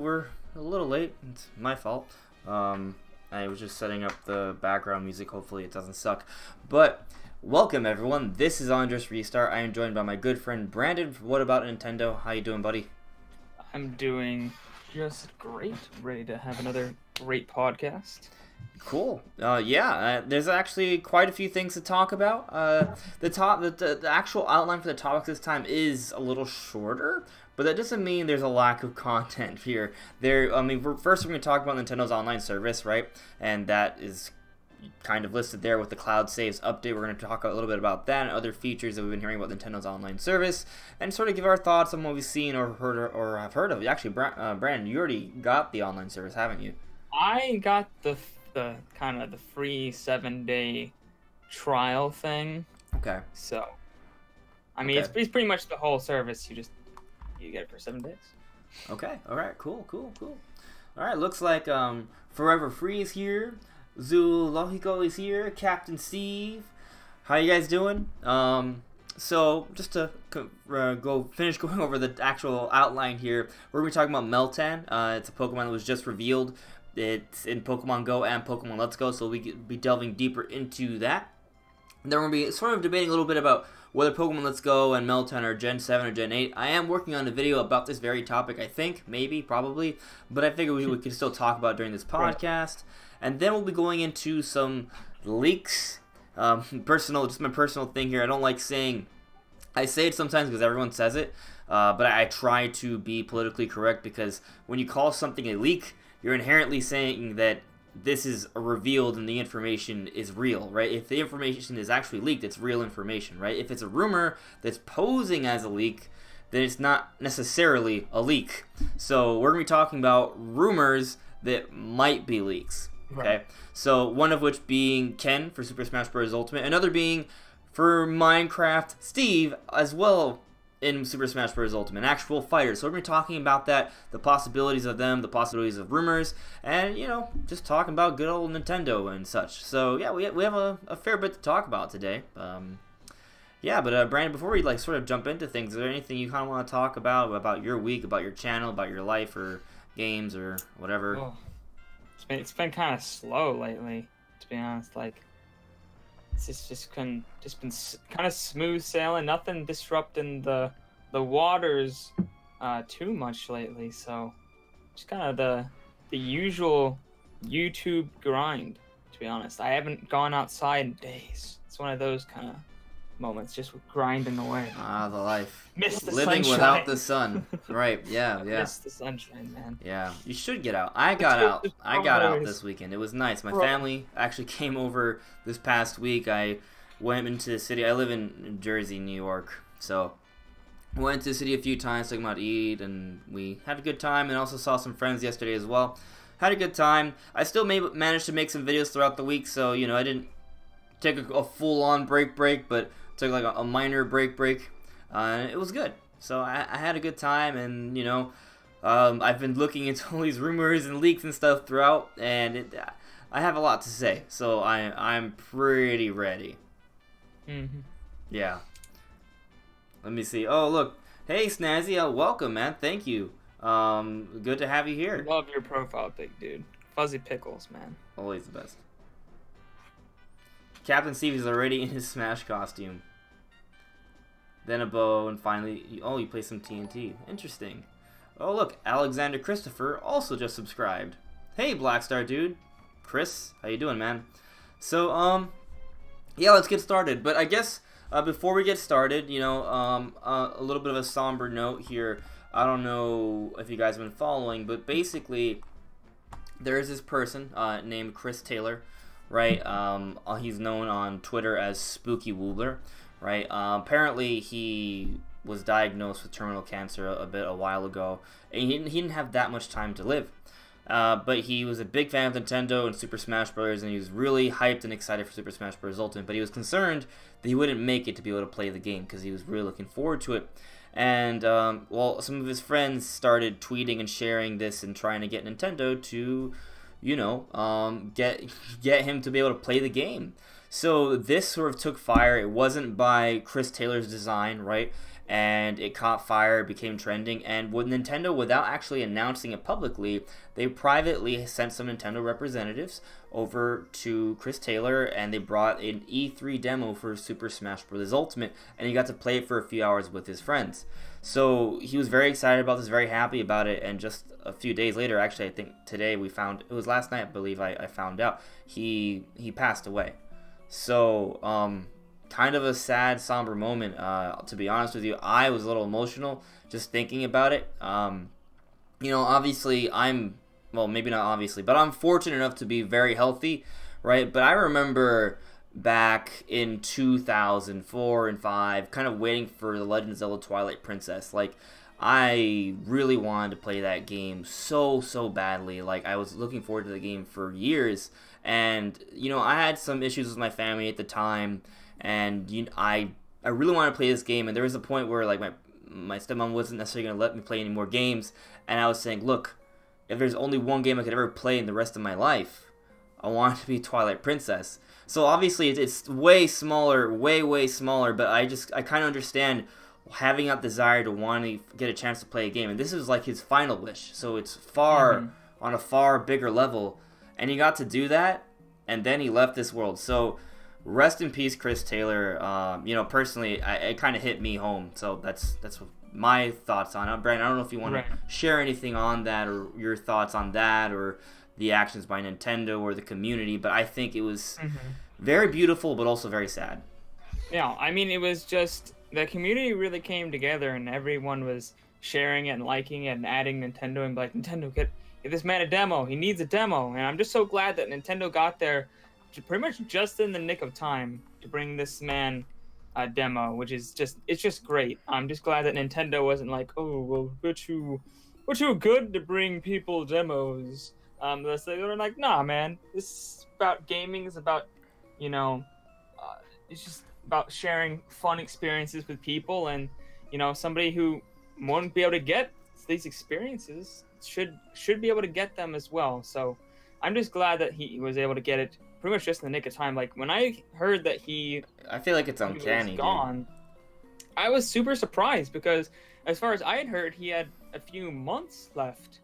we're a little late. It's my fault. I was just setting up the background music. Hopefully it doesn't suck. But welcome everyone. This is Andres Restart. I am joined by my good friend Brandon. What about Nintendo? How you doing, buddy? I'm doing just great. Ready to have another great podcast. Cool. There's actually quite a few things to talk about. The actual outline for the topics this time is a little shorter, but that doesn't mean there's a lack of content here. First we're going to talk about Nintendo's online service, right? And that is kind of listed there with the cloud saves update. We're going to talk a little bit about that and other features that we've been hearing about Nintendo's online service, and sort of give our thoughts on what we've seen or heard or have heard of. Actually, Brandon, you already got the online service, haven't you? I got the kind of the free 7-day trial thing. Okay. So, I mean, it's pretty much the whole service. You get it for 7 days. Okay. All right. Cool. All right. Looks like Forever Free is here. Zoologiko is here. Captain Steve. How you guys doing? So just to finish going over the actual outline here, we're gonna be talking about Meltan. It's a Pokemon that was just revealed. It's in Pokemon Go and Pokemon Let's Go, so we'll be delving deeper into that. And then we're going to be sort of debating a little bit about whether Pokemon Let's Go and Meltan are Gen 7 or Gen 8. I am working on a video about this very topic, I think, maybe, probably, but I figure we could still talk about it during this podcast. And then we'll be going into some leaks. Just my personal thing here. I don't like saying, I say it sometimes because everyone says it, but I try to be politically correct, because when you call something a leak, you're inherently saying that this is revealed and the information is real, right? If the information is actually leaked, it's real information, right? If it's a rumor that's posing as a leak, then it's not necessarily a leak. So we're going to be talking about rumors that might be leaks, okay? Right. So one of which being Ken for Super Smash Bros. Ultimate, another being for Minecraft Steve as well, in Super Smash Bros. Ultimate, actual fighters. So we're going to be talking about that, the possibilities of them, the possibilities of rumors, and, you know, just talking about good old Nintendo and such. So, yeah, we have a fair bit to talk about today. Brandon, before we, sort of jump into things, is there anything you kind of want to talk about your week, about your channel, about your life, or games, or whatever? Oh, it's been kind of slow lately, to be honest. It's just been kind of smooth sailing, nothing disrupting the waters too much lately. So just kind of the usual YouTube grind, to be honest. I haven't gone outside in days. It's one of those kind of moments, just grinding away. Ah, the life. Miss the living sunshine. Without the sun. Right? Yeah. Miss the sunshine, man. Yeah, you should get out. I got out this weekend. It was nice. My family actually came over this past week. I went into the city. I live in Jersey, New York, so went to the city a few times, took them out to eat, and we had a good time, and also saw some friends yesterday as well. Had a good time. I still managed to make some videos throughout the week, so, you know, I didn't take a full-on break, but took like a minor break. It was good. So I had a good time, and, you know, I've been looking into all these rumors and leaks and stuff throughout, and I have a lot to say, so I'm pretty ready. Mm-hmm. Yeah. Let me see. Oh, look. Hey, Snazzy. Welcome, man. Thank you. Good to have you here. Love your profile pic, dude. Fuzzy pickles, man. Always the best. Captain Steve is already in his Smash costume. Then a bow, and finally... you play some TNT. Interesting. Oh, look. Alexander Christopher also just subscribed. Hey, Blackstar dude. Chris, how you doing, man? So, yeah, let's get started. But I guess before we get started, you know, a little bit of a somber note here. I don't know if you guys have been following, but basically there is this person named Chris Taylor, right? He's known on Twitter as Spooky Woobler, right? Apparently he was diagnosed with terminal cancer a while ago, and he didn't have that much time to live. But he was a big fan of Nintendo and Super Smash Bros. And he was really hyped and excited for Super Smash Bros. Ultimate. But he was concerned that he wouldn't make it to be able to play the game, because he was really looking forward to it. And, some of his friends started tweeting and sharing this and trying to get Nintendo to, you know, get him to be able to play the game. So this sort of took fire. It wasn't by Chris Taylor's design, right? and it caught fire, became trending, and with Nintendo, without actually announcing it publicly, they privately sent some Nintendo representatives over to Chris Taylor, and they brought an E3 demo for Super Smash Bros. Ultimate, and he got to play it for a few hours with his friends. So he was very excited about this, very happy about it, and just a few days later, actually I think today we found, it was last night I believe I found out, he passed away. So kind of a sad, somber moment, to be honest with you. I was a little emotional just thinking about it. You know, obviously well, maybe not obviously, but I'm fortunate enough to be very healthy, right? But I remember back in 2004 and 5, kind of waiting for The Legend of Zelda Twilight Princess. Like, I really wanted to play that game so badly. Like, I was looking forward to the game for years, and you know, I had some issues with my family at the time, and I really wanted to play this game, and there was a point where like my stepmom wasn't necessarily going to let me play any more games, and I was saying, look, if there's only one game I could ever play in the rest of my life, I want it to be Twilight Princess. So obviously it's way smaller, way smaller, but I kind of understand having that desire to want to get a chance to play a game. And this is like his final wish, so it's far on a far bigger level, and he got to do that, and then he left this world. So rest in peace, Chris Taylor. You know, personally, it kind of hit me home. So that's my thoughts on it. Brandon, I don't know if you want to share anything on that, or your thoughts on that, or the actions by Nintendo or the community, but I think it was very beautiful, but also very sad. Yeah, I mean, it was just, the community really came together, and everyone was sharing it and liking it and adding Nintendo, and like, Nintendo, get this man a demo. He needs a demo. And I'm just so glad that Nintendo got there pretty much just in the nick of time to bring this man a demo, which is just, it's just great. I'm just glad that Nintendo wasn't like, oh, well, we're too good to bring people demos. They were like, nah, man, this is about gaming. It's about, you know, it's just about sharing fun experiences with people, and you know, somebody who won't be able to get these experiences should be able to get them as well. So I'm just glad that he was able to get it pretty much just in the nick of time. Like, when I heard that I feel like it's uncanny, was gone, dude. I was super surprised, because as far as I had heard, he had a few months left.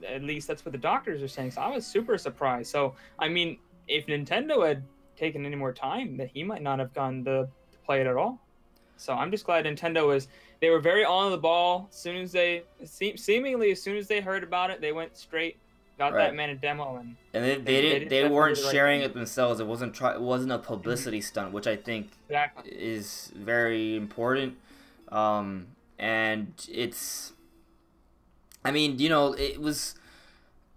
At least that's what the doctors are saying. So I was super surprised. So, I mean, if Nintendo had taken any more time, then he might not have gone to play it at all. So I'm just glad they were very on the ball. As soon as seemingly as soon as they heard about it, they went straight, got that man a demo, and they weren't sharing it themselves. It wasn't a publicity stunt, which I think is very important. And it's, I mean, you know,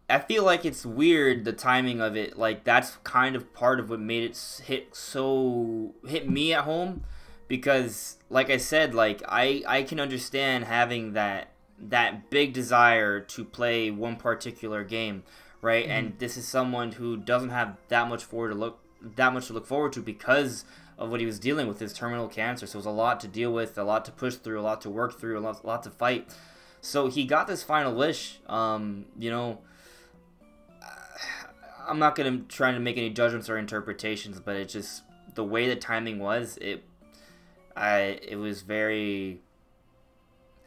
I feel like it's weird, the timing of it. Like, that's kind of part of what made it hit me at home, because, like I said, like, I can understand having that big desire to play one particular game, right? And this is someone who doesn't have that much to look forward to because of what he was dealing with, his terminal cancer. So it was a lot to deal with, a lot to push through, a lot to work through, a lot to fight. So he got this final wish. You know, I'm not going to try to make any judgments or interpretations, but it's just the way the timing was. It was very,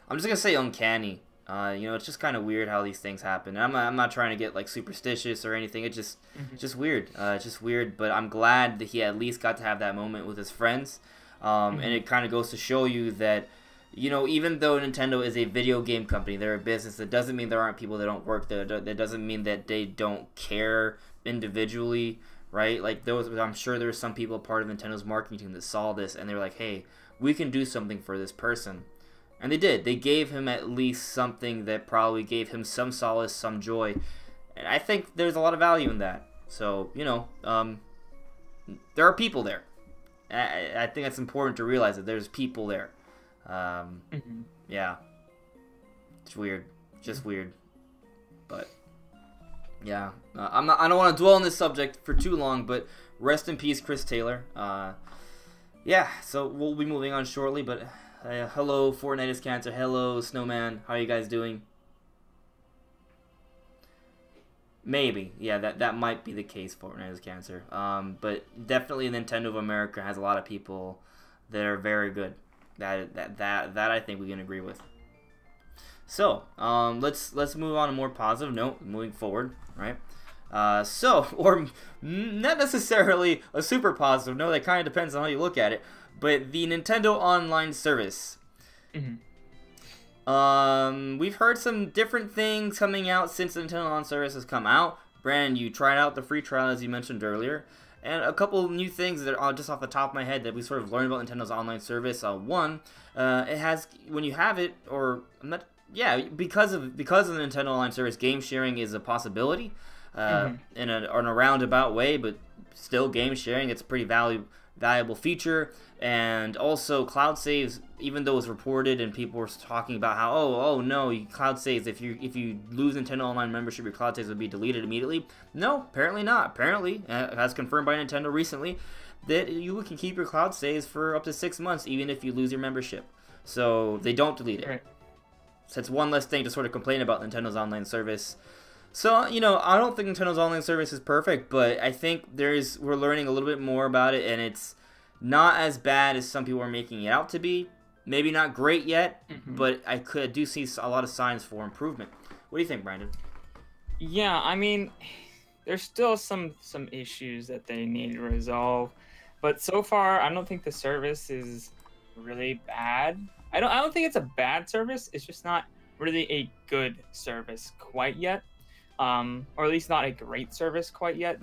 I'm just going to say uncanny. You know, it's just kind of weird how these things happen. And I'm not trying to get like superstitious or anything. It's just weird. It's just weird. But I'm glad that he at least got to have that moment with his friends. And it kind of goes to show you that, you know, even though Nintendo is a video game company, they're a business, that doesn't mean there aren't people that don't work there. That doesn't mean that they don't care individually, right? Like, I'm sure there were some people part of Nintendo's marketing team that saw this and they were like, hey, we can do something for this person. And they did. They gave him at least something that probably gave him some solace, some joy. And I think there's a lot of value in that. So, you know, there are people there. I think it's important to realize that there's people there. Yeah. It's weird. Just weird. But, yeah. I don't want to dwell on this subject for too long, but rest in peace, Chris Taylor. Yeah, so we'll be moving on shortly, but hello, Fortnite is Cancer. Hello, Snowman. How are you guys doing? Maybe. Yeah, that might be the case, Fortnite is Cancer. But definitely Nintendo of America has a lot of people that are very good. That I think we can agree with. So, let's move on to a more positive note, moving forward, right? Or not necessarily a super positive note, that kind of depends on how you look at it, but the Nintendo Online Service. We've heard some different things coming out since the Nintendo Online Service has come out. Brandon, you tried out the free trial, as you mentioned earlier, and a couple new things that are just off the top of my head that we sort of learned about Nintendo's online service. One, it has, when you have it, or because of the Nintendo Online Service, game sharing is a possibility in a roundabout way, but still game sharing. It's a pretty valuable feature. And also cloud saves, even though it was reported and people were talking about how oh no, cloud saves, if you lose Nintendo Online membership, your cloud saves would be deleted immediately. No, apparently not. Apparently, as confirmed by Nintendo recently, that you can keep your cloud saves for up to 6 months even if you lose your membership. So they don't delete it. Right. So it's one less thing to sort of complain about Nintendo's online service. So, I don't think Nintendo's online service is perfect, but I think we're learning a little bit more about it, and it's not as bad as some people are making it out to be. Maybe not great yet, but I do see a lot of signs for improvement. What do you think, Brandon? Yeah, I mean, there's still some issues that they need to resolve, but so far I don't think the service is really bad. I don't think it's a bad service. It's just not really a good service quite yet, or at least not a great service quite yet.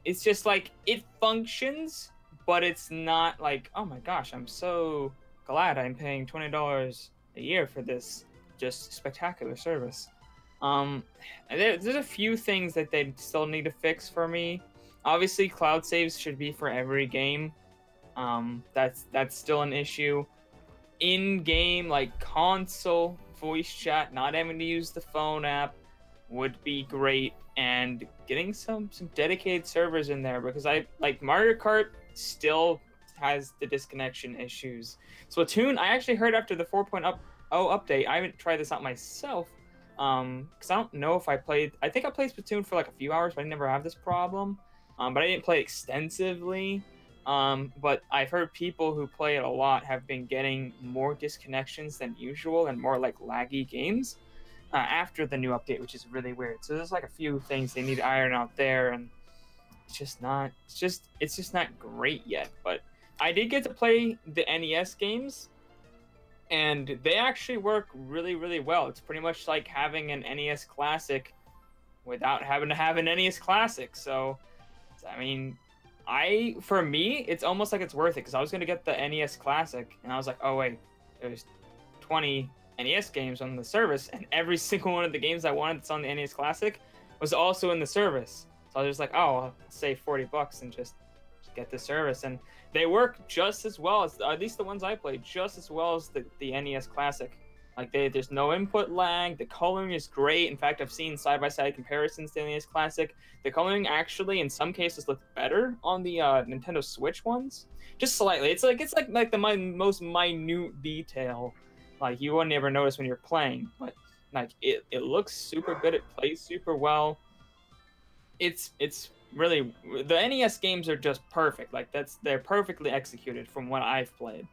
It's just like it functions. But it's not like, oh my gosh, I'm so glad I'm paying $20 a year for this just spectacular service. There's a few things that they still need to fix for me. Obviously, cloud saves should be for every game. That's still an issue. In-game, like console voice chat, not having to use the phone app would be great. And getting some dedicated servers in there, because Mario Kart still has the disconnection issues. Splatoon, I actually heard after the 4.0 update, I haven't tried this out myself, because I don't know if I think I played Splatoon for like a few hours, but I never have this problem, but I didn't play extensively, but I've heard people who play it a lot have been getting more disconnections than usual and more like laggy games after the new update, which is really weird. So there's like a few things they need to iron out there, and it's just not great yet. But I did get to play the NES games, and they actually work really, really well. It's pretty much like having an NES Classic without having to have an NES Classic. So, I mean, for me, it's almost like it's worth it, because I was going to get the NES Classic, and I was like, oh wait, there's 20 NES games on the service, and every single one of the games I wanted that's on the NES Classic was also in the service. So I was just like, oh, I'll save $40 and just get the service. And they work just as well as, at least the ones I played, just as well as the NES Classic. Like, there's no input lag. The coloring is great. In fact, I've seen side-by-side comparisons to the NES Classic. The coloring actually, in some cases, looks better on the Nintendo Switch ones. Just slightly. It's like the most minute detail. Like, you wouldn't ever notice when you're playing. But, like, it looks super good. It plays super well. It's really, the NES games are just perfect. Like, they're perfectly executed from what I've played.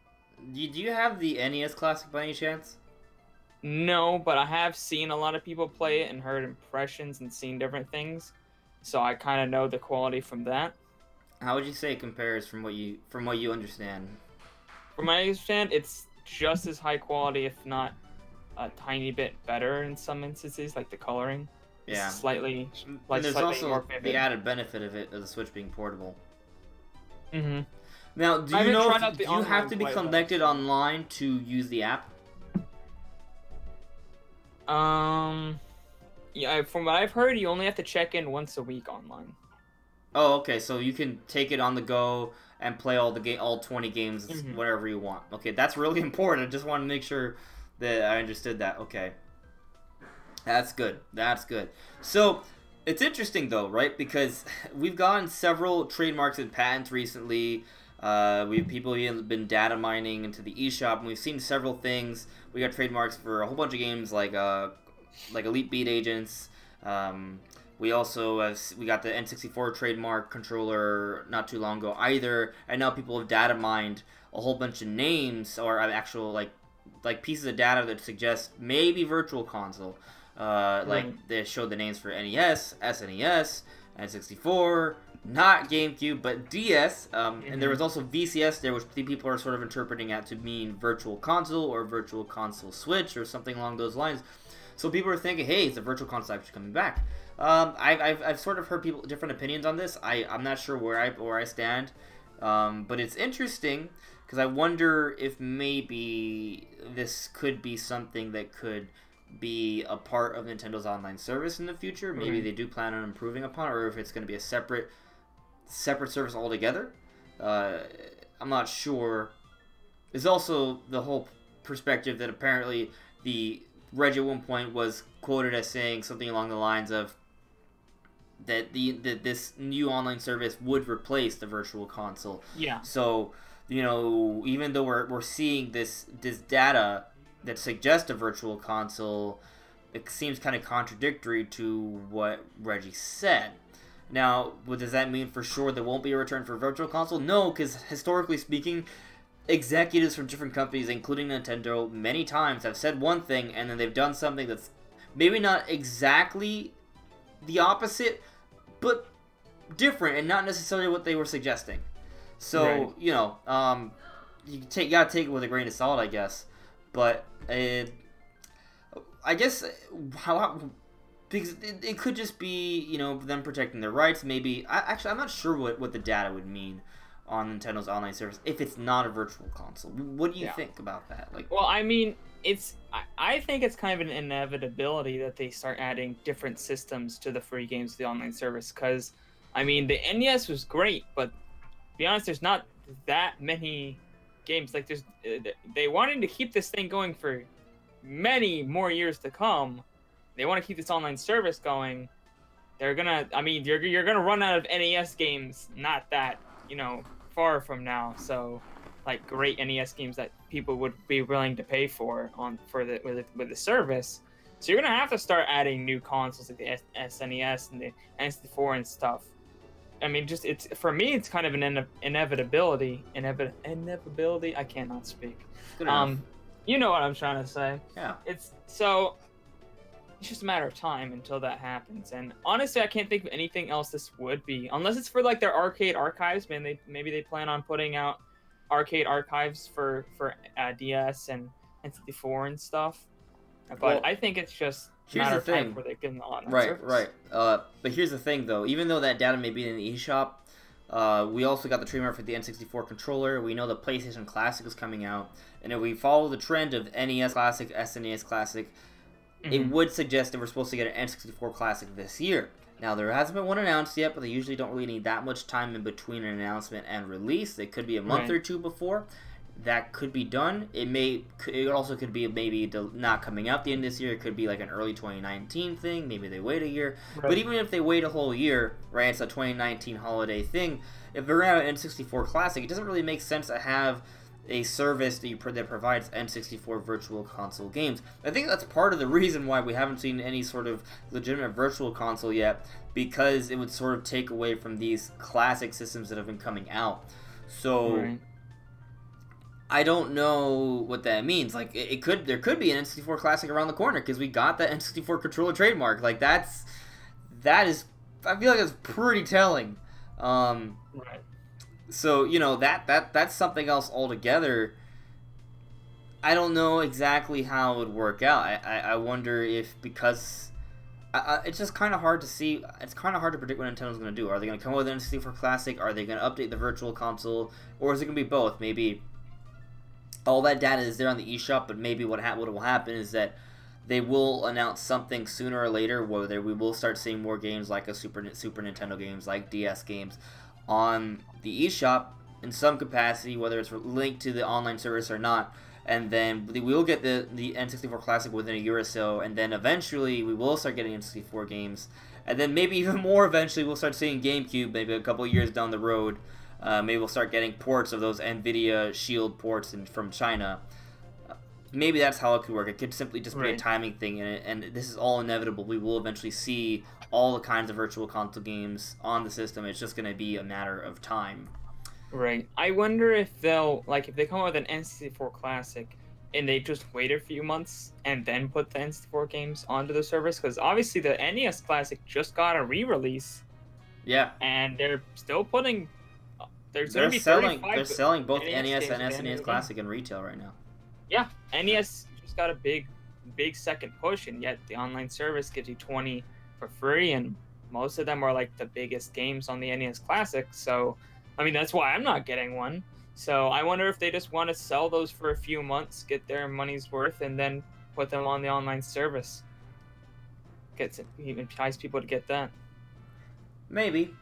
Do you have the NES Classic by any chance? No, but I have seen a lot of people play it and heard impressions and seen different things, so I kind of know the quality from that. How would you say it compares from what you understand? From what I understand, it's just as high quality, if not a tiny bit better in some instances, like the coloring. Yeah. Slightly and there's also more vivid. the added benefit of the Switch being portable. Mm-hmm. Now, do you know if you have to be connected online to use the app? Yeah, from what I've heard, you only have to check in once a week online. Oh, okay, so you can take it on the go and play all 20 games whenever you want. Okay, that's really important. I just want to make sure that I understood that. Okay. That's good. That's good. So, it's interesting though, right? Because we've gotten several trademarks and patents recently. People have been data mining into the eShop, and we've seen several things. We got trademarks for a whole bunch of games like Elite Beat Agents. We also we got the N64 Trademark Controller not too long ago either, and now people have data mined a whole bunch of names or actual like pieces of data that suggest maybe Virtual Console. Like they showed the names for NES, SNES, N64, not GameCube, but DS, and there was also VCS there, which people are sort of interpreting it to mean Virtual Console or Virtual Console Switch or something along those lines. So people are thinking, hey, is the Virtual Console actually coming back? I've sort of heard people different opinions on this. I'm not sure where I stand, but it's interesting because I wonder if maybe this could be something that could be a part of Nintendo's online service in the future. Maybe they do plan on improving upon it, or if it's going to be a separate service altogether. I'm not sure. There's also the whole perspective that apparently the Reggie at one point was quoted as saying something along the lines of that this new online service would replace the Virtual Console. Yeah. So, even though we're seeing this data that suggests a Virtual Console, it seems kind of contradictory to what Reggie said. Now, does that mean for sure there won't be a return for Virtual Console? No, because historically speaking, executives from different companies, including Nintendo, many times have said one thing and then they've done something that's maybe not exactly the opposite, but different and not necessarily what they were suggesting. So, you gotta take it with a grain of salt, I guess. But I guess because it could just be them protecting their rights. Maybe I'm not sure what the data would mean on Nintendo's online service if it's not a Virtual Console. What do you think about that? Well, I mean, I think it's kind of an inevitability that they start adding different systems to the free games, the online service. Because I mean, the NES was great, but to be honest, there's not that many games. Like they wanted to keep this thing going for many more years to come. They want to keep this online service going. They're gonna, you're gonna run out of NES games not that far from now. So like great NES games that people would be willing to pay for with the service. So you're gonna have to start adding new consoles like the SNES and the N64 and stuff. I mean, for me, it's kind of an inevitability. Inevitability. I cannot speak. You know what I'm trying to say. Yeah. It's just a matter of time until that happens. And honestly, I can't think of anything else this would be, unless it's for like their arcade archives. Maybe they plan on putting out arcade archives for DS and N64 and stuff. But I think it's just a matter of time before they get in the online service. Right. But here's the thing, though. Even though that data may be in the eShop, we also got the trademark for the N64 controller. We know the PlayStation Classic is coming out. And if we follow the trend of NES Classic, SNES Classic, it would suggest that we're supposed to get an N64 Classic this year. Now, there hasn't been one announced yet, but they usually don't really need that much time in between an announcement and release. It could be a month or two before. That could be done. It also could be maybe not coming out the end of this year. It could be like an early 2019 thing. Maybe they wait a year. Right. But even if they wait a whole year, right, it's a 2019 holiday thing. If they're out an N64 Classic, it doesn't really make sense to have a service that provides N64 Virtual Console games. I think that's part of the reason why we haven't seen any sort of legitimate Virtual Console yet, because it would sort of take away from these classic systems that have been coming out. So I don't know what that means. Like there could be an N64 Classic around the corner because we got that N64 controller trademark. Like that is I feel like that's pretty telling. Right. So, that's something else altogether. I don't know exactly how it would work out. I wonder if, because it's just kind of hard to see. It's kind of hard to predict what Nintendo's going to do. Are they going to come with an N64 Classic? Are they going to update the Virtual Console? Or is it going to be both? Maybe all that data is there on the eShop, but maybe what will happen is that they will announce something sooner or later where we will start seeing more games like a Super Nintendo games, like DS games, on the eShop in some capacity, whether it's linked to the online service or not. And then we will get the N64 Classic within a year or so, and then eventually we will start getting N64 games. And then maybe even more eventually we'll start seeing GameCube, maybe a couple of years down the road. Maybe we'll start getting ports of those NVIDIA Shield ports from China. maybe that's how it could work. It could simply just be a Right. timing thing, and this is all inevitable. We will eventually see all the kinds of virtual console games on the system. It's just going to be a matter of time. Right. I wonder if they'll like if they come out with an N64 Classic and they just wait a few months and then put the N64 games onto the service, because obviously the NES Classic just got a re-release Yeah, and they're still putting. There's they're going to be selling. 35 They're selling both NES NES games and at the end of SNES the Classic in retail right now. Yeah, NES just got a big second push, and yet the online service gives you 20 for free, and most of them are like the biggest games on the NES Classic. So, I mean, that's why I'm not getting one. So I wonder if they just want to sell those for a few months, get their money's worth, and then put them on the online service. Even entice people to get that. Maybe.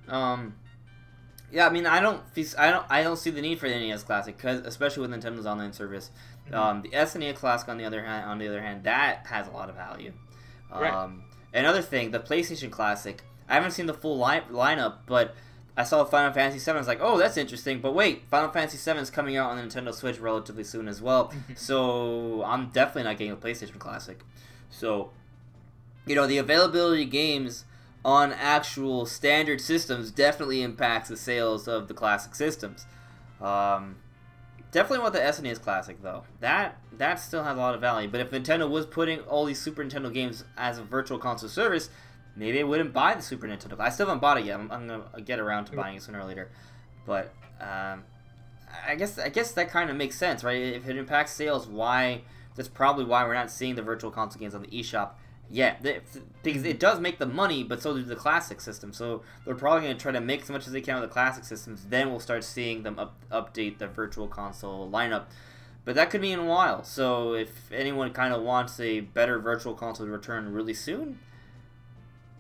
Yeah, I mean, I don't see the need for the NES Classic, cause especially with Nintendo's online service. The SNES Classic, on the other hand, that has a lot of value. Right. Another thing, the PlayStation Classic. I haven't seen the full lineup, but I saw Final Fantasy VII. I was like, oh, that's interesting. But wait, Final Fantasy VII is coming out on the Nintendo Switch relatively soon as well. So I'm definitely not getting a PlayStation Classic. So, the availability of games on actual standard systems definitely impacts the sales of the classic systems. Definitely want the SNES Classic, though. That still has a lot of value. But if Nintendo was putting all these Super Nintendo games as a virtual console service, maybe I wouldn't buy the Super Nintendo. I still haven't bought it yet. I'm going to get around to buying it sooner or later. But I guess that kind of makes sense, right? If it impacts sales, that's probably why we're not seeing the virtual console games on the eShop yet. Because it does make the money, but so does the classic system. So they're probably going to try to make as much as they can with the classic systems. Then we'll start seeing them update the virtual console lineup. But that could be in a while. So if anyone kind of wants a better virtual console to return really soon,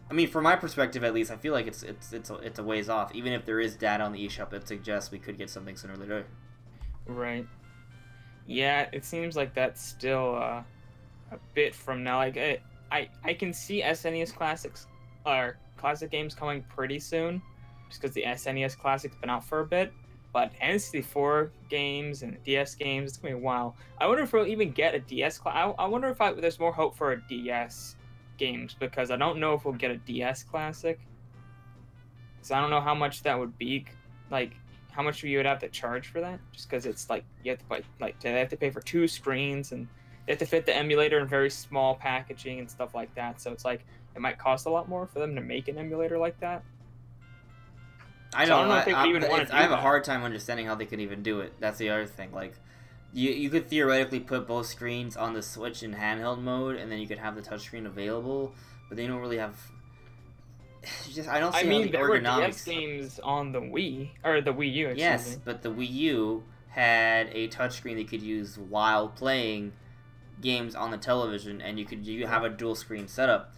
I mean, from my perspective at least, I feel like it's a ways off. Even if there is data on the eShop that suggests we could get something sooner or later. Right. Yeah, it seems like that's still a bit from now. Like, I can see SNES classics or classic games coming pretty soon, just because the SNES Classic's been out for a bit. But N64 games and DS games, it's gonna be a while. I wonder if we'll even get a DS. I wonder if there's more hope for a DS games, because I don't know if we'll get a DS Classic. So I don't know how much that would be, like how much you would have to charge for that, just because it's like you have to pay, they have to pay for 2 screens, and they have to fit the emulator in very small packaging and stuff like that. So it's like it might cost a lot more for them to make an emulator like that. I don't know if they would even want to do I have a that. hard time understanding how they could even do it. That's the other thing. Like, you could theoretically put both screens on the Switch in handheld mode, and then you could have the touchscreen available, but they don't really have. I don't see I mean, how the there were ergonomics. DS games on the Wii or the Wii U. Yes, but the Wii U had a touchscreen that you could use while playing games on the television, and you have a dual screen setup.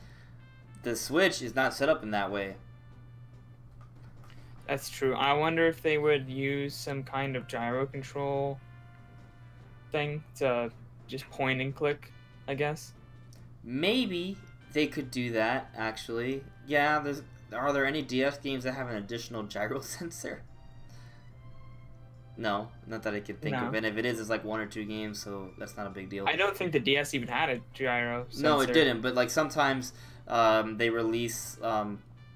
The Switch is not set up in that way. That's true. I wonder if they would use some kind of gyro control thing to just point and click, I guess. Maybe they could do that, actually. Yeah, are there any DS games that have an additional gyro sensor? No, not that I could think of. And if it is, it's like 1 or 2 games, so that's not a big deal. I don't think the DS even had a gyro sensor. No, it didn't, but like sometimes they release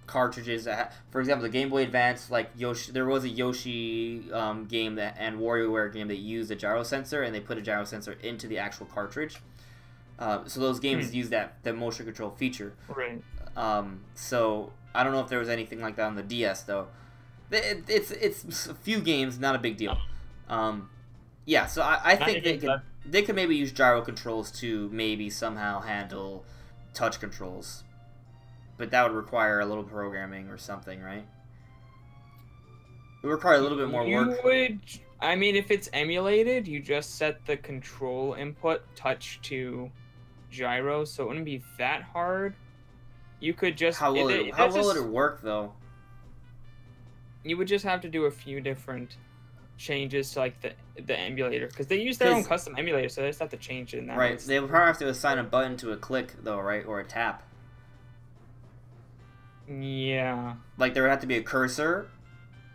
cartridges that for example, the Game Boy Advance, like Yoshi, there was a Yoshi game and WarioWare game that used a gyro sensor, and they put a gyro sensor into the actual cartridge. So those games use the motion control feature. Right. So I don't know if there was anything like that on the DS though. It's a few games, not a big deal. Yeah, so I think they could maybe use gyro controls to maybe somehow handle touch controls. But that would require a little programming or something, right? It would require a little bit more work. I mean, if it's emulated, you just set the control input touch to gyro, so it wouldn't be that hard. You could just... How will it work, though? You would just have to do a few different changes to, like, the emulator, because they use their own custom emulator, so they just have to change it in that way. Right, they would probably have to assign a button to a click, though, right? Or a tap. Yeah. Like, there would have to be a cursor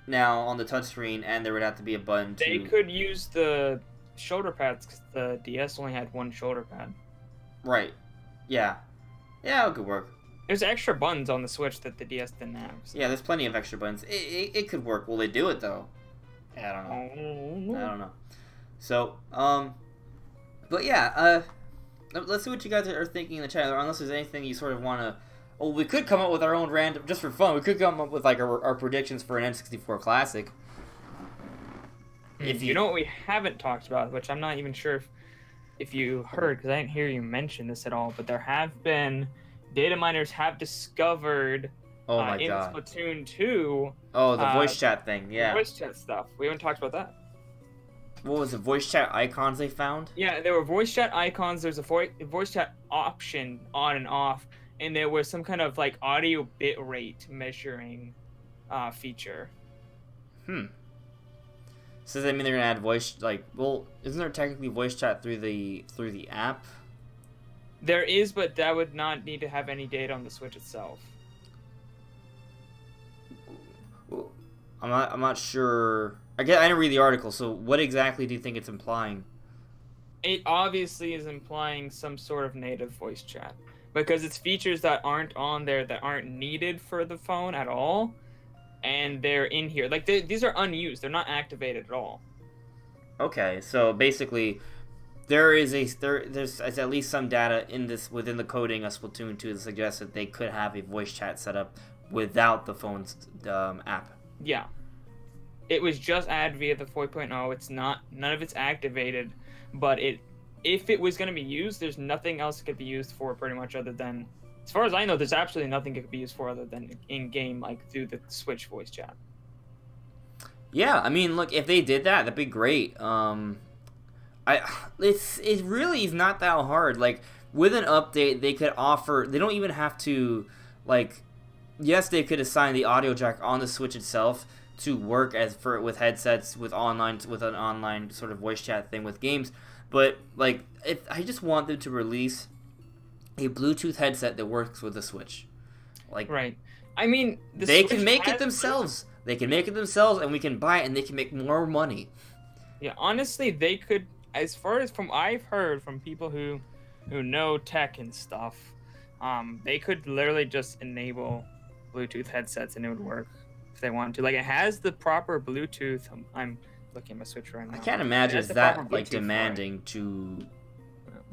now on the touchscreen, and there would have to be a button to... They could use the shoulder pads because the DS only had one shoulder pad. Right. Yeah. Yeah, it could work. There's extra buttons on the Switch that the DS didn't have. So. Yeah, there's plenty of extra buttons. It could work. Will they do it though? Yeah, I don't know. I don't know. So, but yeah, let's see what you guys are thinking in the chat. Unless there's anything you sort of want to. Well, we could come up with our own random, just for fun. We could come up with like our predictions for an N64 Classic. If you know what we haven't talked about, which I'm not even sure if you heard, because I didn't hear you mention this at all, but there have been data miners have discovered oh my in God. Splatoon 2. Oh, the voice chat thing, yeah. Voice chat stuff. We haven't talked about that. What was the voice chat icons they found? Yeah, there were voice chat icons. There's a voice chat option on and off, and there was some kind of like audio bit rate measuring feature. So does that mean they're gonna add voice well, isn't there technically voice chat through the app? There is, but that would not need to have any data on the Switch itself. I'm not sure. I didn't read the article, so what exactly do you think it's implying? It obviously is implying some sort of native voice chat because it's features that aren't on there that aren't needed for the phone at all. And they're in here. Like, these are unused. They're not activated at all. Okay, so basically, there's at least some data within the coding of Splatoon 2 that suggests that they could have a voice chat set up without the phone's app. Yeah. It was just added via the 4.0. It's not, none of it's activated, but if it was going to be used, there's nothing else it could be used for pretty much other than... As far as I know, there's absolutely nothing it could be used for other than in-game, like through the Switch voice chat. Yeah, I mean, look, if they did that, that'd be great. It really is not that hard. Like, with an update, they could offer... They don't even have to, like... Yes, they could assign the audio jack on the Switch itself to work with headsets, with an online sort of voice chat thing with games. But, like, I just want them to release a Bluetooth headset that works with the Switch. Like, right. I mean, they can make it themselves. They can make it themselves, and we can buy it, and they can make more money. Yeah, honestly, they could. As far as I've heard from people who know tech and stuff, they could literally just enable Bluetooth headsets, and it would work if they wanted to. Like, it has the proper Bluetooth. I'm looking at my Switch right now. I can't imagine it's that like demanding to.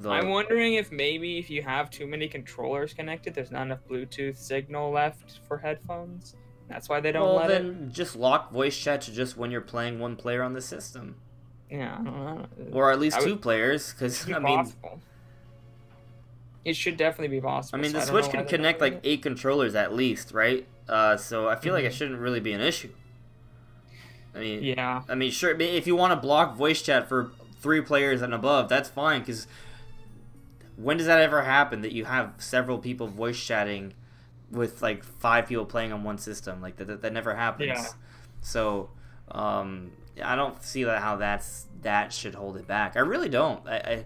I'm wondering if maybe if you have too many controllers connected, there's not enough Bluetooth signal left for headphones. That's why they don't let it. Just lock voice chat to just when you're playing one player on the system. Yeah, I don't know. Or at least two players, because I mean, it should definitely be possible. I mean, the Switch can connect like 8 controllers at least, right? So I feel like it shouldn't really be an issue. I mean, yeah. I mean, sure. If you want to block voice chat for 3 players and above, that's fine, because. When does that ever happen that you have several people voice chatting with like 5 people playing on one system? Like that never happens. Yeah. So I don't see how that should hold it back. I really don't. I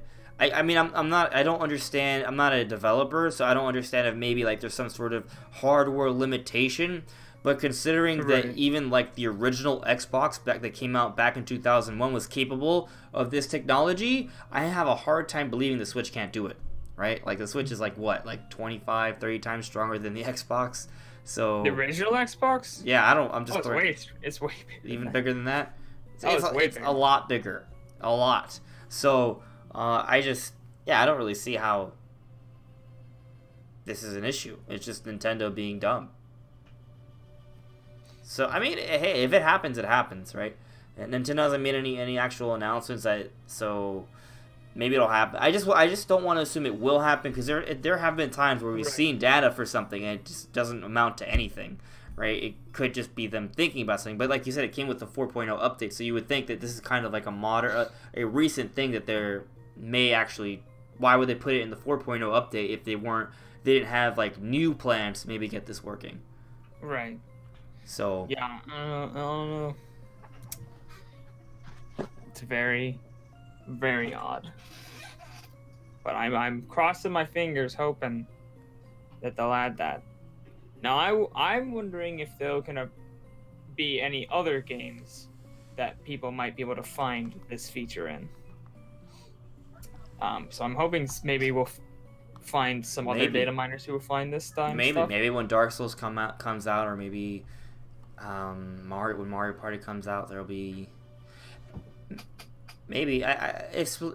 mean I don't understand. I'm not a developer, so I don't understand if maybe like there's some sort of hardware limitation. But considering that even like the original Xbox that came out back in 2001 was capable of this technology, I have a hard time believing the Switch can't do it, right? Like the Switch is like what, like 25, 30 times stronger than the Xbox. So the original Xbox? Yeah, I'm just it's way bigger. Even bigger than that. It's a lot bigger, a lot. So I don't really see how this is an issue. It's just Nintendo being dumb. So, I mean, hey, if it happens, it happens, right? And Nintendo hasn't made any actual announcements, so maybe it'll happen. I just don't want to assume it will happen, because there have been times where we've seen data for something and it just doesn't amount to anything, right? It could just be them thinking about something. But like you said, it came with the 4.0 update, so you would think that this is kind of like a recent thing that they may actually... Why would they put it in the 4.0 update if they didn't have like new plans to maybe get this working? Right. So yeah, I don't know. It's very, very odd. But I'm crossing my fingers, hoping that they'll add that. Now I'm wondering if there'll gonna be any other games that people might be able to find this feature in. So I'm hoping maybe we'll find some other data miners who will find this stuff. Maybe when Dark Souls comes out, or maybe when Mario Party comes out, there'll be maybe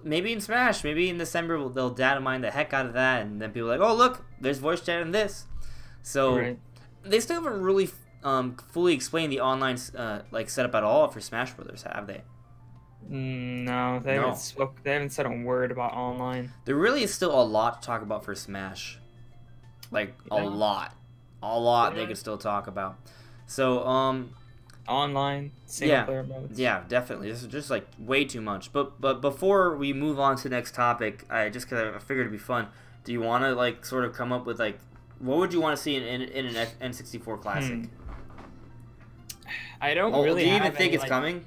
maybe in Smash, maybe in December they'll data mine the heck out of that, and then people are like, oh look, there's voice chat in this. So they still haven't really fully explained the online like setup at all for Smash Brothers, have they? No, they haven't said a word about online. There really is still a lot to talk about for Smash. Like a lot they could still talk about. So online single player modes. Yeah, definitely. This is just like way too much. But before we move on to the next topic, I figured it'd be fun. Do you want to like sort of come up with like what would you want to see in an N64 Classic? I don't really. Do you even think it's coming?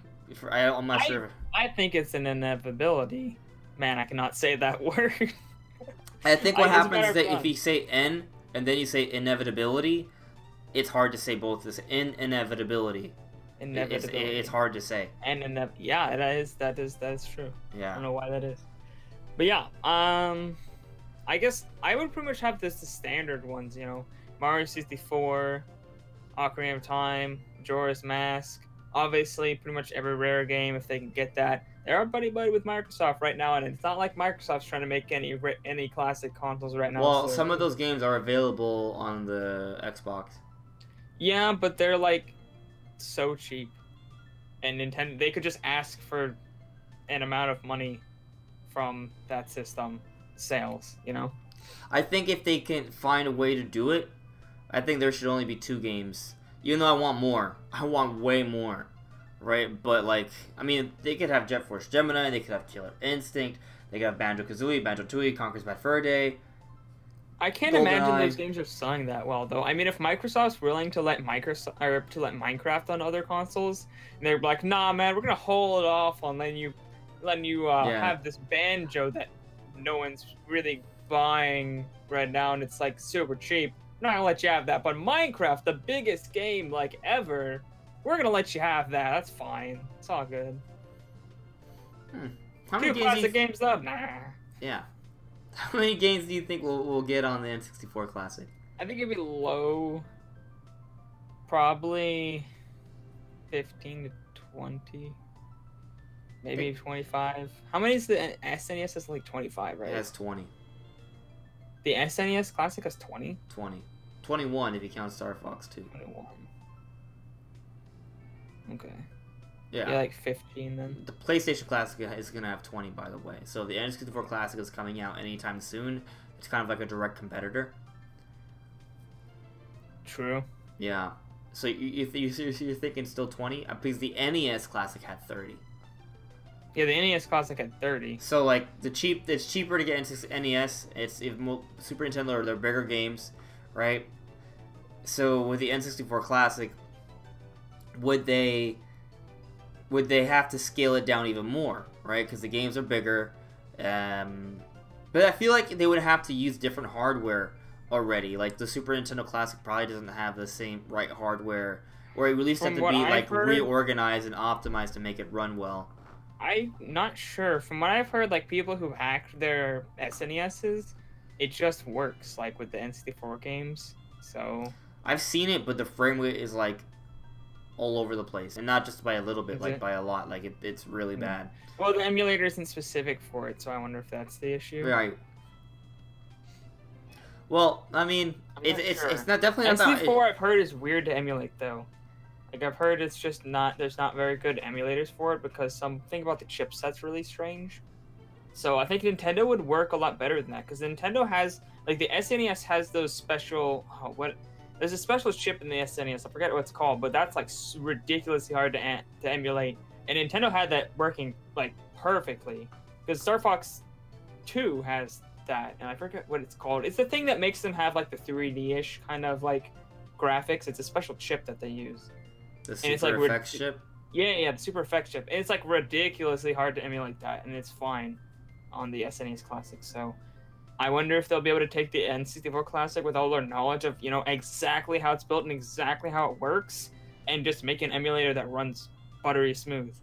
I'm not sure. I think it's an inevitability. Man, I cannot say that word. I think what happens is that if you say N and then you say inevitability, it's hard to say both. This inevitability. It's hard to say. Yeah, that is true. Yeah. I don't know why that is. But yeah, I guess I would pretty much have the standard ones, you know, Mario 64, Ocarina of Time, Majora's Mask. Obviously, pretty much every rare game, if they can get that. They are buddy-buddy with Microsoft right now, and it's not like Microsoft's trying to make any classic consoles right now. Well, some of those games are available on the Xbox. Yeah, but they're like so cheap, and Nintendo, they could just ask for an amount of money from that system sales, you know? I think if they can find a way to do it, I think there should only be 2 games. Even though I want more. I want way more. Right? But, like, I mean, they could have Jet Force Gemini, they could have Killer Instinct, they could have Banjo-Kazooie, Banjo-Tooie, Conker's Bad Fur Day. I can't imagine those games are selling that well, though. I mean, if Microsoft's willing to let Minecraft on other consoles, and they're like, nah, man, we're gonna hold off on letting you have this Banjo that no one's really buying right now, and it's like super cheap. I'm not gonna let you have that, but Minecraft, the biggest game like ever, we're gonna let you have that. That's fine. It's all good. How many classic games up? Nah. Yeah. How many games do you think we'll get on the N64 Classic? I think it'd be low. Probably 15 to 20. Maybe 25. How many is the SNES? It's like 25, right? It has 20. The SNES Classic has 20? 20. 21 if you count Star Fox 2. 21. Okay. Yeah. Like 15 then. The PlayStation Classic is going to have 20, by the way. So the N64 Classic is coming out anytime soon. It's kind of like a direct competitor. True. Yeah. So you're thinking still 20? Because the NES Classic had 30. Yeah, the NES Classic had 30. So like it's cheaper to get into NES. It's Super Nintendo or their bigger games, right? So with the N64 Classic, would they have to scale it down even more, right? Because the games are bigger. But I feel like they would have to use different hardware already. Like the Super Nintendo Classic probably doesn't have the same right hardware, or at least have to be like reorganized and optimized to make it run well. I'm not sure. From what I've heard, like people who hacked their SNESs, it just works like with the N64 games. So I've seen it, but the frame rate is like all over the place, and not just by a little bit, like by a lot. Like it's really bad. Well, the emulator isn't specific for it, so I wonder if that's the issue. Right. Well, I mean, it's not definitely about N64. I've heard is weird to emulate though. Like I've heard it's just not, there's not very good emulators for it because something about the chipset's really strange. So I think Nintendo would work a lot better than that because Nintendo has, like the SNES has those special, there's a special chip in the SNES, I forget what it's called, but that's like ridiculously hard to emulate. And Nintendo had that working like perfectly because Star Fox 2 has that, and I forget what it's called. It's the thing that makes them have like the 3D-ish kind of like graphics. It's a special chip that they use. The Super Effects chip? Yeah, the Super Effects chip. And it's like ridiculously hard to emulate that, and it's fine on the SNES Classic. So I wonder if they'll be able to take the N64 Classic with all their knowledge of, you know, exactly how it's built and exactly how it works, and just make an emulator that runs buttery smooth.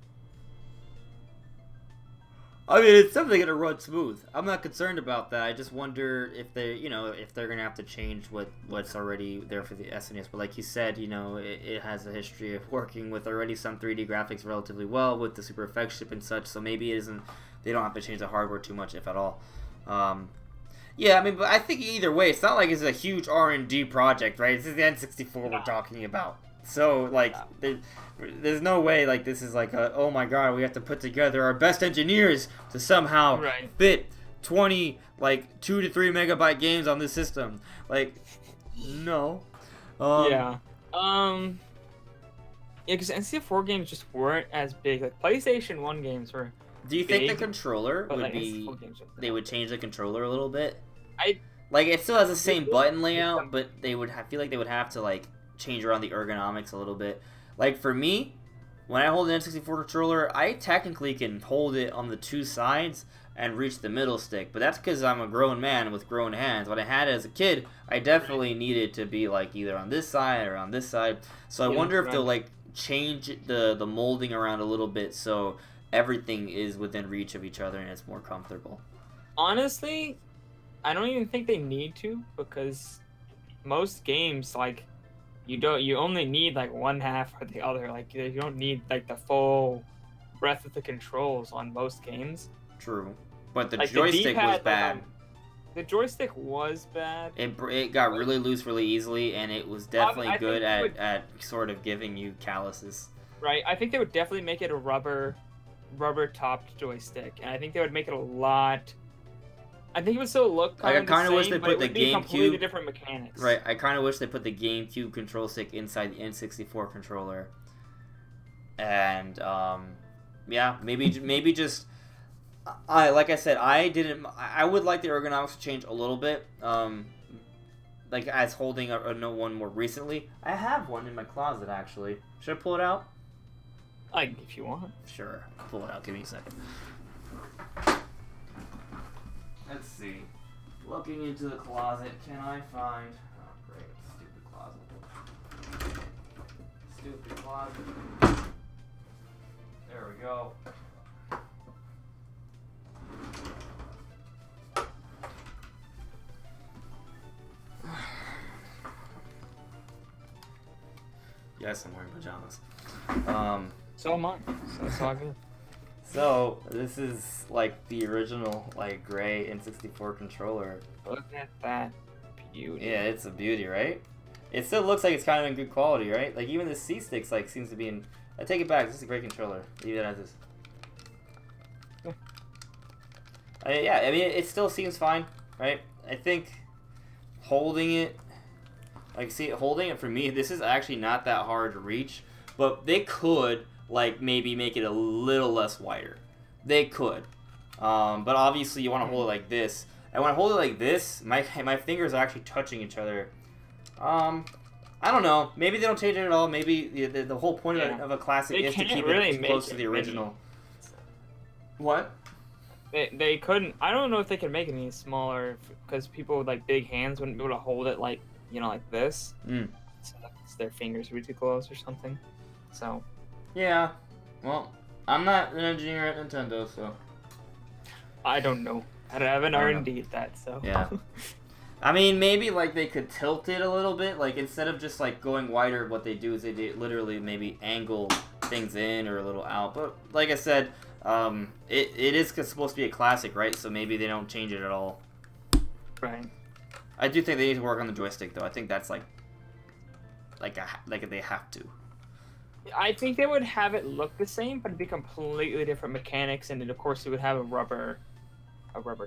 I mean, it's definitely gonna run smooth. I'm not concerned about that. I just wonder if they, if they're gonna have to change what's already there for the SNES. But like you said, it has a history of working with already some 3D graphics relatively well with the Super Effects chip and such. So maybe it isn't. They don't have to change the hardware too much, if at all. Yeah, I mean, but I think either way, it's not like it's a huge R&D project, right? This is the N64 we're talking about. So, like, there's no way, like, this is like oh my god, we have to put together our best engineers to somehow fit 20, like, 2 to 3 megabyte games on this system. Like, no. Yeah, because N64 games just weren't as big. Like, PlayStation 1 games were Do you think the controller would like, be... They would change the controller a little bit? It still has the same button layout, but they would feel like they would have to, like, change around the ergonomics a little bit. Like, for me, when I hold an N64 controller, I technically can hold it on the two sides and reach the middle stick, but that's because I'm a grown man with grown hands. When I had it as a kid, I definitely needed to be, like, either on this side or on this side. So I wonder if they'll, like, change the molding around a little bit so everything is within reach of each other and it's more comfortable. Honestly, I don't even think they need to, because most games, like, you only need like one half or the other. Like, you don't need like the full breadth of the controls on most games. True, but the like, joystick was bad. The joystick was bad. It got really loose really easily, and it was definitely good at sort of giving you calluses. Right, I think they would definitely make it a rubber topped joystick, and I think they would make it a lot. I think it would still look kind of the same, wish they put the GameCube, completely different mechanics. Right, I kind of wish they put the GameCube control stick inside the N64 controller. And yeah, maybe just like I said, I would like the ergonomics to change a little bit. Like as holding one more recently. I have one in my closet actually. Should I pull it out? Like, if you want. Sure, I'll pull it out. Give me a second. Let's see. Looking into the closet, can I find... Oh, great. Stupid closet. Stupid closet. There we go. Yes, I'm wearing pajamas. So am I. So it's all good. So, this is, like, the original, like, gray N64 controller. Look at that beauty. Yeah, it's a beauty, right? It still looks like it's kind of in good quality, right? Like, even the C-Sticks, like, seems to be in... I take it back, this is a great controller. Leave it as is. Yeah, I mean, it still seems fine, right? I think holding it... Like, see, holding it, for me, this is actually not that hard to reach. But they could... like, maybe make it a little less wider. They could. But obviously you want to hold it like this. And when I hold it like this, my fingers are actually touching each other. I don't know. Maybe they don't change it at all. Maybe the whole point of a classic is to keep it close to the original. What? They couldn't... I don't know if they could make it any smaller, because people with, like, big hands wouldn't be able to hold it, like, like this. So their fingers would be too close or something. So... Yeah, well, I'm not an engineer at Nintendo, so... I don't know. I haven't R&D'd that, so... Yeah. I mean, maybe, like, they could tilt it a little bit. Like, instead of just, like, going wider, what they do is they literally maybe angle things in or a little out. But, like I said, it is supposed to be a classic, right? So maybe they don't change it at all. Right. I do think they need to work on the joystick, though. I think that's, like they have to. I think they would have it look the same, but it'd be completely different mechanics, and then, of course, it would have a rubber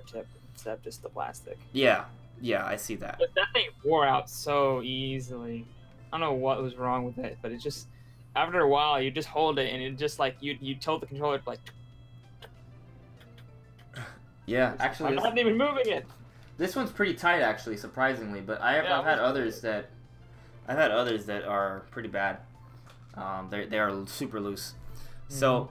tip instead of just the plastic. Yeah, I see that. But that thing wore out so easily. I don't know what was wrong with it, but it just, after a while, you just hold it, and it just, like, you tilt the controller, like... Yeah, actually... I'm not even moving it! This one's pretty tight, actually, surprisingly, but I've had others that... I've had others that are pretty bad. They are super loose. So,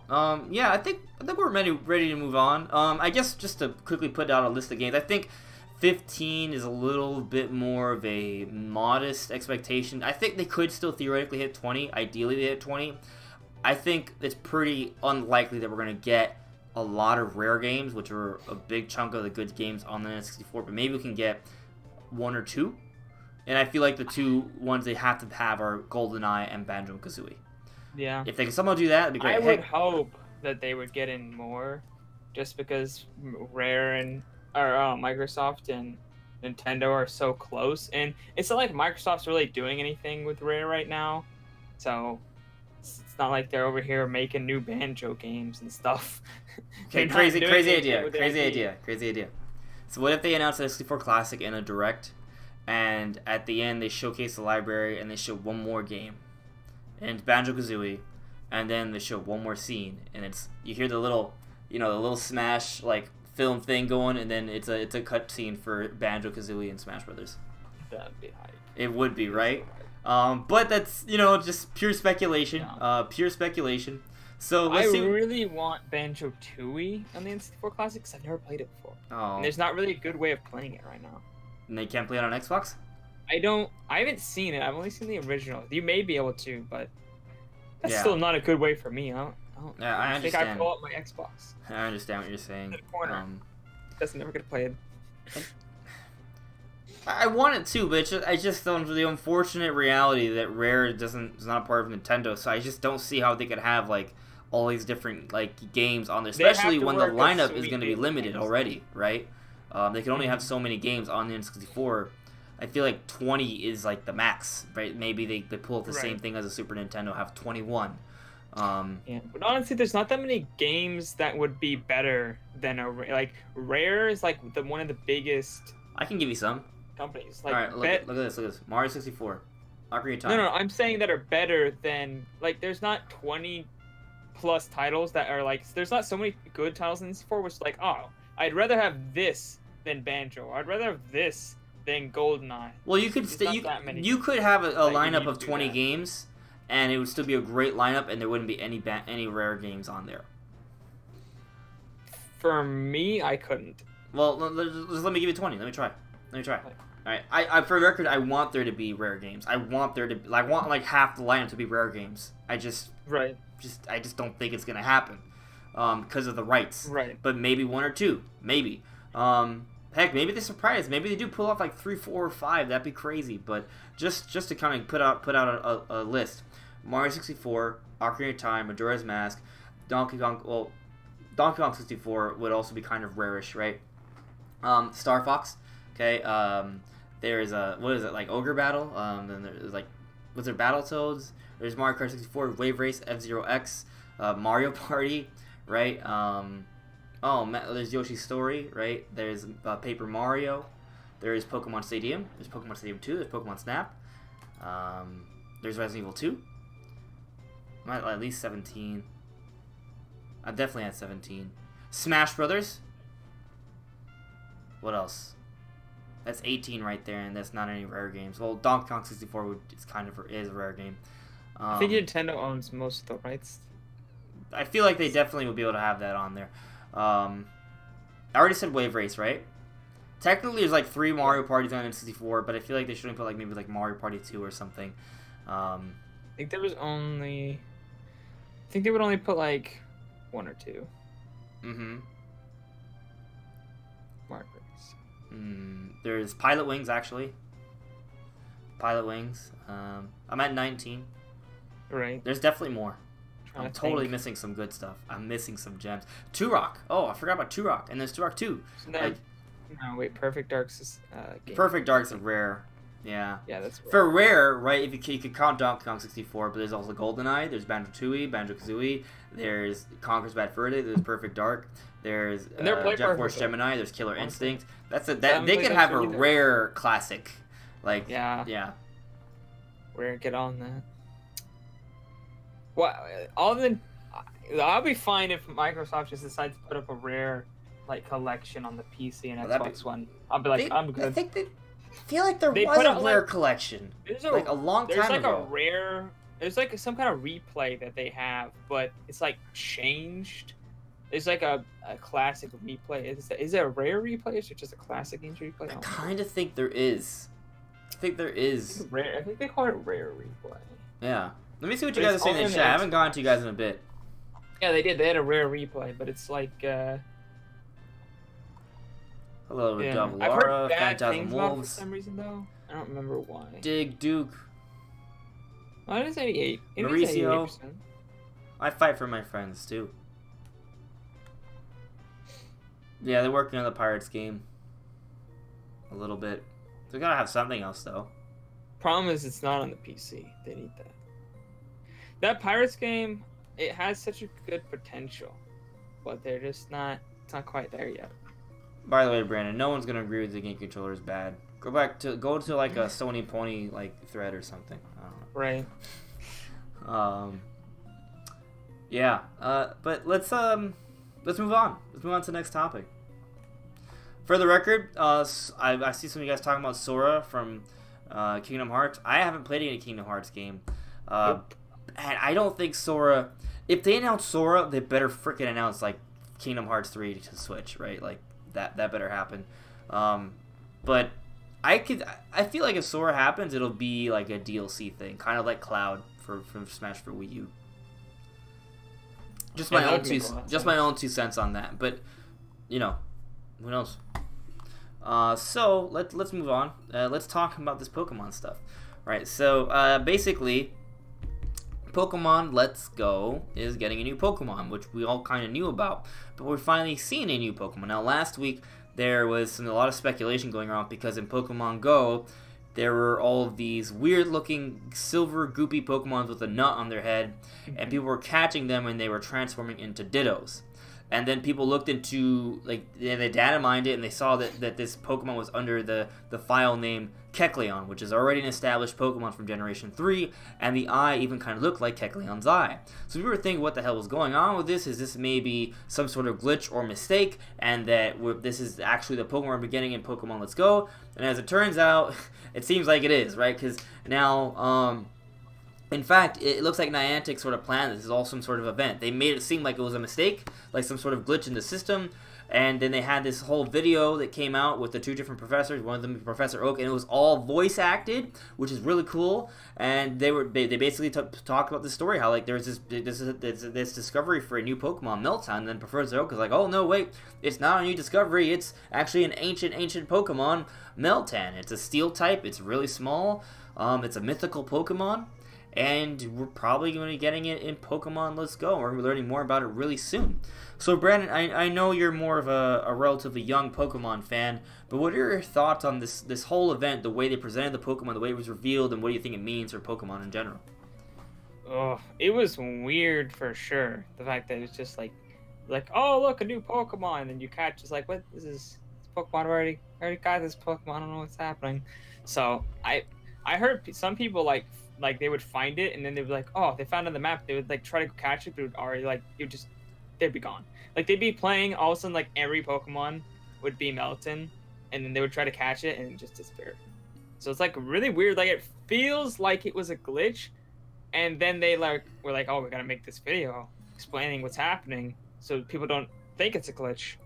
yeah, I think we're ready to move on. I guess just to quickly put out a list of games, I think 15 is a little bit more of a modest expectation. I think they could still theoretically hit 20. Ideally, they hit 20. I think it's pretty unlikely that we're going to get a lot of rare games, which are a big chunk of the good games on the N64, but maybe we can get one or two. And I feel like the two ones they have to have are GoldenEye and Banjo-Kazooie. Yeah. If they can somehow do that, it'd be great. I would hope that they would get in more, just because Rare and Microsoft and Nintendo are so close, and it's not like Microsoft's really doing anything with Rare right now, so it's not like they're over here making new Banjo games and stuff. Okay, crazy idea. So what if they announce the N64 Classic in a Direct, and at the end they showcase the library and they show one more game, and it's Banjo-Kazooie, and then they show one more scene, and it's you hear the little, the little Smash like film thing going, and then it's a cut scene for Banjo-Kazooie and Smash Brothers. That'd be hype. It would be, right? But that's just pure speculation. Yeah. Pure speculation. So let's see. I really want Banjo-Tooie on the N64 Classic because I've never played it before. Oh. And there's not really a good way of playing it right now. And they can't play it on Xbox? I haven't seen it. I've only seen the original. You may be able to, but that's Yeah. still not a good way for me. I I think I understand. pull up my Xbox. I understand what you're saying. In the corner. That's never gonna play it. I want it too, but I just don't. The unfortunate reality that Rare is not a part of Nintendo, so I just don't see how they could have like all these different like games on there, especially when the lineup is going to be limited already, right? They can only have so many games on the N64. I feel like 20 is like the max, right? Maybe they pull up the same thing as a Super Nintendo, have 21. Yeah, but honestly, there's not that many games that would be better than Rare is like one of the biggest. I can give you some companies. All right, look at this. Mario 64, Ocarina of Time. No, I'm saying that are better than there's not 20 plus titles that are there's not so many good titles in this 4, which I'd rather have this than Banjo. I'd rather have this than GoldenEye. Well, you could you could have a lineup of 20 that. games, and it would still be a great lineup, and there wouldn't be any rare games on there. For me, I couldn't. Well, let me give you 20. Let me try. All right. I for the record, I want there to be rare games. I want like half the lineup to be rare games. I just don't think it's gonna happen, because of the rights. Right. But maybe one or two. Maybe. Heck, maybe they surprise. Maybe they do pull off like 3, 4, or 5. That'd be crazy. But just to kind of put out a list: Mario 64, Ocarina of Time, Majora's Mask, Donkey Kong. Well, Donkey Kong 64 would also be kind of rarish, right? Star Fox. Okay. There's Ogre Battle. Then there's was there Battletoads? There's Mario Kart 64, Wave Race, F-Zero X, Mario Party, right? There's Yoshi's Story, right? There's Paper Mario. There's Pokemon Stadium. There's Pokemon Stadium 2. There's Pokemon Snap. There's Resident Evil 2. At least 17. I definitely had 17. Smash Brothers. What else? That's 18 right there, and that's not any rare games. Well, Donkey Kong 64 is a rare game. I think Nintendo owns most of the rights. I feel like they definitely would be able to have that on there. I already said Wave Race, right? Technically, there's 3 Mario Parties on N64, but I feel like they shouldn't put maybe Mario Party 2 or something. I think there was only. I think they would only put 1 or 2. Mm-hmm. Mario Race. There's Pilot Wings, actually. Pilot Wings. I'm at 19. Right. There's definitely more. I'm totally missing some good stuff. I'm missing some gems. Turok. Oh, I forgot about Turok. And there's Turok 2. No, wait. Perfect Dark's is game. Perfect Dark's a rare. Yeah. Yeah, that's rare. For rare, right, if you could count Donkey Kong 64, but there's also GoldenEye, there's Banjo-Tooie, Banjo-Kazooie, there's Conker's Bad Fur Day, there's Perfect Dark, there's Jet Force Gemini, there's Killer Instinct. They could have a rare classic. Yeah. Rare, get on that. Well, I'll be fine if Microsoft just decides to put up a rare collection on the PC and Xbox One. I'll be I'm good. I think I feel like there was a rare collection. There's a long time ago. There's some kind of replay that they have, but it's changed. There's a classic replay. Is it a rare replay or is it just a classic games replay? I kind of think there is. I think rare. I think they call it rare replay. Yeah. Let me see what you guys are saying in the chat. I haven't gone to you guys in a bit. Yeah, they did. They had a rare replay, but it's like, Hello, yeah. I've heard Laura, bad Phantasm things about it for Wolves, some reason, though. I don't remember why. Dig Duke, Oh, it is 88. It is Mauricio. 88%. I fight for my friends too. Yeah, they're working on the Pirates game. A little bit. They gotta have something else though. Problem is, it's not on the PC. They need that. That Pirates game, it has such a good potential, but they're just not. It's not quite there yet. By the way, Brandon, no one's gonna agree with the game controller is bad. Go to like a Sony Pony like thread or something. I don't know. Right. Yeah. But let's move on. Let's move on to the next topic. For the record, I see some of you guys talking about Sora from Kingdom Hearts. I haven't played any Kingdom Hearts game. Nope. And I don't think Sora. If they announce Sora, they better freaking announce like Kingdom Hearts 3 to Switch, right? Like that better happen. But I feel like if Sora happens, it'll be like a DLC thing, kind of like Cloud from Smash for Wii U. Just my own 2 cents on that. But you know, who knows? So let's move on. Let's talk about this Pokemon stuff, right? So basically, Pokemon Let's Go is getting a new Pokemon, which we all kind of knew about, but we're finally seeing a new Pokemon. Now, last week there was a lot of speculation going around because in Pokemon Go, there were all of these weird-looking silver goopy Pokemons with a nut on their head, and people were catching them and they were transforming into Dittos. And then people looked into, like, they data mined it, and they saw that this Pokemon was under the file name Kecleon, which is already an established Pokemon from Generation 3, and the eye even kind of looked like Kecleon's eye. So we were thinking, what the hell was going on with this? Is this maybe some sort of glitch or mistake, and that this is actually the Pokemon we're getting in Pokemon Let's Go? And as it turns out, it seems like it is, right? Because now, in fact, it looks like Niantic sort of planned this is all some sort of event. They made it seem like it was a mistake, like some sort of glitch in the system, and then they had this whole video that came out with the 2 different professors, one of them Professor Oak, and it was all voice acted, which is really cool. And they basically talked about the story, how like there's this discovery for a new Pokemon, Meltan, and then Professor Oak is like, oh no, wait, it's not a new discovery, it's actually an ancient Pokemon, Meltan. It's a Steel type, it's really small, it's a mythical Pokemon. And we're probably going to be getting it in Pokemon Let's Go. We're going to be learning more about it really soon. So, Brandon, I know you're more of a relatively young Pokemon fan, but what are your thoughts on this whole event, the way they presented the Pokemon, the way it was revealed, and what do you think it means for Pokemon in general? Oh, it was weird for sure. The fact that it's just like, oh look, a new Pokemon, and then you catch it's like, what? This Pokemon already got this Pokemon. I don't know what's happening. So I heard some people like they would find it and then they'd be like, oh, they found it on the map. They would like try to catch it, but it would already they'd be gone. Like they'd be playing, all of a sudden like every Pokemon would be Meltan, and then they would try to catch it and it just disappeared. So it's like really weird. Like it feels like it was a glitch, and then they were like, oh, we gotta make this video explaining what's happening so people don't think it's a glitch.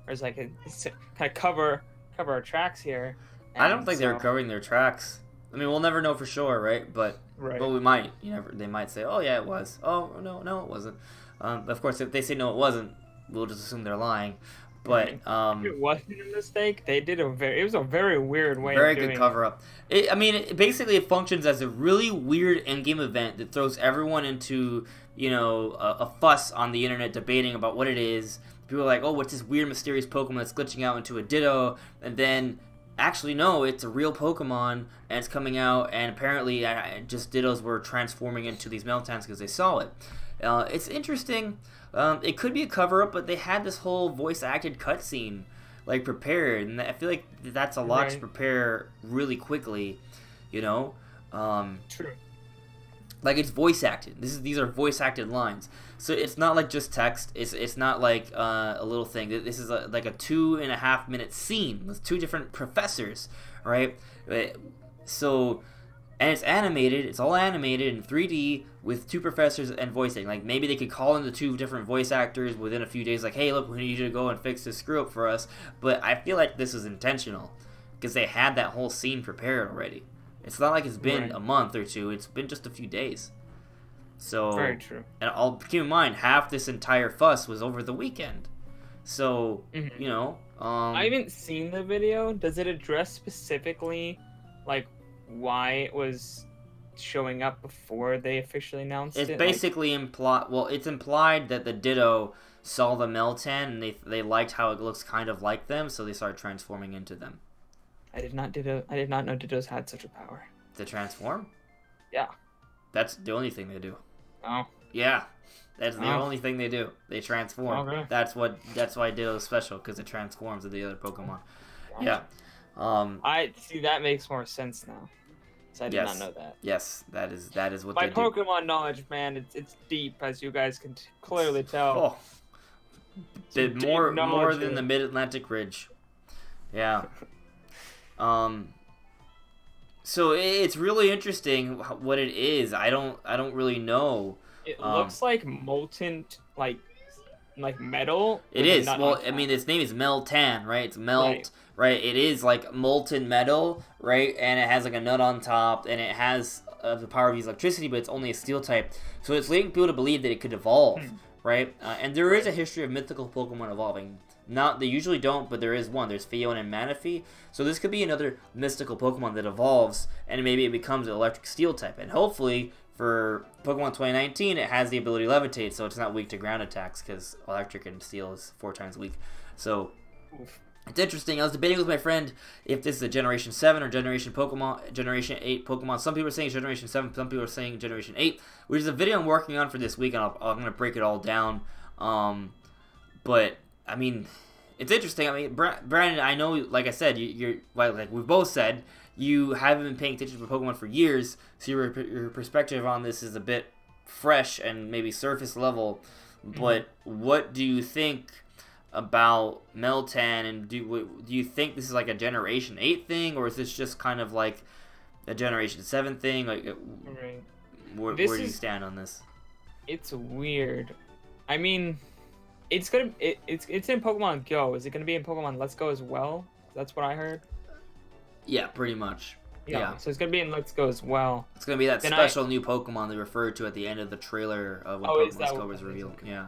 Or it's like it's to kind of cover our tracks here. I don't think they were covering their tracks. I mean, we'll never know for sure, right? But we might. They might say, "Oh yeah, it was." Oh no, it wasn't. Of course, if they say no, it wasn't, we'll just assume they're lying. But it wasn't a mistake. They did it was a very weird way. Very good cover up. Basically it functions as a really weird end-game event that throws everyone into a fuss on the internet debating about what it is. People are like, "Oh, what's this weird, mysterious Pokemon that's glitching out into a Ditto?" And then actually, no, it's a real Pokemon, and it's coming out, and apparently just Dittos were transforming into these Meltans because they saw it. It's interesting. It could be a cover-up, but they had this whole voice-acted cutscene, prepared, and I feel like that's a lot to prepare really quickly, True. It's voice-acted. These are voice-acted lines. So it's not like just text. It's not like a little thing. This is like a 2.5 minute scene with 2 different professors, right? So, and it's animated. It's all animated in 3D with 2 professors and voicing. Like maybe they could call in the 2 different voice actors within a few days. Like, hey, look, we need you to go and fix this screw up for us. But I feel like this is intentional because they had that whole scene prepared already. It's not like it's been a month or 2. It's been just a few days. So, Very true. and I'll keep in mind, half this entire fuss was over the weekend. So, you know, I haven't seen the video. Does it address specifically, like, why it was showing up before they officially announced it? It's basically it's implied that the Ditto saw the Meltan and they liked how it looks kind of like them, so they started transforming into them. I did not know Dittos had such a power. To transform? Yeah. That's the only thing they do. Oh. Yeah. That's the only thing they do. They transform. Okay. That's why Ditto's special, because it transforms with the other Pokemon. Yeah. I see, that makes more sense now. So I did not know that. Yes, that is what my they do. Pokemon knowledge, man, it's deep, as you guys can clearly tell. Did more than the Mid-Atlantic Ridge. Yeah. So it's really interesting what it is. I don't really know. It looks like molten, like metal. It is. Well, I mean, its name is Meltan, right? It's melt, right? It is like molten metal, right? And it has like a nut on top, and it has the power of use electricity, but it's only a steel type. So it's leading people to believe that it could evolve, right? And there is a history of mythical Pokemon evolving. They usually don't, but there is one. There's Fiona and Manaphy. So this could be another mystical Pokemon that evolves, and maybe it becomes an electric steel type. And hopefully, for Pokemon 2019, it has the ability to levitate, so it's not weak to ground attacks, because electric and steel is 4 times weak. So, it's interesting. I was debating with my friend if this is a Generation 7 or Generation 8 Pokemon. Some people are saying Generation 7, some people are saying Generation 8, which is a video I'm working on for this week, and I'm going to break it all down. But I mean, it's interesting. I mean, Brandon, I know, like I said, you're like we've both said, you haven't been paying attention to Pokemon for years, so your perspective on this is a bit fresh and maybe surface level. But what do you think about Meltan, and do you think this is like a Generation 8 thing, or is this just kind of like a Generation 7 thing? Like, where do you stand on this? It's weird. I mean, it's in Pokemon Go. Is it gonna be in Pokemon Let's Go as well? That's what I heard. Yeah, pretty much. Yeah. So it's gonna be in Let's Go as well. It's gonna be that special new Pokemon they referred to at the end of the trailer of when Pokemon Let's Go was revealed. Yeah.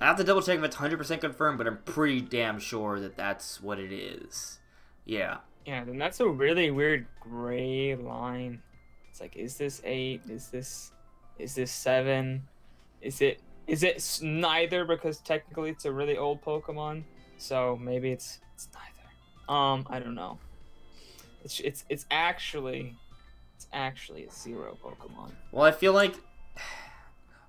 I have to double check if it's 100% confirmed, but I'm pretty damn sure that that's what it is. Yeah. Yeah, then that's a really weird gray line. It's like, is this 8? Is this 7? Is it neither, because technically it's a really old Pokemon, so maybe it's neither. I don't know. It's actually a 0 Pokemon. Well, I feel like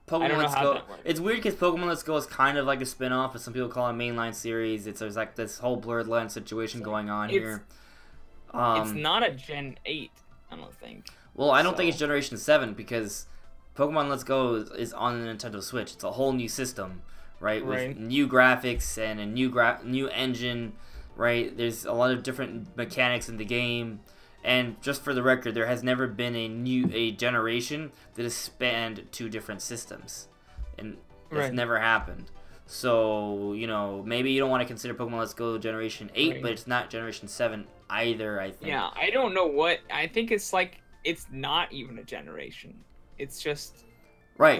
Pokemon Let's Go. It's weird because Pokemon Let's Go is kind of like a spin-off, but some people call it a mainline series. There's like this whole blurred line situation going on here. It's not a Gen 8, I don't think. Well, I don't think it's Generation 7, because Pokemon Let's Go is on the Nintendo Switch. It's a whole new system, right? With new graphics and a new engine, right? There's a lot of different mechanics in the game. And just for the record, there has never been a generation that has spanned 2 different systems. And that's never happened. So, you know, maybe you don't want to consider Pokemon Let's Go Generation 8, but it's not Generation 7 either, I think. Yeah, I don't know what... I think it's like... It's not even a generation. It's just... Right.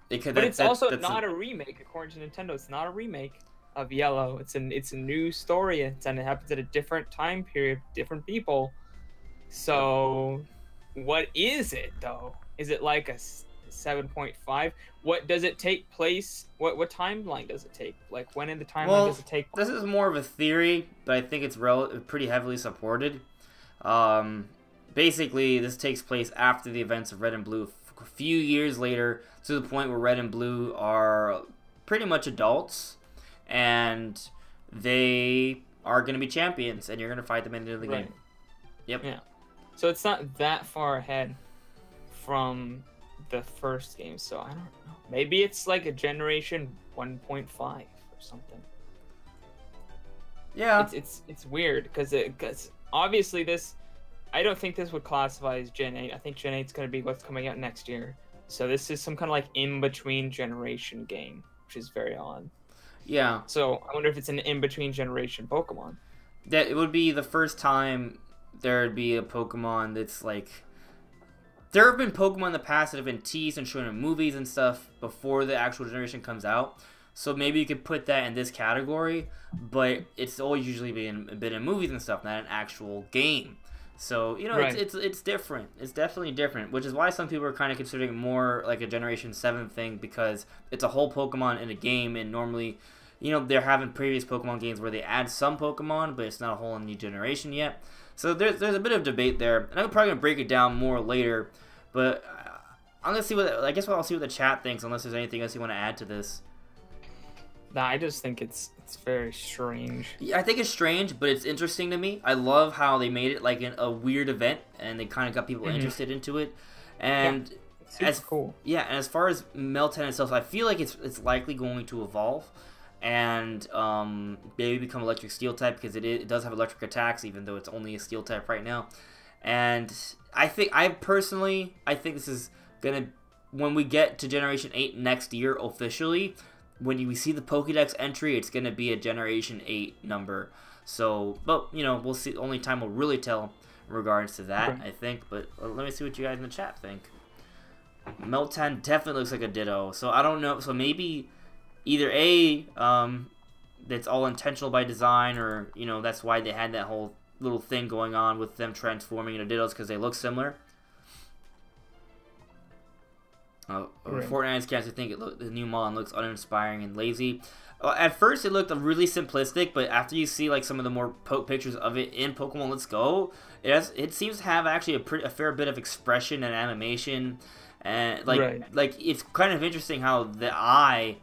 Because it's also not a remake, according to Nintendo. It's not a remake of Yellow. It's a new story, and it happens at a different time period, different people. So, what is it, though? Is it like a 7.5? What does it take place? What timeline does it take? Like, when in the timeline does it take place? This is more of a theory, but I think it's pretty heavily supported. Basically, this takes place after the events of Red and Blue, a few years later, to the point where Red and Blue are pretty much adults, and they are going to be champions, and you're going to fight them at the end of the game. Yep. Yeah. So it's not that far ahead from the first game, so I don't know. Maybe it's like a Generation 1.5 or something. Yeah. It's weird, because obviously this... I don't think this would classify as Gen 8. I think Gen 8 is going to be what's coming out next year. So this is some kind of like in-between generation game, which is very odd. Yeah. So I wonder if it's an in-between generation Pokemon. That it would be the first time there'd be a Pokemon that's like there have been Pokemon in the past that have been teased and shown in movies and stuff before the actual generation comes out. So maybe you could put that in this category, but it's always usually been in movies and stuff, not an actual game. So, you know, Right. it's different. It's definitely different, which is why some people are kind of considering it more like a Generation 7 thing, because it's a whole Pokemon in a game, and normally, you know, they're having previous Pokemon games where they add some Pokemon, but it's not a whole new generation yet. So there's a bit of debate there, and I'm probably going to break it down more later, but I'm going to see I'll see what the chat thinks, unless there's anything else you want to add to this. Nah, I just think it's very strange. Yeah, I think it's strange, but it's interesting to me. I love how they made it like a weird event, and they kind of got people interested into it. And Super cool. Yeah, and as far as Meltan itself, I feel like it's likely going to evolve and maybe become electric steel type, because it does have electric attacks, even though it's only a steel type right now. And I think this is gonna, when we get to Generation 8 next year officially, when we see the Pokédex entry, it's going to be a Generation 8 number. So, but, you know, we'll see. Only time will really tell in regards to that, Okay. I think. But let me see what you guys in the chat think. Meltan definitely looks like a Ditto. So, I don't know. So, maybe either A, that's all intentional by design, or, you know, that's why they had that whole little thing going on with them transforming into Dittos, because they look similar. Right. Fortnite's cast, I think the new Mon looks uninspiring and lazy. At first, it looked really simplistic, but after you see like some of the more pictures of it in Pokemon Let's Go, it seems to have actually a fair bit of expression and animation, and like it's kind of interesting how the eye,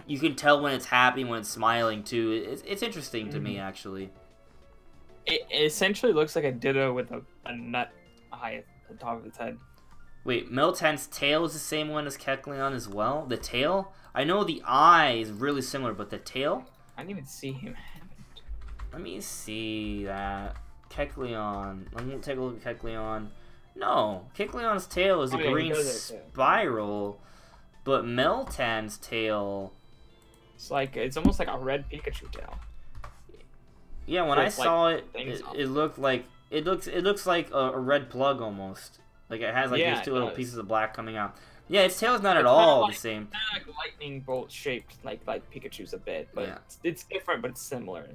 you can tell when it's happy, when it's smiling too. It's interesting to me, actually. It essentially looks like a Ditto with a nut eye at the top of its head. Wait, Meltan's tail is the same one as Kecleon as well? The tail? I know the eye is really similar, but the tail? I didn't even see him have it. Let me see that. Kecleon. Let me take a look at Kecleon. No, Kecleon's tail is a green spiral, but Meltan's tail... It's almost like a red Pikachu tail. Yeah, when I saw it, it looked like... It looks like a red plug almost. Like it has these two little pieces of black coming out. Yeah, its tail is not at all the same. Kind of like lightning bolt shaped, like Pikachu's a bit, but it's different, but it's similar.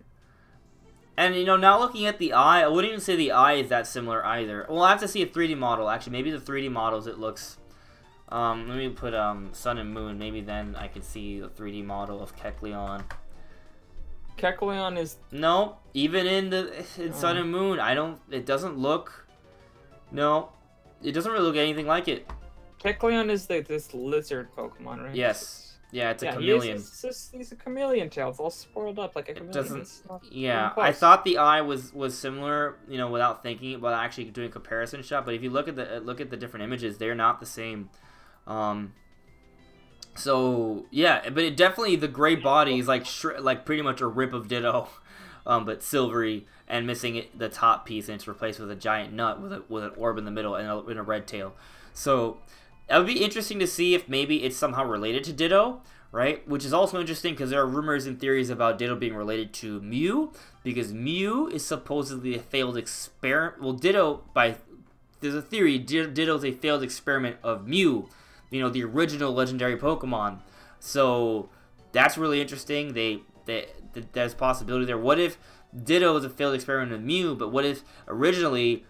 And you know, now looking at the eye, I wouldn't even say the eye is that similar either. Well, I have to see a 3D model. Actually, maybe the 3D models it looks. Let me put Sun and Moon. Maybe then I can see the 3D model of Kecleon. Kecleon is even in Sun and Moon, it doesn't look. No. It doesn't really look anything like it. Kecleon is this lizard Pokemon, right? Yes. Yeah, it's a chameleon. He's a chameleon tail. It's all spoiled up like a chameleon. I thought the eye was similar, you know, without thinking, without actually doing a comparison shot. But if you look at the different images, they're not the same. So yeah, but it definitely, the gray body is like pretty much a rip of Ditto, but silvery and missing the top piece, and it's replaced with a giant nut with an orb in the middle and a red tail. So it would be interesting to see if maybe it's somehow related to Ditto, right? Which is also interesting because there are rumors and theories about Ditto being related to Mew, because Mew is supposedly a failed experiment. Well, there's a theory Ditto's a failed experiment of Mew, you know, the original legendary Pokemon. So that's really interesting. There's possibility there. What if Ditto is a failed experiment of Mew, but what if originally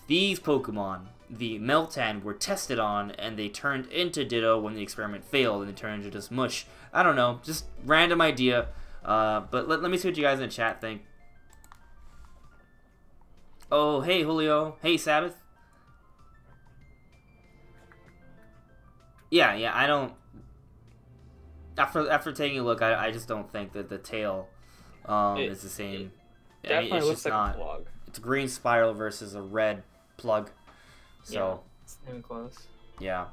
these Pokemon, the Meltan, were tested on and they turned into Ditto when the experiment failed and they turned into just mush? I don't know, just random idea. But let me see what you guys in the chat think. Oh, hey Julio. Hey Sabbath. Yeah, I don't... After taking a look, I just don't think that the tail is the same. Definitely looks like a plug. It's a green spiral versus a red plug. So it's not even close. Yeah,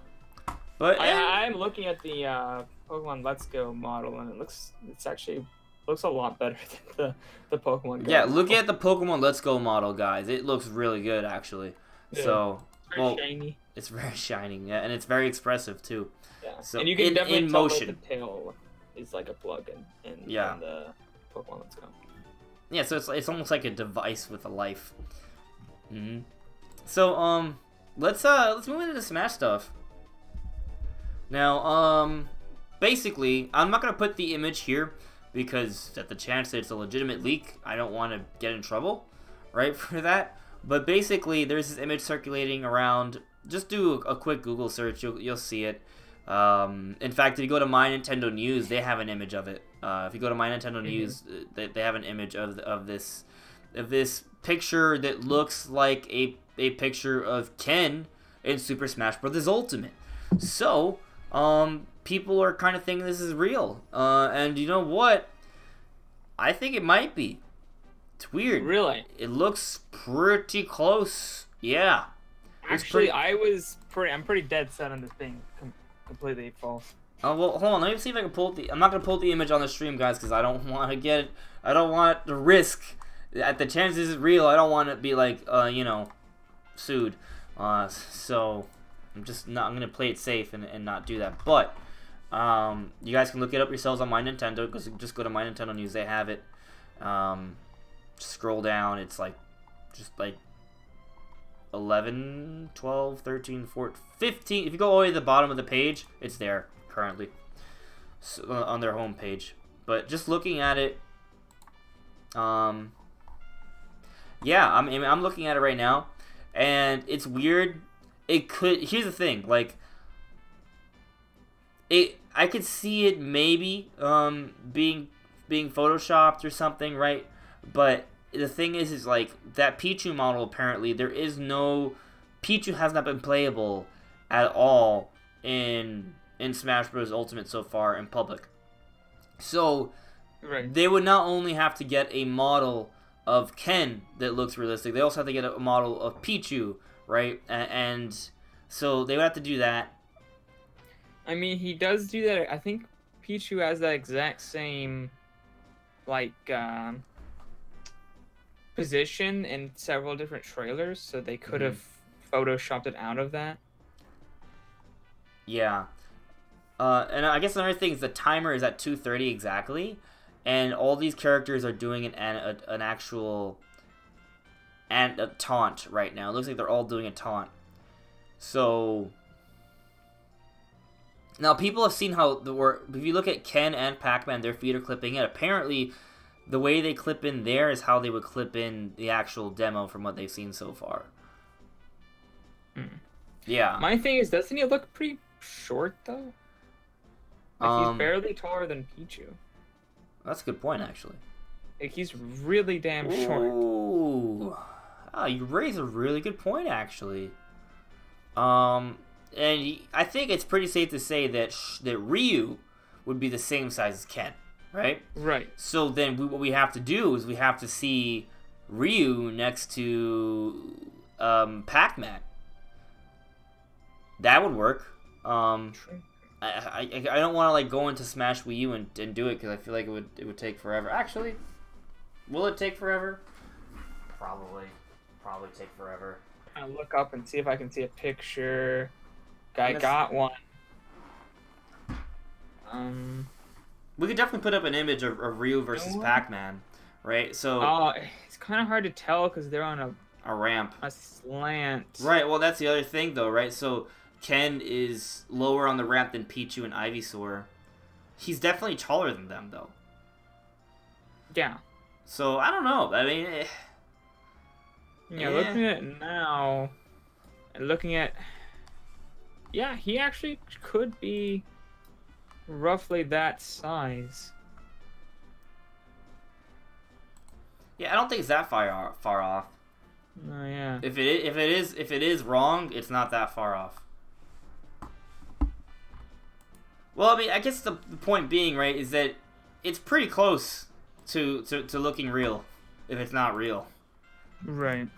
but I'm looking at the Pokemon Let's Go model, and it actually looks a lot better than the Pokemon Go. Yeah, looking at the Pokemon Let's Go model, guys, it looks really good actually. Yeah. So it's very shiny. It's very shiny, yeah, and it's very expressive too. Yeah, so and you can definitely tell motion. that the tail is like a plug in the Pokemon Let's Go. Yeah, so it's almost like a device with a life. So let's move into the Smash stuff. Now, basically, I'm not gonna put the image here because at the chance that it's a legitimate leak, I don't want to get in trouble, right, for that. But basically, there's this image circulating around. Just do a quick Google search, you'll see it. In fact, if you go to My Nintendo News, they have an image of it. If you go to My Nintendo News, they have an image of this picture that looks like a picture of Ken in Super Smash Bros. Ultimate. So, people are kind of thinking this is real. And you know what? I think it might be. It's weird. Really? It looks pretty close. Yeah. Actually, I'm pretty dead set on this being completely false. Oh, well, hold on. Let me see if I can pull I'm not gonna pull the image on the stream, guys, because I don't want to get. I don't want the risk. At the chance this is real, I don't want to be like, you know, sued. So I'm gonna play it safe and not do that. But you guys can look it up yourselves on My Nintendo. Just go to My Nintendo News. They have it. Scroll down. It's like just like 11, 12, 13, 14, 15. If you go all the way to the bottom of the page, it's there currently, so, on their home page. But just looking at it, yeah, I'm looking at it right now, and it's weird. It could. Here's the thing, like, I could see it maybe being photoshopped or something, right? But the thing is like that Pichu model, apparently Pichu has not been playable at all in Smash Bros. Ultimate so far in public. So they would not only have to get a model of Ken that looks realistic, they also have to get a model of Pichu, right? And so they would have to do that. I mean, he does do that. I think Pichu has that exact same, like, position in several different trailers, so they could have photoshopped it out of that. Yeah. And I guess another thing is the timer is at 2:30 exactly, and all these characters are doing an actual a taunt right now. It looks like they're all doing a taunt. So now people have seen how if you look at Ken and Pac-Man, their feet are clipping in. Apparently, the way they clip in there is how they would clip in the actual demo from what they've seen so far. Yeah. My thing is, doesn't he look pretty short, though? Like, he's barely taller than Pichu. That's a good point, actually. Like, he's really damn short. Ooh. Oh, you raise a really good point, actually. And I think it's pretty safe to say that Ryu would be the same size as Ken. Right? Right. So then what we have to do is we have to see Ryu next to Pac-Man. That would work. I don't want to like go into Smash Wii U and do it because I feel like it would take forever. Actually, will it take forever? Probably take forever. I'll look up and see if I can see a picture. Guy got one. We could definitely put up an image of Ryu versus Pac-Man, right? So it's kind of hard to tell because they're on a ramp, a slant. Right. Well, that's the other thing, though, right? So Ken is lower on the ramp than Pichu and Ivysaur. He's definitely taller than them, though. Yeah. So I don't know. I mean, looking at it now, and looking at, yeah, he actually could be roughly that size. Yeah, I don't think it's that far off. Oh yeah. If it is wrong, it's not that far off. Well, I mean, I guess the point being, right, is that it's pretty close to looking real, if it's not real. Right.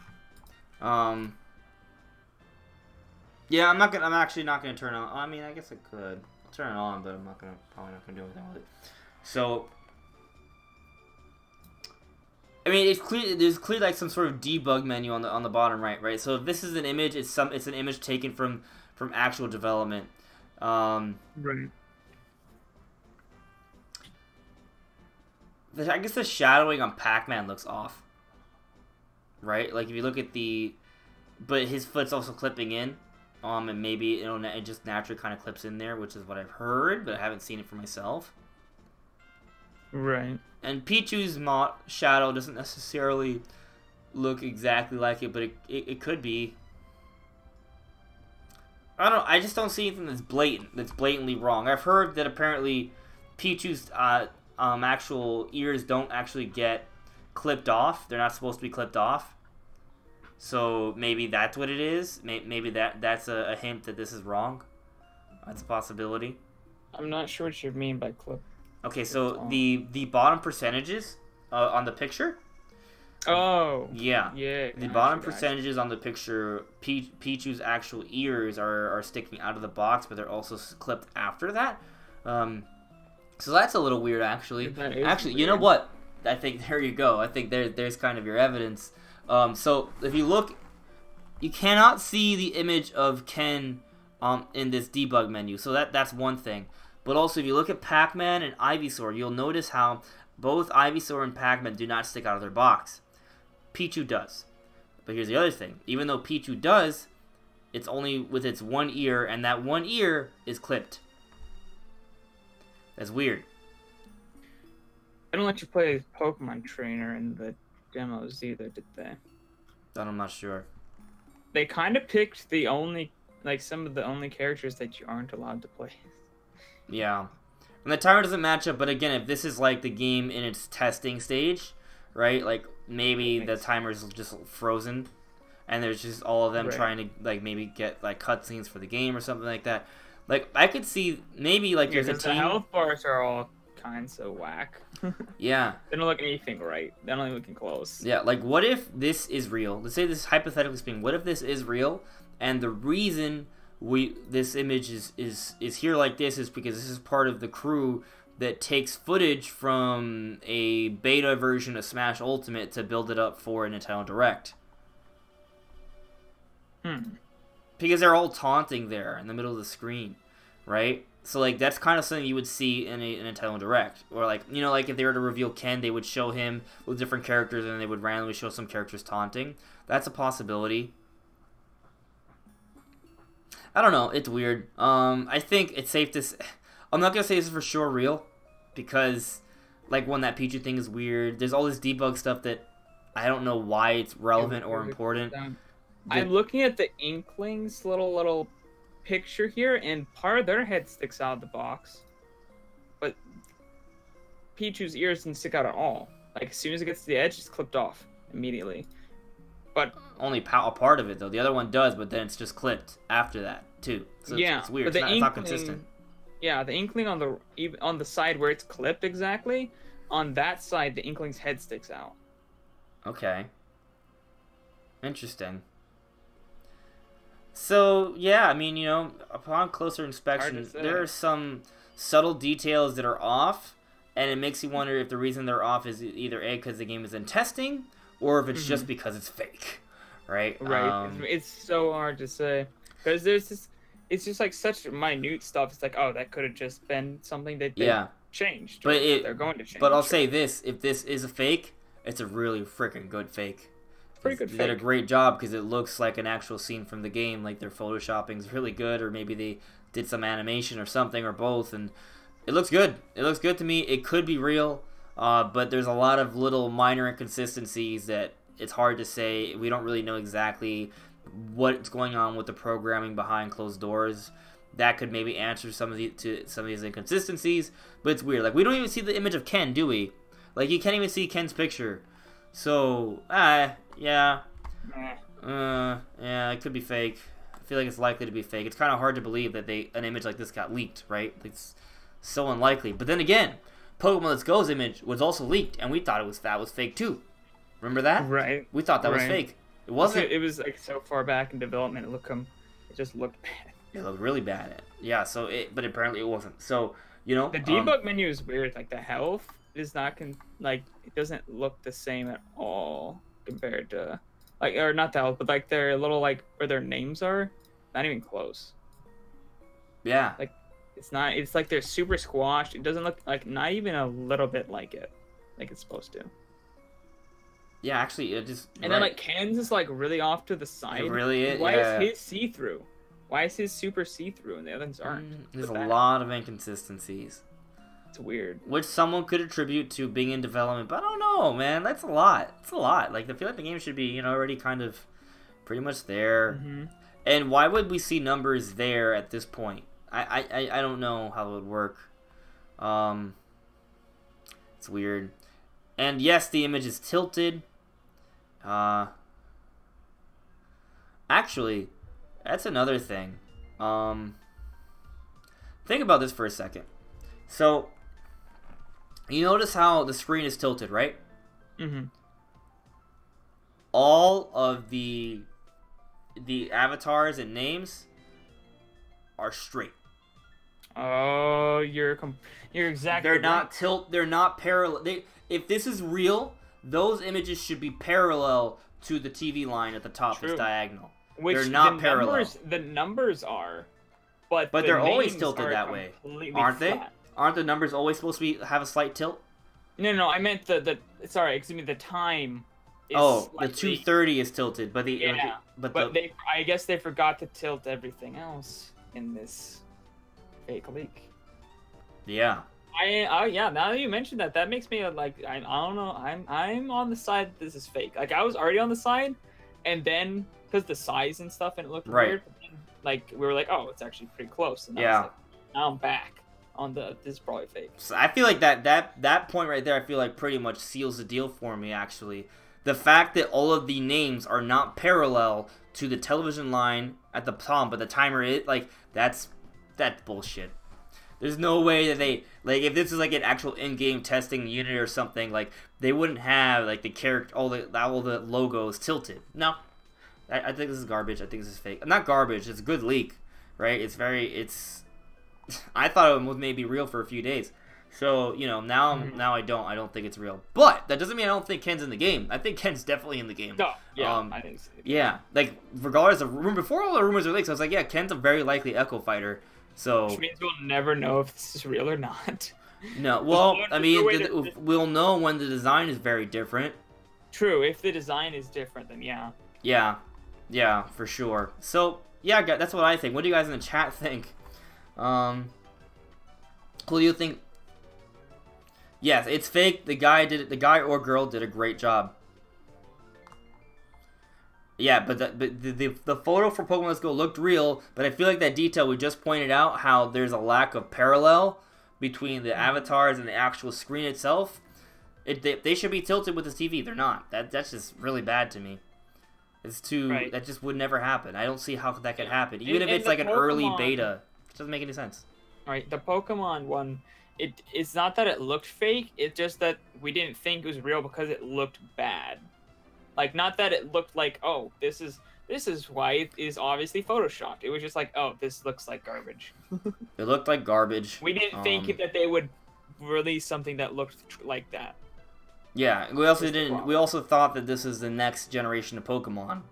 Yeah, I'm actually not gonna turn on. I mean, I guess I could. I'll turn it on, but I'm probably not gonna do anything with it. So, I mean, it's clear. There's clearly like some sort of debug menu on the bottom right. So if this is an image, it's an image taken from actual development. Right. I guess the shadowing on Pac-Man looks off. Right? Like if you look at the but his foot's also clipping in. And maybe it just naturally kind of clips in there, which is what I've heard, but I haven't seen it for myself. Right. And Pichu's shadow doesn't necessarily look exactly like it, but it could be. I don't know. I just don't see anything that's blatantly wrong. I've heard that apparently Pichu's actual ears don't actually get clipped off. They're not supposed to be clipped off. So maybe that's what it is. Maybe that's a hint that this is wrong. That's a possibility. I'm not sure what you mean by clip. Okay, so the bottom percentages on the picture. Oh. Yeah. Yeah. The bottom percentages on the picture, Pichu's actual ears are sticking out of the box, but they're also clipped after that. So that's a little weird, actually. Actually, weird. You know what? I think there you go. I think there's kind of your evidence. So if you look, you cannot see the image of Ken in this debug menu. So that's one thing. But also, if you look at Pac-Man and Ivysaur, you'll notice how both Ivysaur and Pac-Man do not stick out of their box. Pichu does. But here's the other thing. Even though Pichu does, it's only with its one ear, and that one ear is clipped. That's weird. I don't let you play Pokemon Trainer in the demos either, did they? That I'm not sure. They kind of picked the only, some of the only characters that you aren't allowed to play. Yeah. And the timer doesn't match up, but again, if this is like the game in its testing stage, right? Like maybe the timer's just frozen and there's just all of them trying to like maybe get like cutscenes for the game or something like that. Like I could see maybe like there's a team. The health bars are all kinds of whack. Yeah. They don't look anything right. They're not even looking close. Yeah, like what if this is real? Let's say this hypothetically speaking, what if this is real and the reason this image is here like this is because this is part of the crew that takes footage from a beta version of Smash Ultimate to build it up for a Nintendo Direct. Because they're all taunting there in the middle of the screen, right? So like that's kind of something you would see in a Nintendo Direct, or like like if they were to reveal Ken, they would show him with different characters, and they would randomly show some characters taunting. That's a possibility. I don't know. It's weird. I think it's safe to say, I'm not going to say this is for sure real, because, like, when that Pichu thing is weird, there's all this debug stuff that I don't know why it's relevant or important. I'm looking at the Inklings little picture here, and part of their head sticks out of the box. But Pichu's ears didn't stick out at all. Like, as soon as it gets to the edge, it's clipped off immediately. But only a part of it though. The other one does, but then it's just clipped after that too. So yeah, it's weird. But it's not consistent. Yeah, the Inkling on the side where it's clipped exactly, on that side the Inkling's head sticks out. Okay. Interesting. So yeah, I mean, upon closer inspection, there are some subtle details that are off, and it makes you wonder if the reason they're off is either A, because the game is in testing, or if it's just because it's fake, right? Right. It's so hard to say, because it's just like such minute stuff. It's like, oh, that could have just been something that they changed. But they're going to change. But I'll say this: if this is a fake, it's a really freaking good fake. Pretty good. They did a great job because it looks like an actual scene from the game. Like their photoshopping's really good, or maybe they did some animation or something, or both, and it looks good. It looks good to me. It could be real. But there's a lot of little minor inconsistencies that it's hard to say. We don't really know exactly what's going on with the programming behind closed doors. That could maybe answer some of these inconsistencies. But it's weird. Like we don't even see the image of Ken, do we? Like you can't even see Ken's picture. So yeah, it could be fake. I feel like it's likely to be fake. It's kind of hard to believe that an image like this got leaked, right? It's so unlikely. But then again, Pokemon Let's Go's image was also leaked, and we thought that was fake too. Remember that? Right. We thought that was fake. It wasn't. It was like so far back in development. It just looked bad. It looked really bad. Yeah. But apparently it wasn't. So the debug menu is weird. Like the health is not it doesn't look the same at all compared to or not the health, but like their little where their names are, not even close. Yeah. Like. It's not. It's like they're super squashed. It doesn't look like not even a little bit like it's supposed to. Yeah, actually, it just. And then like Ken's is like really off to the side. It really is. Why yeah. is his see-through? Why is his super see-through and the others aren't? There's a lot of inconsistencies. It's weird. Which someone could attribute to being in development, but I don't know, man. That's a lot. It's a lot. Like, I feel like the game should be, you know, already kind of pretty much there. And why would we see numbers there at this point? I don't know how it would work. It's weird. And yes, the image is tilted. Actually, that's another thing. Think about this for a second. So, you notice how the screen is tilted, right? All of the avatars and names are straight. Oh, you're exactly. They're not They're not parallel. If this is real, those images should be parallel to the TV line at the top. It's diagonal. They're not parallel. The numbers are, but they're always tilted that way, aren't they? Flat. Aren't the numbers always supposed to have a slight tilt? No. I meant the time. Oh, the 230 is tilted, but I guess they forgot to tilt everything else in this fake leak. Yeah. Yeah. Now that you mentioned that, that makes me like I don't know. I'm on the side that this is fake. Like I was already on the side, and then because the size and stuff and it looked weird, then, like we were like, oh, it's actually pretty close. And now I'm back on this is probably fake. So I feel like that point right there, I feel like pretty much seals the deal for me. Actually, the fact that all of the names are not parallel to the television line at the top, but the timer is like that's bullshit. There's no way that they like if this is like an actual in-game testing unit or something, like they wouldn't have like the character all the logos tilted. No, I think this is garbage. I think this is fake. Not garbage. It's a good leak, right? I thought it was maybe real for a few days. So, you know, now I don't think it's real. But that doesn't mean I don't think Ken's in the game. I think Ken's definitely in the game. No, yeah, I think so. Yeah, like regardless of before all the rumors are leaked, so I was like, yeah, Ken's a very likely Echo Fighter. So which means we'll never know if this is real or not. No, well, I mean, we'll know when the design is very different. True, if the design is different, then yeah. Yeah, for sure. So yeah, that's what I think. What do you guys in the chat think? Who do you think? Yes, it's fake. The guy or girl did a great job. Yeah, but the photo for Pokemon Let's Go looked real, but I feel like that detail we just pointed out, how there's a lack of parallel between the avatars and the actual screen itself. They should be tilted with the TV. They're not. That's just really bad to me. It's too. Right. That just would never happen. I don't see how that could happen. Even if it's like an early beta, it doesn't make any sense. Right, the Pokemon one, it's not that it looked fake. It's just that we didn't think it was real because it looked bad. Like, not that it looked like, oh, this is why it is obviously photoshopped. It was just like, oh, this looks like garbage. It looked like garbage. We didn't think that they would release something that looked like that. Yeah, we also didn't. We also thought that this is the next generation of Pokemon.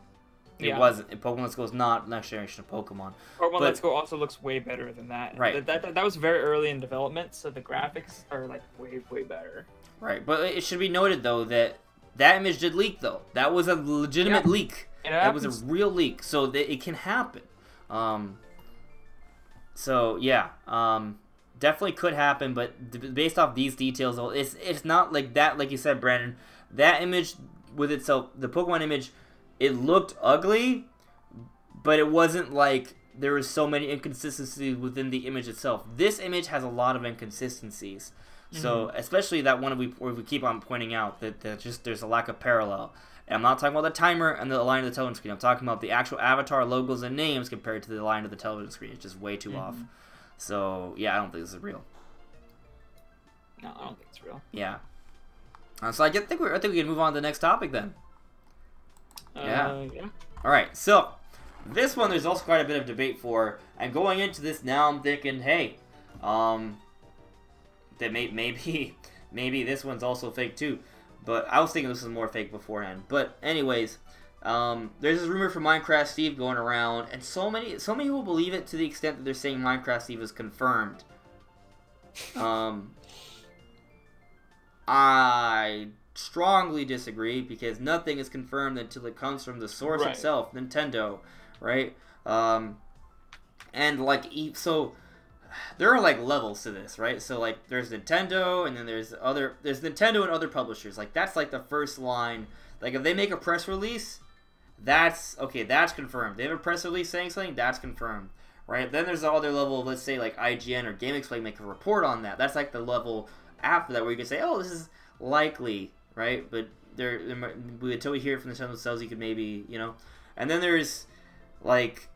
It wasn't. Pokemon Let's Go is not next generation of Pokemon. Pokemon Let's Go also looks way better than that. Right. That was very early in development, so the graphics are like way better. Right, but it should be noted though that image did leak though. That was a legitimate leak. That was a real leak, so that it can happen. So yeah, definitely could happen, but based off these details, it's not like that. Like you said, Brandon, that image with itself, the Pokemon image, it looked ugly, but it wasn't like there was so many inconsistencies within the image itself. This image has a lot of inconsistencies. So, especially that one where we keep on pointing out that there's a lack of parallel. And I'm not talking about the timer and the line of the television screen. I'm talking about the actual avatar logos and names compared to the line of the television screen. It's just way too off. So, yeah, I don't think this is real. No, I don't think it's real. Yeah. So I think we can move on to the next topic then. Yeah. All right. So this one, there's also quite a bit of debate for. And going into this now, I'm thinking, hey, that maybe this one's also fake too. But I was thinking this was more fake beforehand. But anyways, there's this rumor from Minecraft Steve going around, and so many people believe it to the extent that they're saying Minecraft Steve is confirmed. I strongly disagree because nothing is confirmed until it comes from the source itself, Nintendo, right? And like so there are like levels to this, right? So like there's Nintendo, and then there's Nintendo and other publishers. Like that's like the first line. Like if they make a press release, that's okay, that's confirmed. They have a press release saying something, that's confirmed, right? Then there's the other level of, let's say like IGN or GameXplain make a report on that. That's like the level after that where you can say, oh, this is likely, right? But until we hear from Nintendo themselves, you could maybe, you know. And then there's like.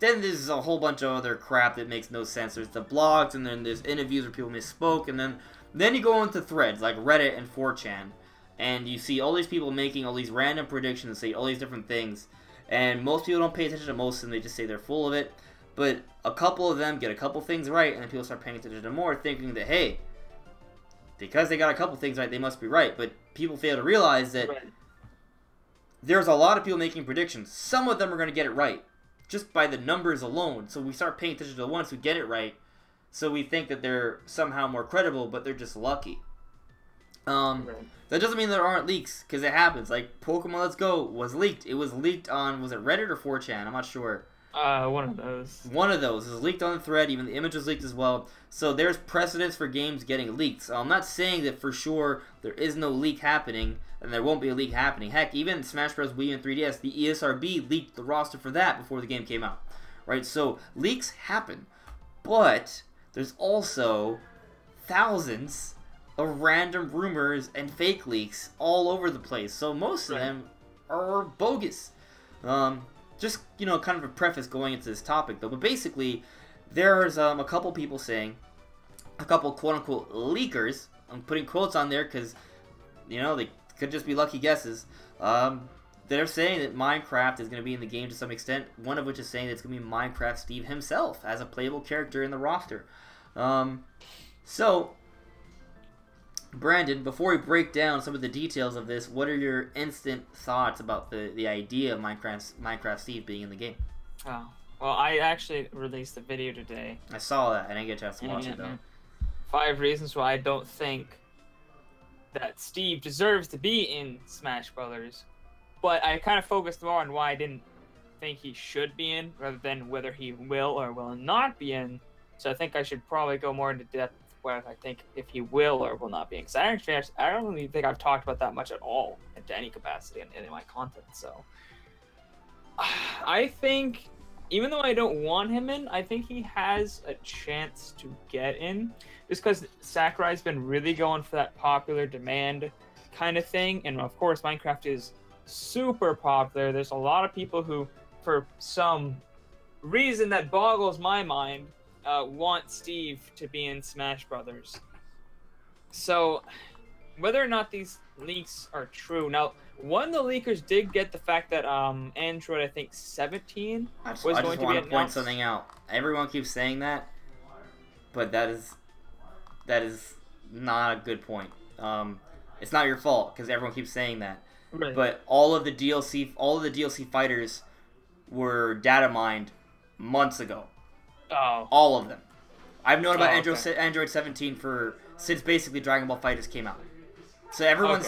Then there's a whole bunch of other crap that makes no sense. There's the blogs, and then there's interviews where people misspoke, and then you go into threads like Reddit and 4chan, and you see all these people making all these random predictions, say all these different things, and most people don't pay attention to most of them. They just say they're full of it. But a couple of them get a couple things right, and then people start paying attention to more, thinking that, hey, because they got a couple things right, they must be right. But people fail to realize that there's a lot of people making predictions. Some of them are going to get it right, just by the numbers alone. So we start paying attention to the ones who get it right. So we think that they're somehow more credible, but they're just lucky. That doesn't mean there aren't leaks, because it happens. Like Pokemon Let's Go was leaked. It was leaked on, was it Reddit or 4chan? I'm not sure. One of those. One of those. It was leaked on the thread. Even the image was leaked as well. So there's precedence for games getting leaked. So I'm not saying that for sure there is no leak happening, and there won't be a leak happening. Heck, even Smash Bros. Wii and 3DS, the ESRB leaked the roster for that before the game came out. Right? So leaks happen. But there's also thousands of random rumors and fake leaks all over the place. So most of them are bogus. Just, you know, kind of a preface going into this topic, though. But basically, there's a couple people saying, a couple quote-unquote leakers, I'm putting quotes on there because, you know, they could just be lucky guesses. They're saying that Minecraft is going to be in the game to some extent, one of which is saying that it's going to be Minecraft Steve himself as a playable character in the roster. So, Brandon, before we break down some of the details of this, what are your instant thoughts about the idea of Minecraft Steve being in the game? Oh, well, I actually released a video today. I saw that. I didn't get a chance to watch it, though. 5 reasons why I don't think that Steve deserves to be in Smash Brothers, but I kind of focused more on why I didn't think he should be in, rather than whether he will or will not be in. So I think I should probably go more into depth where I think if he will or will not be in. Because I don't really think I've talked about that much at all into any capacity in my content. So I think, even though I don't want him in, I think he has a chance to get in. Just because Sakurai's been really going for that popular demand kind of thing. And of course, Minecraft is super popular. There's a lot of people who, for some reason that boggles my mind, want Steve to be in Smash Brothers. So, whether or not these leaks are true. Now, one of the leakers did get the fact that Android, I think 17 was going to be announced. I just want to point something out. Everyone keeps saying that, but that is not a good point. It's not your fault because everyone keeps saying that. Right. But all of the DLC fighters were data mined months ago. Oh. All of them. I've known about Android 17 since basically Dragon Ball FighterZ came out. So everyone's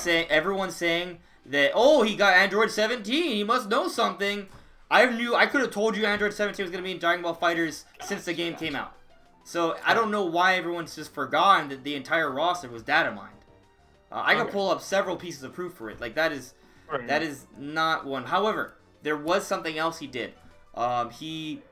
saying that, oh, he got Android 17, he must know something. I could have told you Android 17 was going to be in Dragon Ball FighterZ since the game came out. So I don't know why everyone's just forgotten that the entire roster was data mined. I can pull up several pieces of proof for it. Like that is not one. However, there was something else he did. He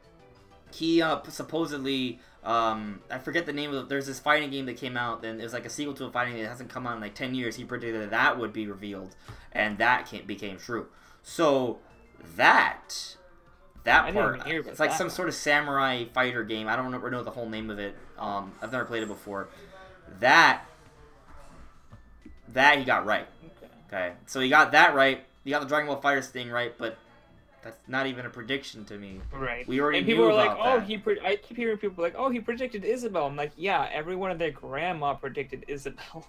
supposedly, I forget the name of it. There's this fighting game that came out, and it was like a sequel to a fighting game that hasn't come out in like 10 years. He predicted that would be revealed, and that became true. So that part, it's like some sort of samurai fighter game. I don't know the whole name of it. I've never played it before. That he got right. Okay, so he got that right. He got the Dragon Ball FighterZ thing right, but that's not even a prediction to me. Right. We already people knew are like, about that. I keep hearing people like, oh, he predicted Isabelle. I'm like, yeah, everyone and their grandma predicted Isabelle.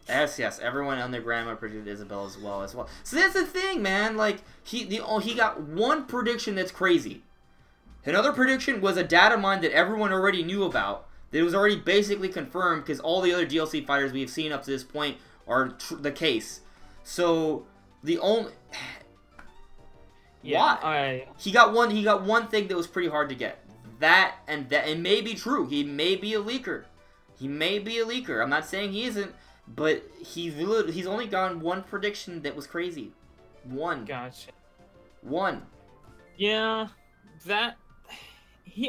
Yes, everyone and their grandma predicted Isabelle as well. So that's the thing, man. Like he got one prediction that's crazy. Another prediction was a data mine that everyone already knew about. It was already basically confirmed because all the other DLC fighters we have seen up to this point are the case. So the only Yeah, he got one thing that was pretty hard to get. That it may be true. He may be a leaker. He may be a leaker. I'm not saying he isn't, but he's only gotten one prediction that was crazy. One. Gotcha. One. Yeah, that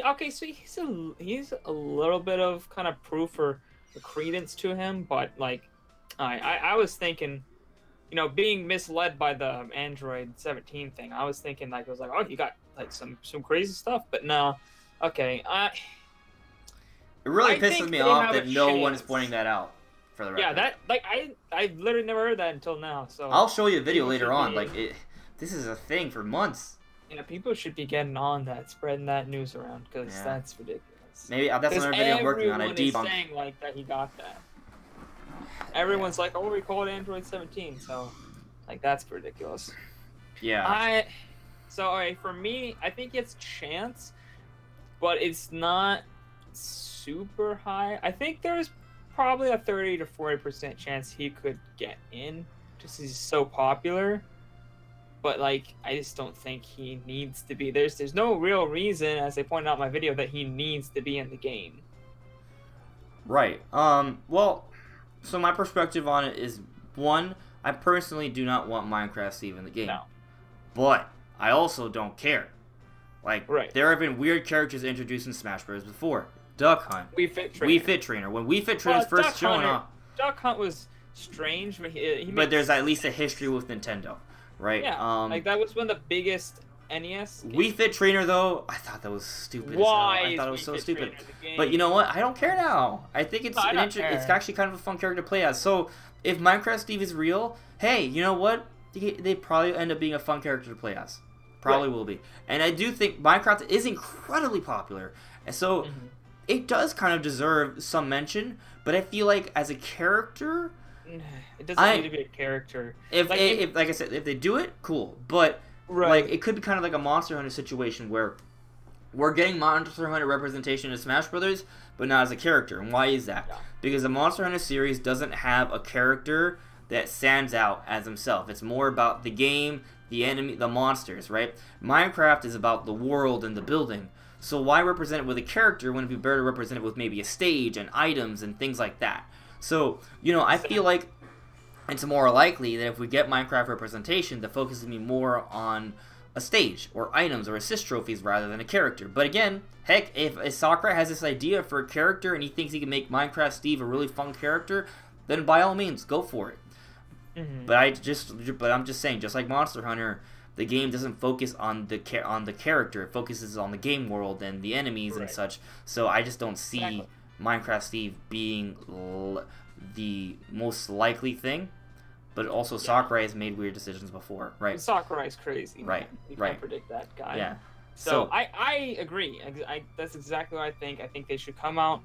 okay. So he's a little bit of kind of proof or credence to him, but like, I was thinking, you know, being misled by the Android 17 thing, I was thinking like it was like, oh, you got like some crazy stuff, but no. Okay, it really pisses me off that no one is chance. pointing that out. For the record. Yeah, that like I literally never heard that until now. So I'll show you a video later on. be- Like this is a thing for months. Yeah, people should be getting on that, spreading that news around, because Yeah. that's ridiculous. Maybe that's another video I'm working on. I Everyone is debunk. saying like that he got that. Everyone's like, oh, we call it Android 17, so like that's ridiculous. Yeah. So alright, for me, I think it's chance, but it's not super high. I think there's probably a 30 to 40% chance he could get in, just 'cause he's so popular. But like, I just don't think he needs to be. There's no real reason, as I pointed out in my video, that he needs to be in the game. Right. Well, so my perspective on it is, one, I personally do not want Minecraft Steve in the game. No. But I also don't care. Like, Right. there have been weird characters introduced in Smash Bros. Before. Duck Hunt. Wii Fit Trainer. Wii Fit Trainer. When Wii Fit Trainer was Duck first showing Hunter- off. Duck Hunt was strange, but But there's at least a history with Nintendo. Right? Yeah, like that was one of the biggest NES games. Wii Fit Trainer, though, I thought that was stupid. Why? As hell. I is thought it was Wii so Fit stupid. Trainer the game? But you know what? I don't care now. I think it's No, I don't care. it's actually kind of a fun character to play as. So if Minecraft Steve is real, hey, you know what? They probably end up being a fun character to play as. Probably will be. And I do think Minecraft is incredibly popular, and so it does kind of deserve some mention. But I feel like as a character, It doesn't need to be a character. if like I said, if they do it, cool. But Right. like it could be kind of like a Monster Hunter situation where we're getting Monster Hunter representation in Smash Brothers, but not as a character. And why is that? Yeah. Because the Monster Hunter series doesn't have a character that stands out as himself. It's more about the game, the enemy, the monsters, right? Minecraft is about the world and the building. So why represent it with a character when it'd be better to represent it with maybe a stage and items and things like that? So, you know, I feel like it's more likely that if we get Minecraft representation, the focus will be more on a stage or items or assist trophies rather than a character. But again, heck, if Sakurai has this idea for a character and he thinks he can make Minecraft Steve a really fun character, then by all means, go for it. But I'm just saying, just like Monster Hunter, the game doesn't focus on the character. It focuses on the game world and the enemies and such. So I just don't see Minecraft Steve being the most likely thing. But also, Sakurai has made weird decisions before, right? Sakurai's crazy. Right, Man. You right. can't predict that guy. Yeah. So I agree. That's exactly what I think. I think they should come out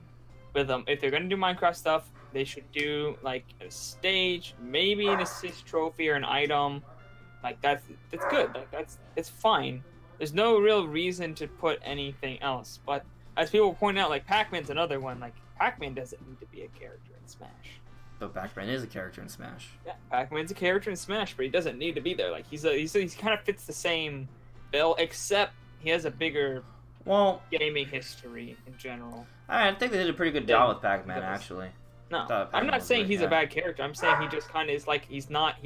with them. If they're gonna do Minecraft stuff, they should do like a stage, maybe an assist trophy or an item. Like that's good. Like it's fine. There's no real reason to put anything else. But as people point out, like Pac-Man's another one. Like Pac-Man doesn't need to be a character in Smash. But Pac-Man is a character in Smash. Yeah, Pac-Man's a character in Smash, but he doesn't need to be there. Like he kind of fits the same bill, except he has a bigger gaming history in general. I think they did a pretty good job with Pac-Man, actually. No, Pac-Man I'm not was saying great, he's a bad character. I'm saying he just kind of is like he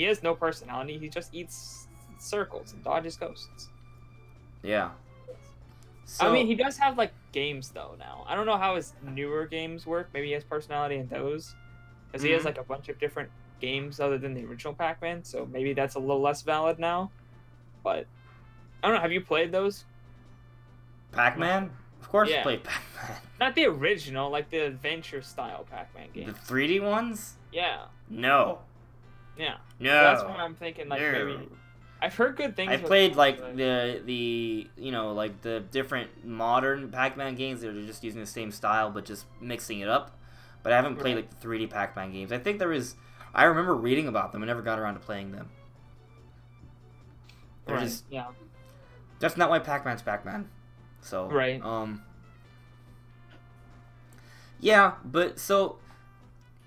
has no personality. He just eats circles and dodges ghosts. Yeah. So, I mean, he does have like games though now. I don't know how his newer games work. Maybe he has personality in those, because he has like a bunch of different games other than the original Pac-Man. So maybe that's a little less valid now. But I don't know. Have you played those? Pac-Man? Of course Yeah. I played Pac-Man. Not the original, like the adventure style Pac-Man game. The 3D ones? Yeah, No. yeah. No. So that's why I'm thinking like No. maybe. I've heard good things. I about played like Pac-Man. the you know, like the different modern Pac-Man games that are just using the same style but just mixing it up. But I haven't played like the 3D Pac-Man games. I think I remember reading about them. I never got around to playing them. They're just yeah. That's not why Pac-Man's Pac-Man. So Right. Yeah, but so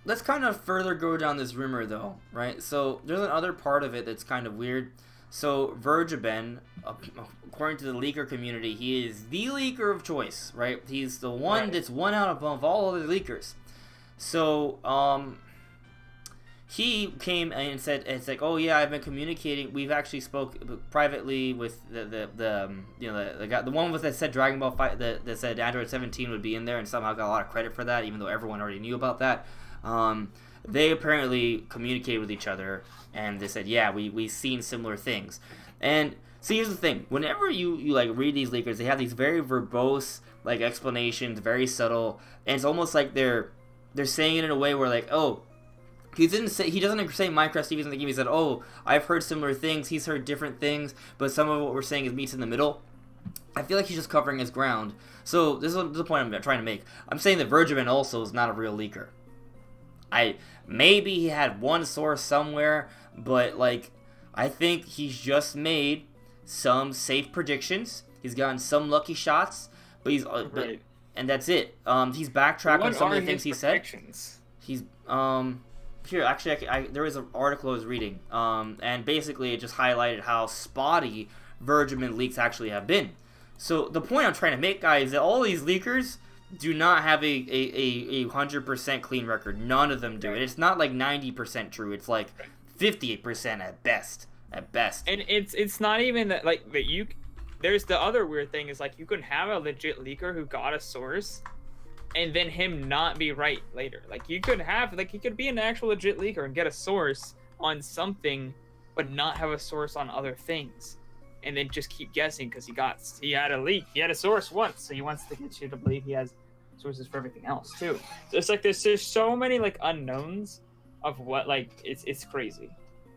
let's kind of further go down this rumor though, right? So there's another part of it that's kind of weird. So Verjaben, according to the leaker community, he is the leaker of choice, right? He's the one that's one out above all other leakers. So he came and said, it's like, oh yeah, I've been communicating. We've actually spoke privately with the guy, the one with that said Dragon Ball fight that said Android 17 would be in there, and somehow got a lot of credit for that, even though everyone already knew about that. They apparently communicated with each other, and they said, yeah, we've seen similar things. And so here's the thing: whenever you like read these leakers, they have these very verbose like explanations, very subtle, and it's almost like they're saying it in a way where like, oh, he doesn't say Minecraft Stevie's in the game. He said, oh, I've heard similar things. He's heard different things, but some of what we're saying is meets in the middle. I feel like he's just covering his ground. So this is the point I'm trying to make. I'm saying that Verjaben also is not a real leaker. Maybe he had one source somewhere, but like I think he's just made some safe predictions. He's gotten some lucky shots, but and that's it. He's backtracked on some of the things he said. He's here actually there was an article I was reading, and basically it just highlighted how spotty Verjaben leaks actually have been. So the point I'm trying to make, guys, is that all these leakers do not have a 100% clean record. None of them do. And it's not like 90% true. It's like 58% at best. At best. And it's not even that like that you. There's the other weird thing is like you can have a legit leaker who got a source, and then him not be right later. Like you could have he could be an actual legit leaker and get a source on something, but not have a source on other things. And then just keep guessing because he had a leak. He had a source once, so he wants to get you to believe he has sources for everything else too. So it's like there's so many like unknowns of what like it's crazy.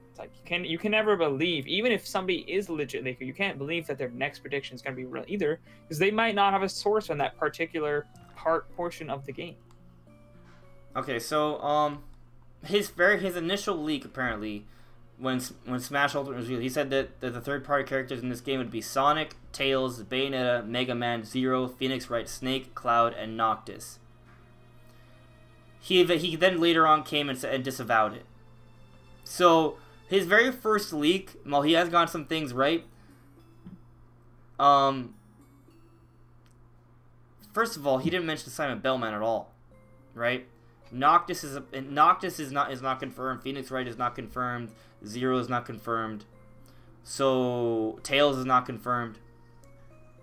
It's like you can never believe, even if somebody is a legit leaker, you can't believe that their next prediction is gonna be real either, because they might not have a source on that particular portion of the game. Okay, so his initial leak apparently. When Smash Ultimate was revealed, he said that the third-party characters in this game would be Sonic, Tails, Bayonetta, Mega Man, Zero, Phoenix Wright, Snake, Cloud, and Noctis. He then later on came and disavowed it. So his very first leak, while he has gotten some things right, first of all, he didn't mention Simon Bellman at all, right? Noctis is not confirmed. Phoenix Wright is not confirmed. Zero is not confirmed. So Tails is not confirmed.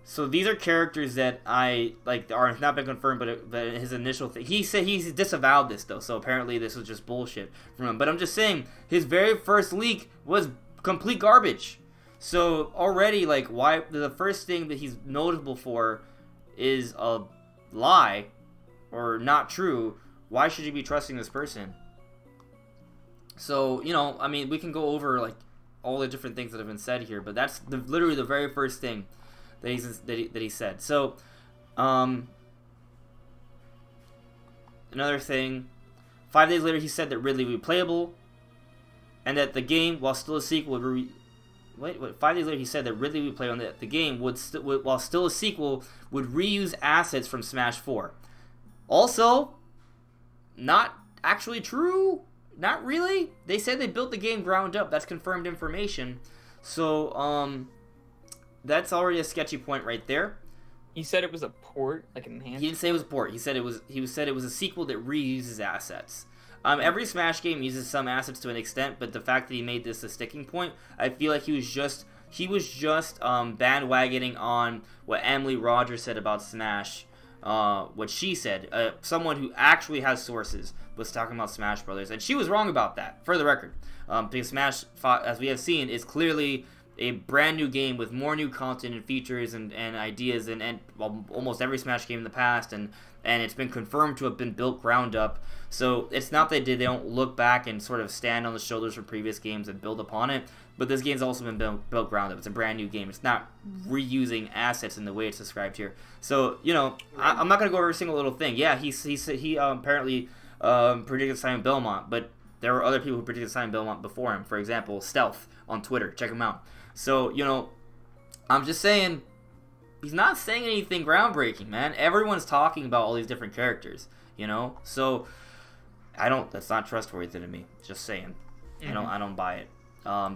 So these are characters that are not been confirmed, but his initial thing. He said he's disavowed this though. So apparently this was just bullshit from him. But I'm just saying his very first leak was complete garbage. So already why the first thing that he's notable for is a lie or not true. Why should you be trusting this person? So, I mean, we can go over, all the different things that have been said here, but that's literally the very first thing that he said. So, another thing, 5 days later he said that Ridley would be playable, and that the game, while still a sequel, would 5 days later he said that Ridley would be playable, and that the game, while still a sequel, would reuse assets from Smash 4. Also, not actually true. Not really. They said they built the game ground up. That's confirmed information. So, that's already a sketchy point right there. He said it was a port, like enhanced. He didn't say it was a port. He said it was a sequel that reuses assets. Every Smash game uses some assets to an extent, but the fact that he made this a sticking point, I feel like he was just bandwagoning on what Emily Rogers said about Smash. What she said, someone who actually has sources was talking about Smash Brothers, and she was wrong about that, for the record, because Smash, as we have seen, is clearly a brand new game with more new content and features and ideas and almost every Smash game in the past, and it's been confirmed to have been built ground up. So it's not that they don't look back and sort of stand on the shoulders from previous games and build upon it, but this game's also been built ground up. It's a brand new game. It's not reusing assets in the way it's described here. So, I'm not going to go over every single little thing. Yeah, he apparently predicted Simon Belmont, but there were other people who predicted Simon Belmont before him. For example, Stealth on Twitter. Check him out. So, I'm just saying, he's not saying anything groundbreaking, man. Everyone's talking about all these different characters. you know? So that's not trustworthy to me. Just saying. I don't buy it.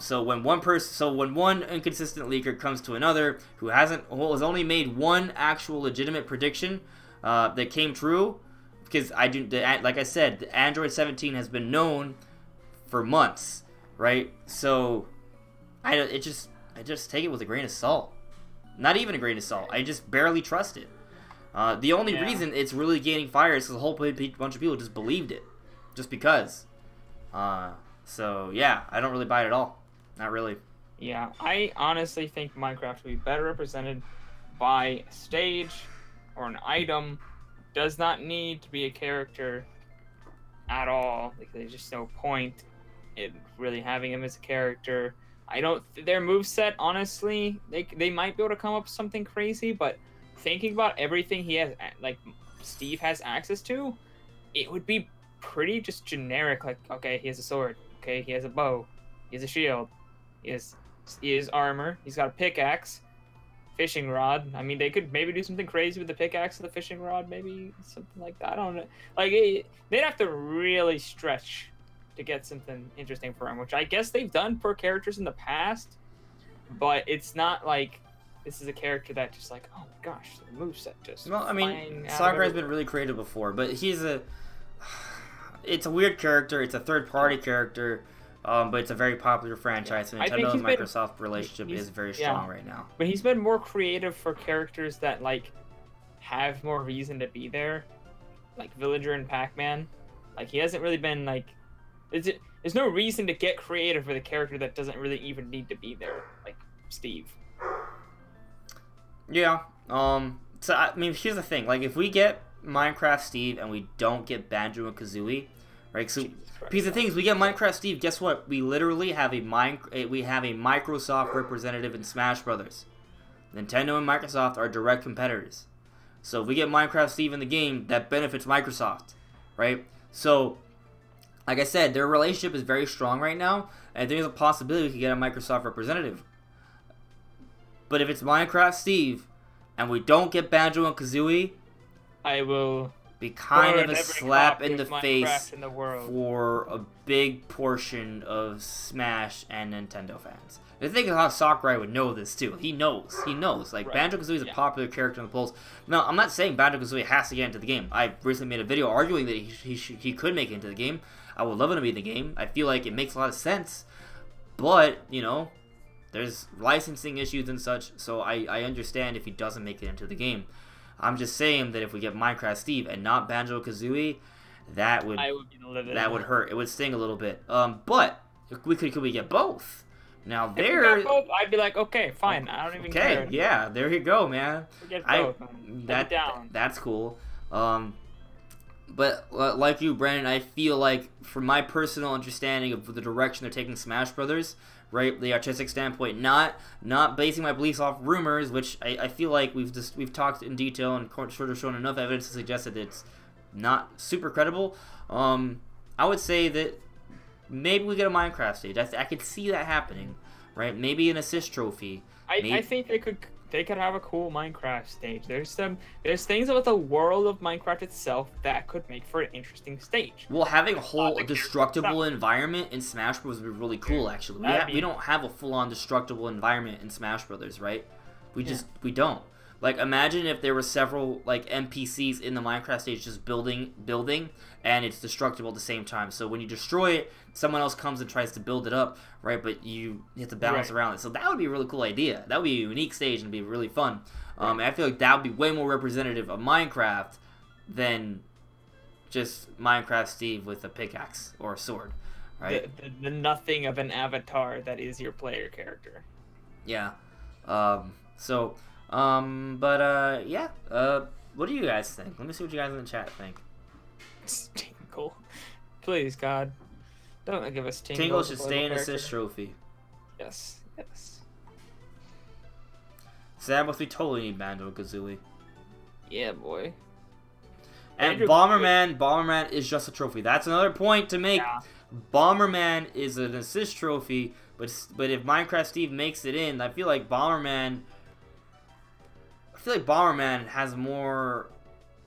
So when one inconsistent leaker comes to another who has only made one actual legitimate prediction that came true, because like I said, the Android 17 has been known for months, right? So I just take it with a grain of salt. Not even a grain of salt. I just barely trust it. The only reason it's really gaining fire is because a whole bunch of people just believed it, just because. So yeah, I don't really buy it at all. Not really. Yeah, I honestly think Minecraft would be better represented by a stage or an item. Does not need to be a character at all. Like, there's just no point in really having him as a character. Their moveset, honestly, they might be able to come up with something crazy, but thinking about everything he has, like Steve has access to, it would be pretty just generic. Like, okay, he has a sword. Okay, he has a bow. He has a shield. He has armor. He's got a pickaxe, fishing rod. I mean, they could maybe do something crazy with the pickaxe and the fishing rod, maybe something like that. I don't know. Like, they'd have to really stretch to get something interesting for him, which I guess they've done for characters in the past, but it's not like this is a character that just like, oh my gosh, the moveset just. Well, I mean, Sakurai's been really creative before, but it's a weird character. It's a third-party character, but it's a very popular franchise. And Nintendo and Microsoft relationship is very strong right now. But he's been more creative for characters that like have more reason to be there, like Villager and Pac-Man. Like, he hasn't really been like. There's no reason to get creative with a character that doesn't really even need to be there, like Steve. Yeah. So I mean, here's the thing. Like, if we get Minecraft Steve and we don't get Banjo and Kazooie, right? So because the thing is, we get Minecraft Steve. Guess what? We literally have a Microsoft representative in Smash Brothers. Nintendo and Microsoft are direct competitors. So if we get Minecraft Steve in the game, that benefits Microsoft, right? So, like I said, their relationship is very strong right now, and I think there's a possibility we could get a Microsoft representative. But if it's Minecraft Steve and we don't get Banjo and Kazooie, I will be kind of a slap in the face in the world for a big portion of Smash and Nintendo fans. The thing is how Sakurai would know this too. He knows. Like, right. Banjo-Kazooie is a popular character in the polls. Now, I'm not saying Banjo-Kazooie has to get into the game. I recently made a video arguing that he could make it into the game. I would love him to be in the game. I feel like it makes a lot of sense. But, you know, there's licensing issues and such, so I understand if he doesn't make it into the game. I'm just saying that if we get Minecraft Steve and not Banjo-Kazooie, that would hurt. It would sting a little bit. But could we get both? Now there, I'd be like, okay, fine. I don't even care. Okay, yeah, there you go, man. Get both. That's cool. But like you, Brandon, I feel like, from my personal understanding of the direction they're taking Smash Brothers, right, the artistic standpoint, not basing my beliefs off rumors, which I feel like we've talked in detail and sort of shown enough evidence to suggest that it's not super credible. I would say that maybe we get a Minecraft stage. I could see that happening, right? Maybe an assist trophy. I think they could have a cool Minecraft stage. There's things about the world of Minecraft itself that could make for an interesting stage. Well, having a whole destructible environment in Smash Bros. Would be really cool, actually. We don't have a full-on destructible environment in Smash Brothers, right? We don't. Like, imagine if there were several, like, NPCs in the Minecraft stage just building, and it's destructible at the same time. So when you destroy it, someone else comes and tries to build it up, right? But you have to balance around it. So that would be a really cool idea. That would be a unique stage and be really fun. And I feel like that would be way more representative of Minecraft than just Minecraft Steve with a pickaxe or a sword, right? The nothing of an avatar that is your player character. Yeah. What do you guys think? Let me see what you guys in the chat think. Tingle. Please, God. Don't give us Tingle. Tingle should stay in assist trophy. Yes. Samus, we totally need Banjo-Kazooie. Yeah, boy. And Bomberman is just a trophy. That's another point to make. Yeah. Bomberman is an assist trophy, but if Minecraft Steve makes it in, I feel like Bomberman has more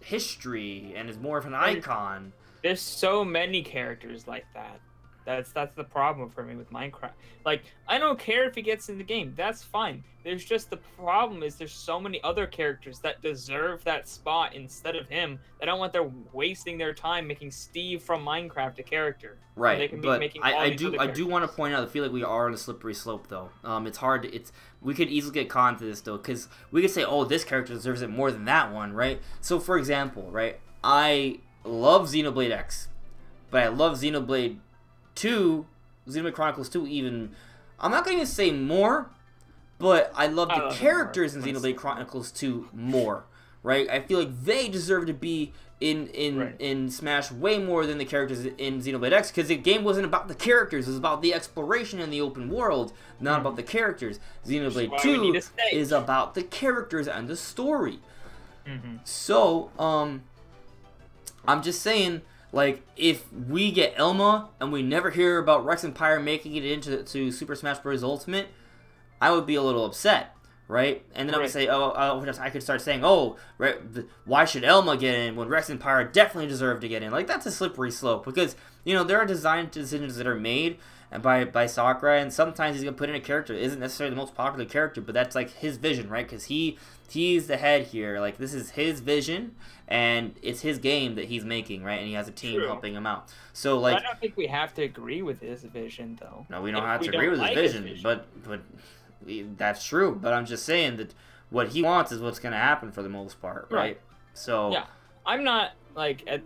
history and is more of an icon. There's so many characters like that. That's the problem for me with Minecraft. Like, I don't care if he gets in the game. That's fine. There's just the problem is there's so many other characters that deserve that spot instead of him. I don't want they're wasting their time making Steve from Minecraft a character. Right, They can be but making I do want to point out. I feel like we are on a slippery slope, though. It's hard. We could easily get caught into this though, because we could say, oh, this character deserves it more than that one, right? So, for example, right, I love Xenoblade X, but I love Xenoblade 2, Xenoblade Chronicles 2 even. I'm not going to say more, but I love the characters in Xenoblade Chronicles 2 more, right? I feel like they deserve to be in Smash way more than the characters in Xenoblade X, because the game wasn't about the characters, it was about the exploration in the open world, not about the characters. Xenoblade 2 is about the characters and the story. So, I'm just saying, like, if we get Elma and we never hear about Rex and Pyre making it into Super Smash Bros. Ultimate, I would be a little upset, right? And then I would say, I could start saying, why should Elma get in when Rex and Pyre definitely deserve to get in? Like, that's a slippery slope, because, you know, there are design decisions that are made by Sakurai, and sometimes he's going to put in a character that isn't necessarily the most popular character, but that's, like, his vision, right? Because he's the head here. Like, this is his vision, and it's his game that he's making, right? And he has a team helping him out. So, like, I don't think we have to agree with his vision, though. No, we don't have to agree with his vision, but that's true. But I'm just saying that what he wants is what's going to happen for the most part, right? So yeah, I'm not like,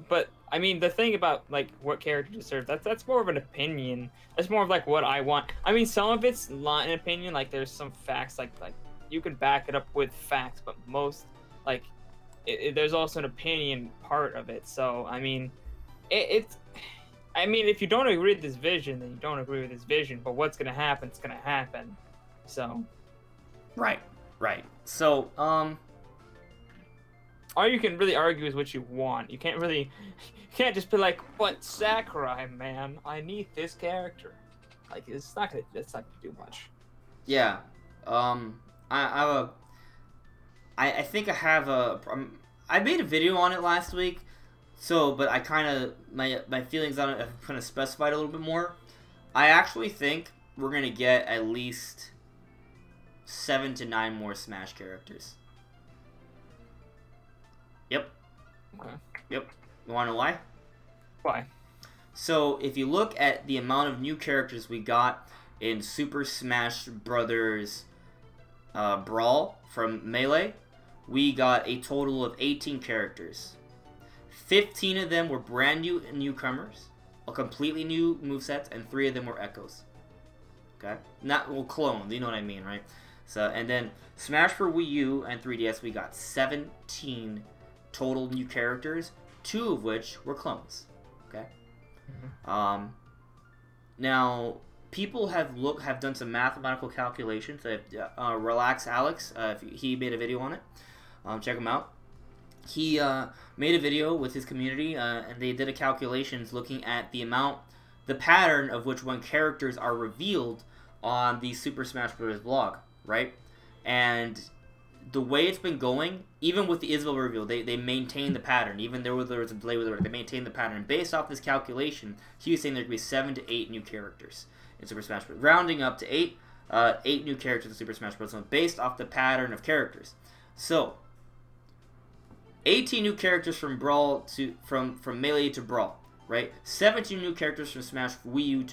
but I mean, the thing about like what character deserves, that's more of an opinion. That's more of like what I want. I mean, some of it's not an opinion. Like, there's some facts, like you can back it up with facts, but most like there's also an opinion part of it. So I mean, I mean, if you don't agree with his vision, then you don't agree with his vision. But what's gonna happen? It's gonna happen. So, right. So, all you can really argue is what you want. You can't just be like, "But Sakurai, man, I need this character." Like, it's not gonna do much. Yeah. I think I have I made a video on it last week. So, but I kind of, my feelings on it have kind of specified a little bit more. I actually think we're going to get at least 7 to 9 more Smash characters. Yep. Okay. Yep. You want to know why? Why? So, if you look at the amount of new characters we got in Super Smash Brothers Brawl from Melee, we got a total of 18 characters. 15 of them were brand new newcomers, a completely new movesets, and 3 of them were echoes. Okay? Not, well, clones, you know what I mean, right? So, and then Smash for Wii U and 3DS, we got 17 total new characters, 2 of which were clones. Okay? Now, people have done some mathematical calculations. Relax Alex, he made a video on it. Check him out. He made a video with his community, and they did a calculations looking at the pattern of which when characters are revealed on the Super Smash Bros. Blog, right? And the way it's been going, even with the Isabelle reveal, they maintained the pattern. Even there was a delay with it, they maintained the pattern. Based off this calculation, he was saying there could be 7 to 8 new characters in Super Smash Bros. Rounding up to 8 new characters in Super Smash Bros. Based off the pattern of characters. So, 18 new characters from Brawl from Melee to Brawl, right? 17 new characters from Smash Wii U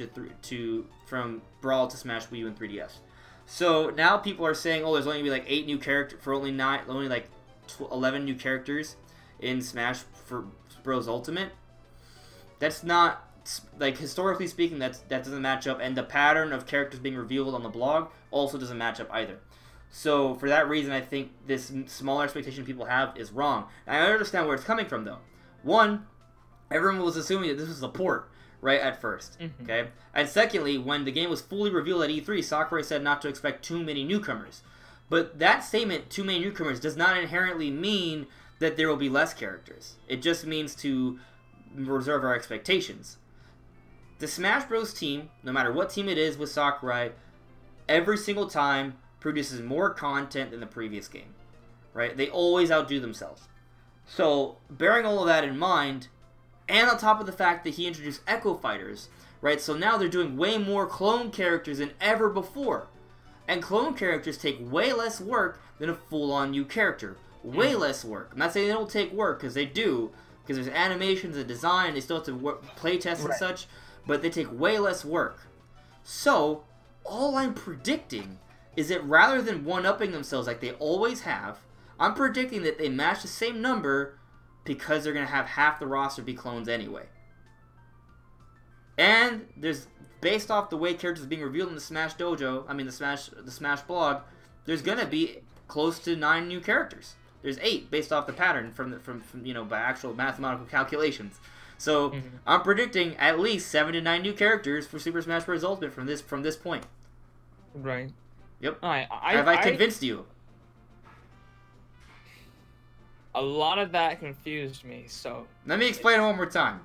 from Brawl to Smash Wii U and 3DS. So now people are saying, oh, there's only gonna be like 8 new characters for only 11 new characters in Smash for Bros Ultimate. That's not, like, historically speaking, that doesn't match up, and the pattern of characters being revealed on the blog also doesn't match up either. So, for that reason, I think this smaller expectation people have is wrong. And I understand where it's coming from, though. One, everyone was assuming that this was a port, right, at first, okay? And secondly, when the game was fully revealed at E3, Sakurai said not to expect too many newcomers. But that statement, too many newcomers, does not inherently mean that there will be less characters. It just means to reserve our expectations. The Smash Bros. Team, no matter what team it is with Sakurai, every single time produces more content than the previous game, right? They always outdo themselves. So, bearing all of that in mind, and on top of the fact that he introduced Echo Fighters, right? So now they're doing way more clone characters than ever before. And clone characters take way less work than a full-on new character. Way less work. I'm not saying they don't take work, because they do, because there's animations and design, they still have to play test and such, but they take way less work. So, all I'm predicting is that rather than one-upping themselves like they always have, I'm predicting that they match the same number because they're going to have half the roster be clones anyway. And there's, based off the way characters are being revealed in the Smash Dojo, the Smash blog, there's going to be close to 9 new characters. There's 8 based off the pattern from by actual mathematical calculations. So I'm predicting at least 7 to 9 new characters for Super Smash Bros. Ultimate from this point. Right. Yep. Have I convinced you? A lot of that confused me. So let me explain it one more time.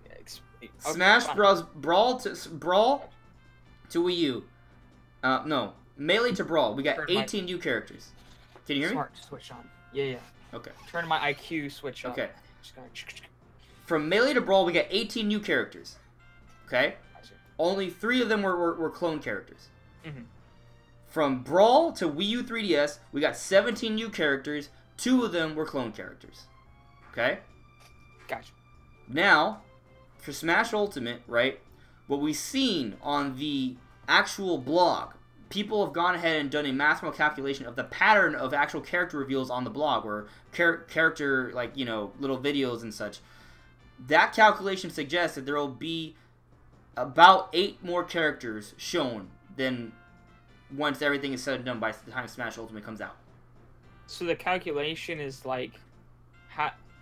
Okay, Smash Bros. Brawl to Wii U. No, Melee to Brawl. We got 18 new characters. Can you hear me? Smart switch on. Yeah. Okay. Turn my IQ switch on. Okay. From Melee to Brawl, we got 18 new characters. Okay. Only 3 of them were clone characters. From Brawl to Wii U 3DS, we got 17 new characters. 2 of them were clone characters. Okay? Gotcha. Now, for Smash Ultimate, right, what we've seen on the actual blog, people have gone ahead and done a mathematical calculation of the pattern of actual character reveals on the blog, or character, little videos and such. That calculation suggests that there will be about 8 more characters shown than once everything is said and done by the time Smash Ultimate comes out. So the calculation is like,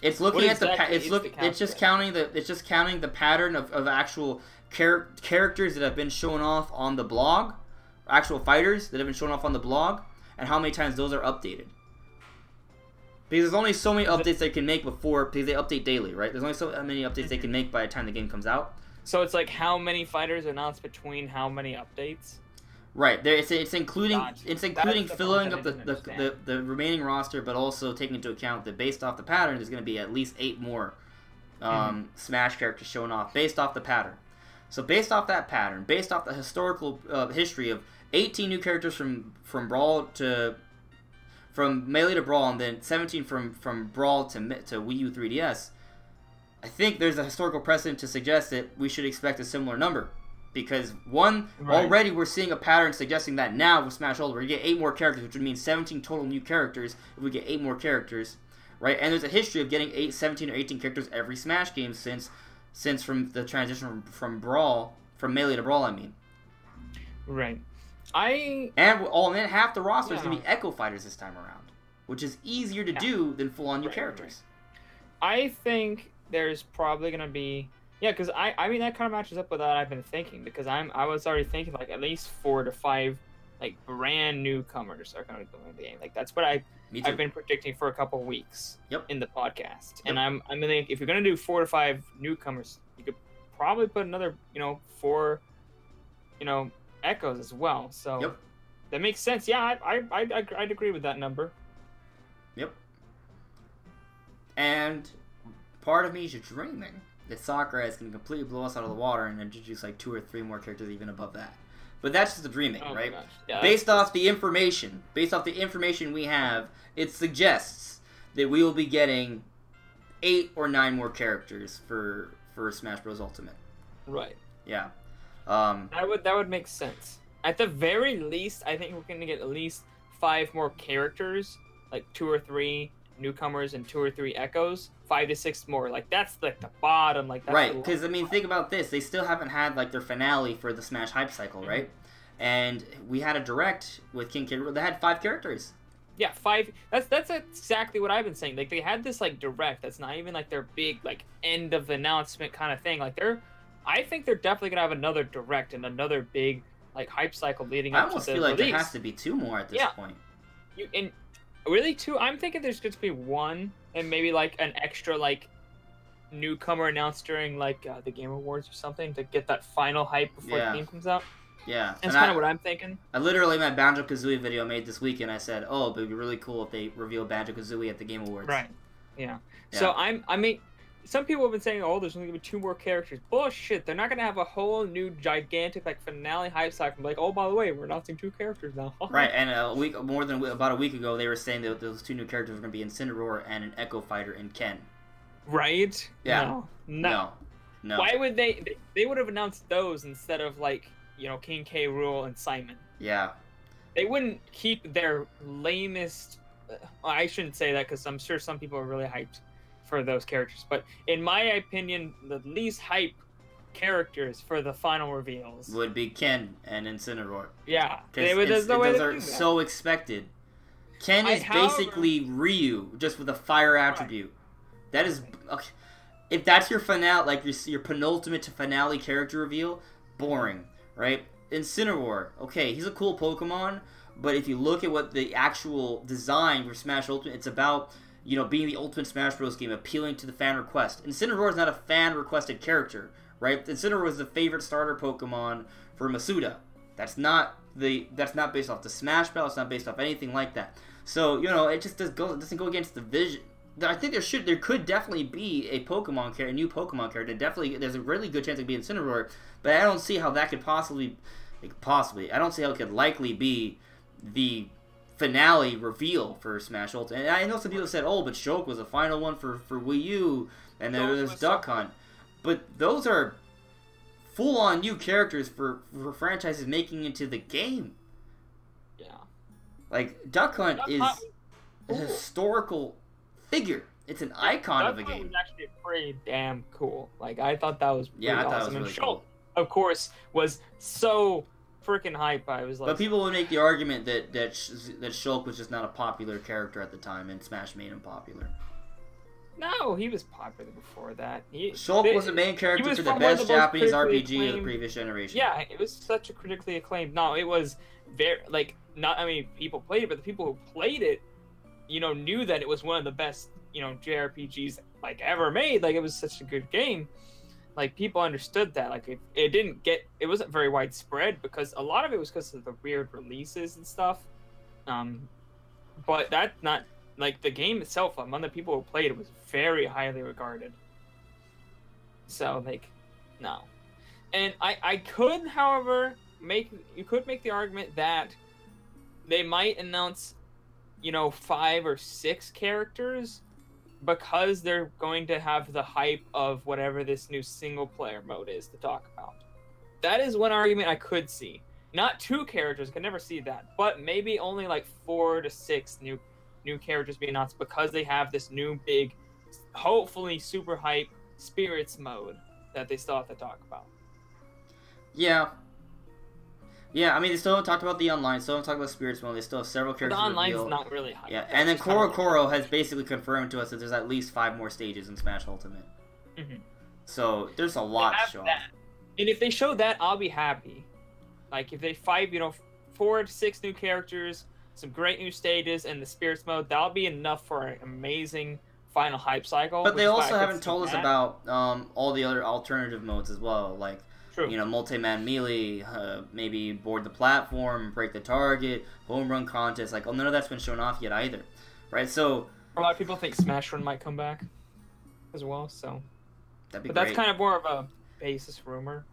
it's looking at it's just counting the pattern of actual characters that have been shown off on the blog, actual fighters that have been shown off on the blog, and how many times those are updated. Because there's only so many updates they can make because they update daily, right? There's only so many updates they can make by the time the game comes out. So it's like how many fighters announced between how many updates? Right. It's including filling up the the remaining roster, but also taking into account that based off the pattern, there's going to be at least 8 more Smash characters shown off based off the pattern. So based off that pattern, based off the historical history of 18 new characters from Melee to Brawl, and then 17 from Brawl to Wii U 3DS, I think there's a historical precedent to suggest that we should expect a similar number. Because, already we're seeing a pattern suggesting that now with Smash Ultimate, we get 8 more characters, which would mean 17 total new characters if we get 8 more characters, right? And there's a history of getting 17 or 18 characters every Smash game since from the transition from Melee to Brawl, I mean. Right. And then half the roster is going to be Echo Fighters this time around, which is easier to do than full-on new characters. I think there's probably going to be... Yeah, because I mean that kind of matches up with what I've been thinking, because I was already thinking like at least 4 to 5 like brand newcomers are going to go in the game. Like that's what I've been predicting for a couple of weeks in the podcast. And I'm thinking if you're going to do 4 to 5 newcomers, you could probably put another 4 echoes as well. So that makes sense. Yeah, I'd agree with that number. Yep. And part of me is just dreaming that Sakura is going to completely blow us out of the water and introduce like 2 or 3 more characters even above that. But that's just the dreaming, right? Yeah, based off the information we have, it suggests that we will be getting 8 or 9 more characters for Smash Bros. Ultimate. Right. Yeah. That would make sense. At the very least, I think we're going to get at least 5 more characters, like 2 or 3 newcomers and 2 or 3 echoes, 5 to 6 more. Like that's like the bottom. Like that's right, because I mean, think about this: they still haven't had like their finale for the Smash hype cycle, right? And we had a direct with King Kid. They had 5 characters. Yeah, 5. That's exactly what I've been saying. Like they had this like direct. That's not even like their big like end of announcement kind of thing. Like I think they're definitely gonna have another direct and another big like hype cycle leading up to the release. I almost feel like there has to be 2 more at this point. Really 2? I'm thinking there's going to be 1 and maybe like an extra like newcomer announced during like the Game Awards or something to get that final hype before the game comes out. Yeah. That's kind of what I'm thinking. I literally my Banjo-Kazooie video I made this weekend. I said, oh, it would be really cool if they reveal Banjo-Kazooie at the Game Awards. Right. Yeah. Yeah. So I mean, some people have been saying, "Oh, there's only gonna be 2 more characters." Bullshit. They're not gonna have a whole new gigantic like finale hype cycle. Like, oh, by the way, we're announcing 2 characters now. Right, and about a week ago, they were saying that those 2 new characters were going to be Incineroar and an Echo Fighter in Ken. Right? Yeah. No. Why would they? They would have announced those instead of like King K. Rool and Simon. Yeah. They wouldn't keep their lamest. I shouldn't say that because I'm sure some people are really hyped for those characters. But in my opinion, the least hype characters for the final reveals would be Ken and Incineroar. Yeah, those are so expected. Ken is basically Ryu, just with a fire attribute. Right. That is okay. If that's your finale, like your penultimate to finale character reveal, boring, right? Incineroar, okay, he's a cool Pokemon, but if you look at what the actual design for Smash Ultimate, it's about being the Ultimate Smash Bros. Game, appealing to the fan request. Incineroar is not a fan requested character. Right, Incineroar was the favorite starter Pokemon for Masuda. That's not based off the Smash Battle. It's not based off anything like that. So it just doesn't go against the vision. I think there could definitely be a new Pokemon character. Definitely, there's a really good chance it could be Incineroar, but I don't see how that could possibly. I don't see how it could likely be the finale reveal for Smash Ultimate. And I know some people said, "Oh, but Shulk was the final one for Wii U," and there was Duck Hunt. But those are full-on new characters for franchises making into the game. Yeah. Like, Duck Hunt is a historical figure. It's an icon of the game. Duck Hunt was actually pretty damn cool. Like, I thought that was pretty awesome. I thought it was really cool. Of course, was so freaking hype. I was like... But people would make the argument that Shulk was just not a popular character at the time, and Smash made him popular. No, he was popular before that. Shulk was the main character for the best Japanese RPG of the previous generation. Yeah, it was such a critically acclaimed. No, it was very people played it, but the people who played it, knew that it was one of the best, JRPGs like ever made. Like, it was such a good game. Like, people understood that. Like, it wasn't very widespread because a lot of it was because of the weird releases and stuff. But that's not. Like, the game itself, among the people who played it, was very highly regarded. So, like, no. And I could, however, make the argument that they might announce, 5 or 6 characters because they're going to have the hype of whatever this new single-player mode is to talk about. That is one argument I could see. Not 2 characters, could never see that, but maybe only, like, 4 to 6 new characters being announced because they have this new big, hopefully super hype spirits mode that they still have to talk about. Yeah. I mean, they still haven't talked about the online, still haven't talked about spirits mode. They still have several characters. The online's not really hype. Yeah, and then Koro has basically confirmed to us that there's at least 5 more stages in Smash Ultimate. Mm-hmm. So there's a lot to show off. And if they show that, I'll be happy. Like, if they 4 to 6 new characters, some great new stages, and the spirits mode, that'll be enough for an amazing final hype cycle. But they also haven't told us about all the other alternative modes as well, like multi-man melee, maybe board the platform, break the target, home run contest. Like, none of that's been shown off yet either, right? So a lot of people think Smash Run might come back as well. So that'd be great. That's kind of more of a basis rumor,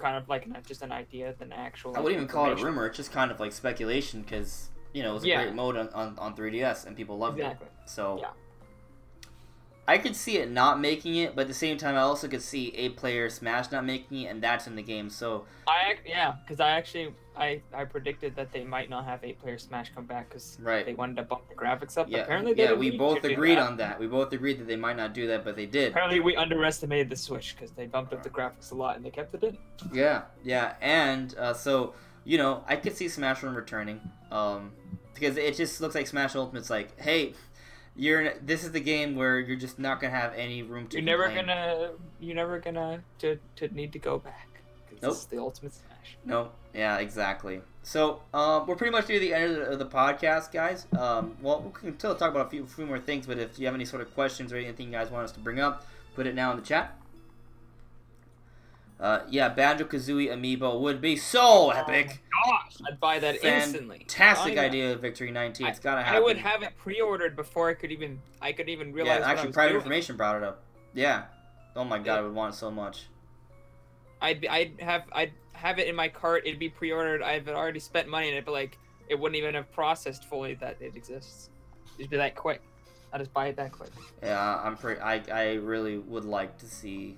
kind of like not just an idea than actual. I wouldn't even call it a rumor. It's just kind of like speculation because. It was a great mode on 3DS, and people loved it. So, I could see it not making it, but at the same time, I also could see 8-player Smash not making it, and that's in the game. So, because I predicted that they might not have 8-player Smash come back because they wanted to bump the graphics up. Yeah, apparently, we both agreed on that. We both agreed that they might not do that, but they did. Apparently, we underestimated the Switch because they bumped up the graphics a lot, and they kept it in. Yeah, and so. I could see Smash Run returning, because it just looks like Smash Ultimate's like, hey, this is the game where you're just not gonna have any room to. You're never gonna need to go back. Nope. This is the Ultimate Smash. No, yeah, exactly. So we're pretty much near the end of the podcast, guys. Well, we can still talk about a few more things, but if you have any sort of questions or anything you guys want us to bring up, put it now in the chat. Yeah, Banjo-Kazooie amiibo would be so epic. Gosh, I'd buy that instantly. Fantastic idea, Victory 19. It's gotta happen. I would have it pre-ordered before I could even realize. Yeah, actually, private information brought it up. Yeah. Oh my god, I would want it so much. I'd have it in my cart. It'd be pre-ordered. I've already spent money in it, but like it wouldn't even have processed fully that it exists. It'd be that quick. I just buy it that quick. Yeah, I really would like to see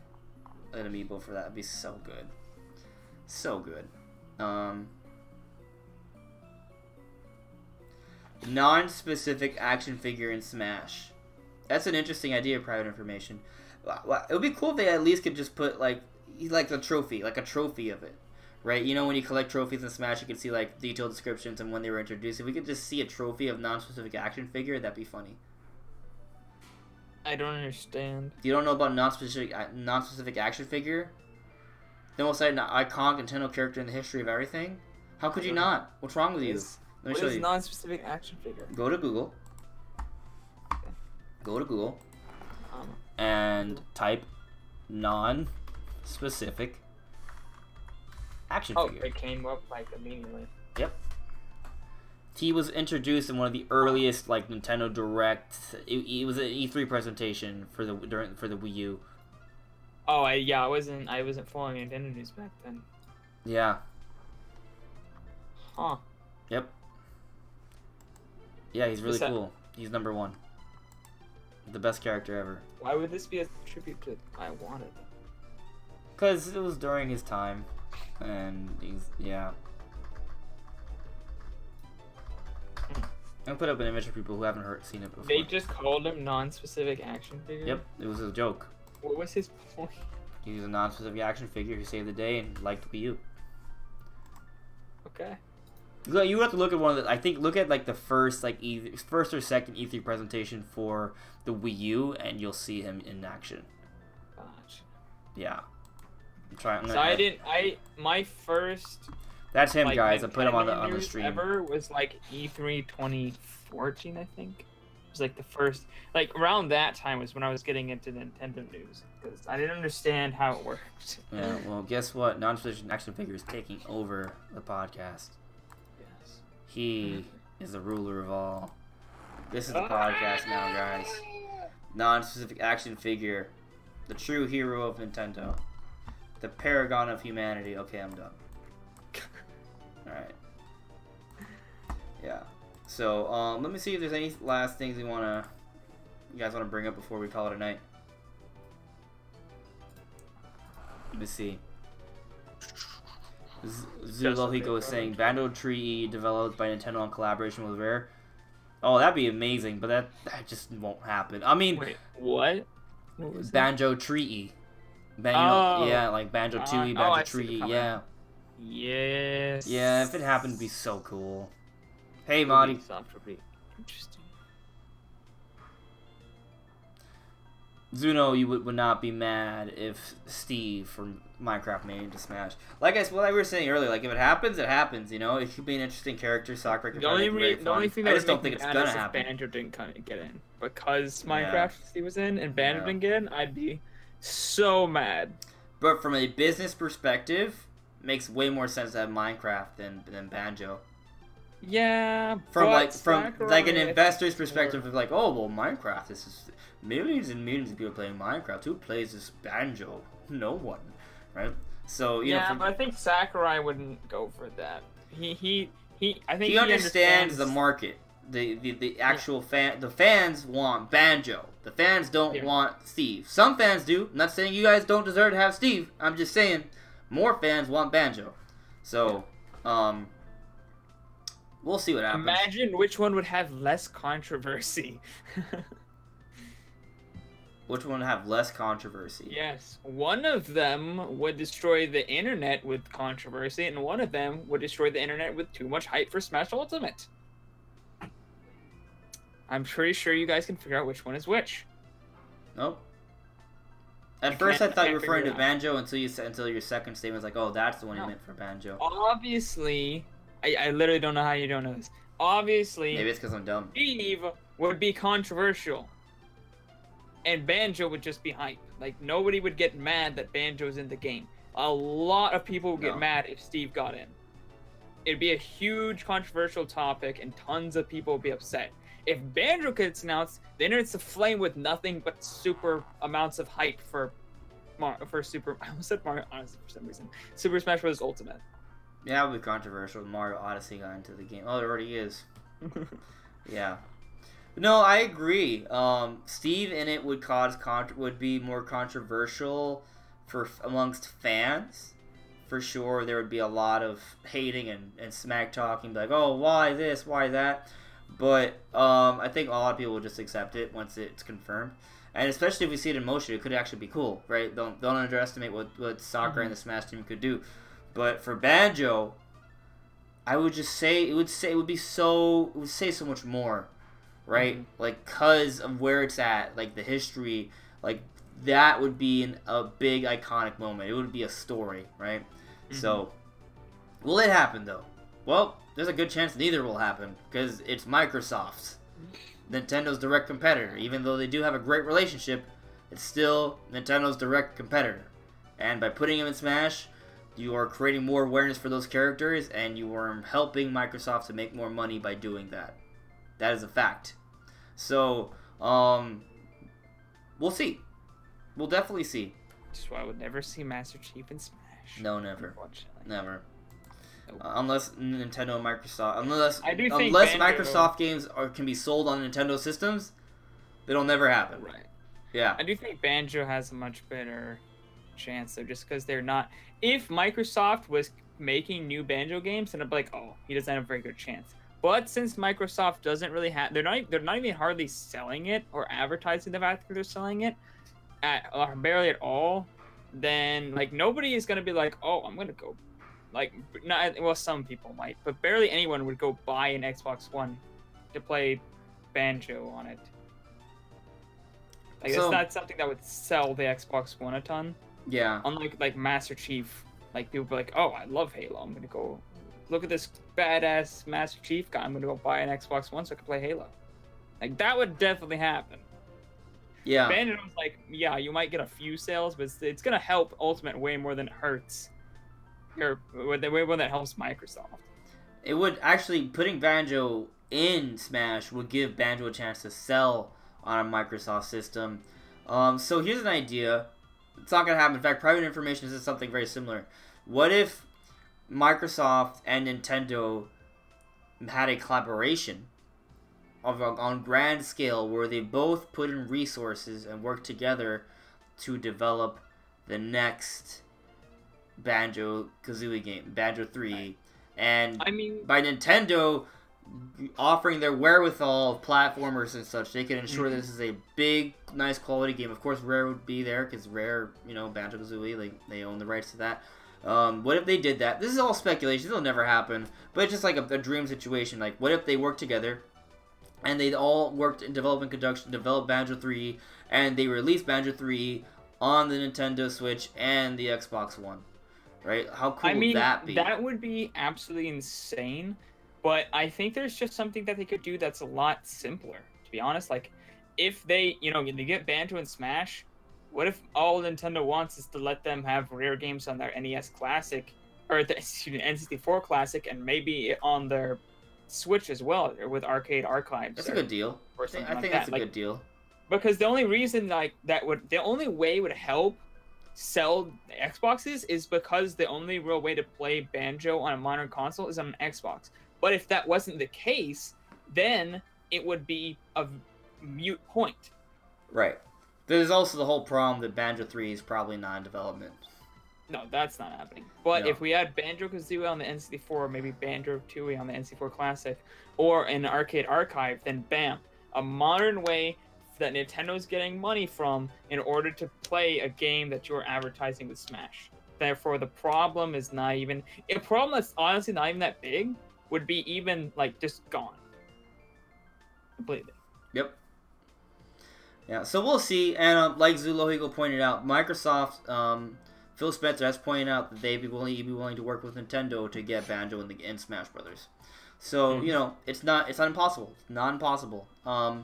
an amiibo for that. It'd be so good. So good. Non-specific action figure in Smash. That's an interesting idea, private information. It would be cool if they at least could just put like a trophy of it. Right? You know, when you collect trophies in Smash, you can see like detailed descriptions and when they were introduced. If we could just see a trophy of non-specific action figure, that'd be funny. I don't understand. You don't know about non-specific action figure? The most iconic Nintendo character in the history of everything? How could you not? What's wrong with you? Let me show you. What is non-specific action figure? Go to Google. Okay. Go to Google. And type non-specific action figure. Oh, it came up like immediately. Yep. He was introduced in one of the earliest like Nintendo Direct. It was an E3 presentation for the Wii U. Oh, I wasn't following Nintendo news back then. Yeah. Huh. Yep. Yeah, he's really cool. He's number 1. The best character ever. Why would this be a tribute to I Wanted? Because it was during his time, and yeah. I'll put up an image for people who haven't seen it before. They just called him non-specific action figure? Yep, it was a joke. What was his point? He was a non-specific action figure who saved the day and liked Wii U. Okay. You have to look at one of the. I think look at like the first first or second E3 presentation for the Wii U, and you'll see him in action. Gotcha. Yeah. My first. That's him, guys. I put him on the stream. Ever was like E3 2014, I think. It was like the first, like around that time was when I was getting into Nintendo news because I didn't understand how it worked. Yeah. Well, guess what? Non-specific action figure is taking over the podcast. Yes. He is the ruler of all. This is the podcast now, guys. Non-specific action figure, the true hero of Nintendo, the paragon of humanity. Okay, I'm done. Alright. Yeah. So, let me see if there's any last things you guys wanna bring up before we call it a night. Let me see. Zulohiko is saying Bando Tree developed by Nintendo in collaboration with Rare. Oh, that'd be amazing, but that just won't happen. I mean, wait, what? What was Banjo Tree. Yeah, like Banjo Tooie, Banjo Tree, yeah. Yes. Yeah, if it happened, it'd be so cool. Hey, Marty. Interesting. Zuno, you would not be mad if Steve from Minecraft made it into Smash. Like we were saying earlier, like if it happens, it happens. You know, it could be an interesting character. Sakura could the only thing that I just don't think it's gonna happen. If Banjo didn't get in because Minecraft Steve was in and Banjo didn't get in, I'd be so mad. But from a business perspective, makes way more sense to have Minecraft than Banjo. Yeah, from an investor's perspective of like, oh well, Minecraft. This is millions and millions of people playing Minecraft. Who plays this Banjo? No one, right? So you know. But I think Sakurai wouldn't go for that. I think he understands the market. The actual the fans want Banjo. The fans don't want Steve. Some fans do. I'm not saying you guys don't deserve to have Steve. I'm just saying more fans want Banjo. So, we'll see what happens. Imagine which one would have less controversy. Which one would have less controversy? Yes. One of them would destroy the internet with controversy, and one of them would destroy the internet with too much hype for Smash Ultimate. I'm pretty sure you guys can figure out which one is which. Nope. At first, I thought you were referring to Banjo until your second statement was like, "Oh, that's the one you meant for Banjo." Obviously, I literally don't know how you don't know this. Obviously, maybe it's because I'm dumb. Eve would be controversial, and Banjo would just be hype. Like nobody would get mad that Banjo's in the game. a lot of people would get No. mad if Steve got in. It'd be a huge controversial topic, and tons of people would be upset. If Banjo gets announced, the internet's aflame with nothing but super amounts of hype for Super. I almost said Mario Odyssey for some reason. Super Smash Bros. Ultimate. Yeah, it would be controversial if Mario Odyssey got into the game. Oh, it already is. Yeah. No, I agree. Steve in it would would be more controversial amongst fans. For sure, there would be a lot of hating and smack talking, like, oh, why this, why that? But I think a lot of people will just accept it once it's confirmed. And especially if we see it in motion, it could actually be cool, right? Don't underestimate what Sakura and the Smash team could do. But for Banjo, I would just say it would say so much more, right? Like, cause of where it's at, like the history, like that would be a big iconic moment. It would be a story, right? So, will it happen though? Well, there's a good chance neither will happen because it's Microsoft, Nintendo's direct competitor. Even though they do have a great relationship, it's still Nintendo's direct competitor. And by putting him in Smash, you are creating more awareness for those characters, and you are helping Microsoft to make more money by doing that. That is a fact. So, we'll see. We'll definitely see. Just why I would never see Master Chief in Smash. No, never. Never. Nope. Unless Nintendo and Microsoft, unless Banjo, Microsoft games can be sold on Nintendo systems, it'll never happen. Right. Yeah. I do think Banjo has a much better chance though, just because they're not. If Microsoft was making new Banjo games, then I'd be like, oh, he doesn't have a very good chance. But since Microsoft doesn't really have, they're not even hardly selling it or advertising the fact that they're selling it or barely at all. Then like nobody is gonna be like, oh, I'm gonna go, like, not, well, some people might, but barely anyone would go buy an Xbox One to play Banjo on it. Like, it's not something that would sell the Xbox One a ton. Yeah. Unlike like Master Chief, like people be like, oh, I love Halo. I'm gonna go look at this badass Master Chief guy. I'm gonna go buy an Xbox One so I can play Halo. Like that would definitely happen. Yeah. Banjo was like, yeah, you might get a few sales, but it's gonna help Ultimate way more than it hurts. Or way more than it helps Microsoft. It would actually, putting Banjo in Smash would give Banjo a chance to sell on a Microsoft system. So here's an idea. It's not gonna happen. In fact, private information is something very similar. What if Microsoft and Nintendo had a collaboration on grand scale where they both put in resources and work together to develop the next Banjo-Kazooie game, Banjo 3, and I mean, by Nintendo offering their wherewithal of platformers and such, they can ensure this is a big, nice quality game. Of course, Rare would be there because Rare, Banjo-Kazooie, like they own the rights to that. What if they did that? This is all speculation. It'll never happen. But it's just like a dream situation. Like, what if they worked together and they all worked in development conjunction, developed Banjo 3, and they released Banjo 3 on the Nintendo Switch and the Xbox One? Right? How cool would that be? That would be absolutely insane. But I think there's just something that they could do that's a lot simpler, to be honest. Like, if they, they get Banjo and Smash, what if all Nintendo wants is to let them have Rare games on their NES Classic, or the N64 Classic, and maybe on their Switch as well, or with Arcade Archives. That's a good deal. I think that's a good deal. Because the only reason the only way it would help sell Xboxes is because the only real way to play Banjo on a modern console is on an Xbox. But if that wasn't the case, then it would be a mute point. Right. There's also the whole problem that Banjo 3 is probably not in development. No, that's not happening. But if we had Banjo-Kazooie on the N64, or maybe Banjo-Tooie on the N64 Classic, or an Arcade Archive, then bam, a modern way that Nintendo's getting money from in order to play a game that you're advertising with Smash. Therefore, the problem is not even... A problem that's honestly not even that big would be even, like, just gone. Completely. Yep. Yeah, so we'll see. And like Zulohigo pointed out, Microsoft, Phil Spencer has pointed out that they'd be willing to work with Nintendo to get Banjo in Smash Brothers. So, it's not impossible. It's not impossible. There's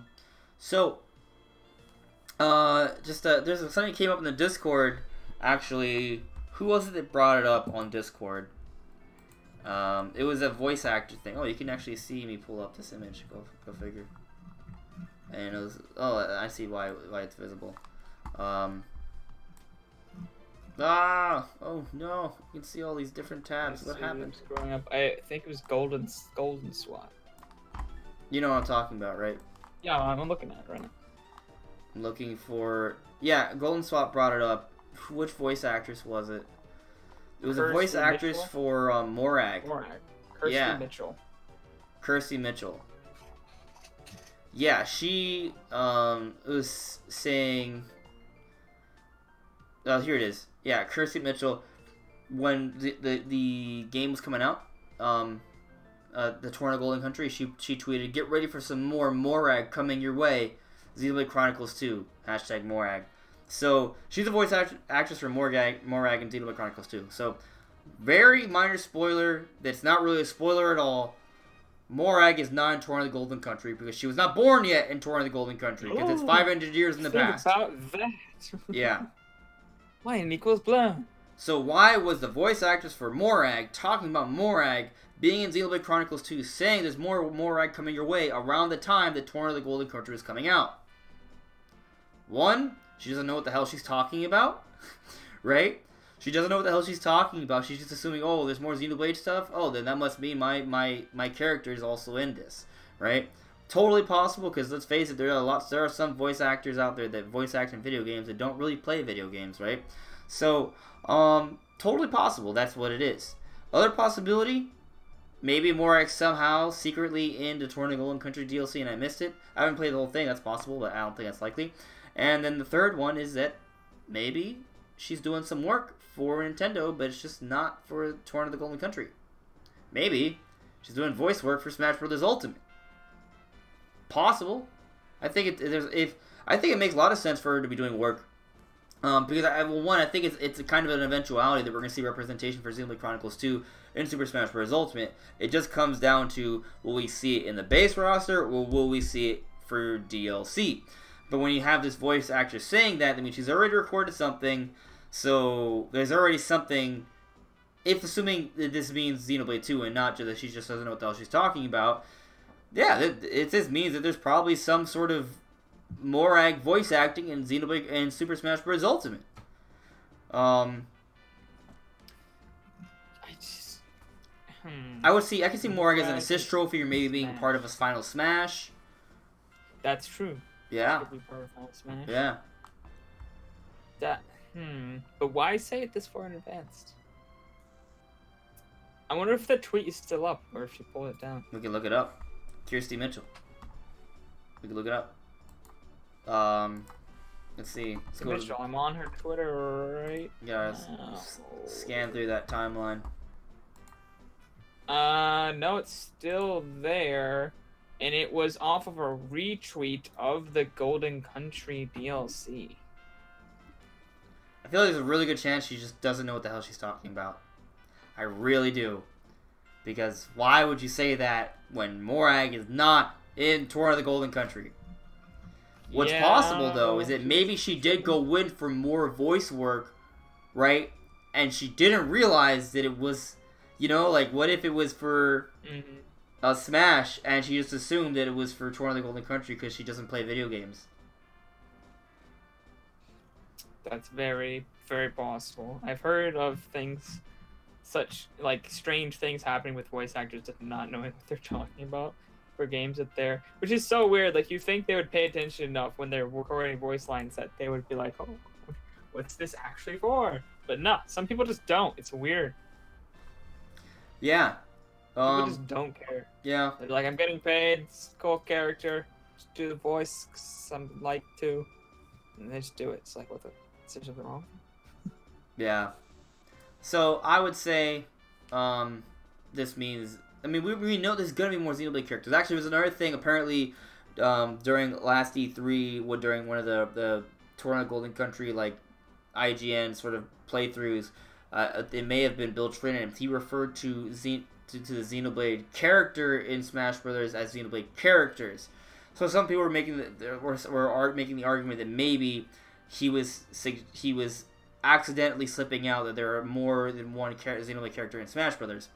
something that came up in the Discord, actually, Who was it that brought it up on Discord? It was a voice actor thing. Oh, you can actually see me pull up this image. Go figure. And it was. Oh, I see why it's visible. Oh no! You can see all these different tabs. What happened? Growing up, I think it was Golden Swat. You know what I'm talking about, right? Yeah, I'm looking at it right now. I'm looking for. Yeah, Golden Swat brought it up. Which voice actress was it? It was a voice actress for Morag. Kirsty Mitchell. Kirsty Mitchell. Yeah, she was saying. Oh, here it is. Yeah, Kirsty Mitchell. When the game was coming out, the Torn of Golden Country, she tweeted, "Get ready for some more Morag coming your way. Xenoblade Chronicles 2. # Morag." So she's a voice actress for Morag and Xenoblade Chronicles 2. So very minor spoiler. That's not really a spoiler at all. Morag is not in Torn of the Golden Country because she was not born yet in Torn of the Golden Country because it's 500 years in the past. About that. Yeah. Line equals blown. So why was the voice actress for Morag talking about Morag being in Xenoblade Chronicles 2, saying there's more Morag coming your way around the time that Torn of the Golden Country was coming out? One, she doesn't know what the hell she's talking about, right? She doesn't know what the hell she's talking about. She's just assuming, oh, there's more Xenoblade stuff? Oh, then that must mean my character is also in this, right? Totally possible, because let's face it, there are some voice actors out there that voice act in video games that don't really play video games, right? So, totally possible that's what it is. Other possibility, maybe Morag somehow secretly into Torn of the Golden Country DLC and I missed it. I haven't played the whole thing, that's possible, but I don't think that's likely. And then the third one is that maybe she's doing some work for Nintendo, but it's just not for Torn of the Golden Country. Maybe she's doing voice work for Smash Bros. Ultimate. Possible. I think it makes a lot of sense for her to be doing work. Because I think it's a kind of an eventuality that we're going to see representation for Xenoblade Chronicles 2 in Super Smash Bros. Ultimate. It just comes down to, will we see it in the base roster, or will we see it for DLC? But when you have this voice actress saying that means she's already recorded something, so there's already something, if assuming that this means Xenoblade 2 and not just that she just doesn't know what the hell she's talking about, yeah, it just means that there's probably some sort of Morag voice acting in Xenoblade and Super Smash Bros. Ultimate. I can see Morag as an assist trophy or maybe being part of a final Smash. That's true. Yeah. Could be part of final Smash. Yeah. But why say it this far in advance? I wonder if the tweet is still up or if she pulled it down. We can look it up. Kirsty Mitchell. We can look it up. Let's see. Mitchell, I'm on her Twitter right now. Scan through that timeline. No, it's still there. And it was off of a retweet of the Golden Country DLC. I feel like there's a really good chance she just doesn't know what the hell she's talking about. I really do. Because why would you say that when Morag is not in Torn of the Golden Country? What's possible, though, is that maybe she did go in for more voice work, right? And she didn't realize that it was, like, what if it was for Smash, and she just assumed that it was for Torn of the Golden Country because she doesn't play video games? That's very, very possible. I've heard of things, strange things happening with voice actors that not knowing what they're talking about for games which is so weird. Like, you think they would pay attention enough when they're recording voice lines that they would be like, oh, what's this actually for? But no, some people just don't. It's weird. Yeah. People just don't care. Yeah. They're like, I'm getting paid, it's a cool character, just do the voice because I'm like to, and they just do it. It's like, is there something wrong? Yeah. So, I would say, this means, we know there's going to be more Xenoblade characters. Actually, there's another thing, apparently, during last E3, during one of the Torn of Golden Country, IGN sort of playthroughs, it may have been Bill Trinen. He referred to the Xenoblade character in Smash Brothers as Xenoblade characters. So some people were making the argument that maybe he was accidentally slipping out that there are more than one Xenoblade character in Smash Brothers.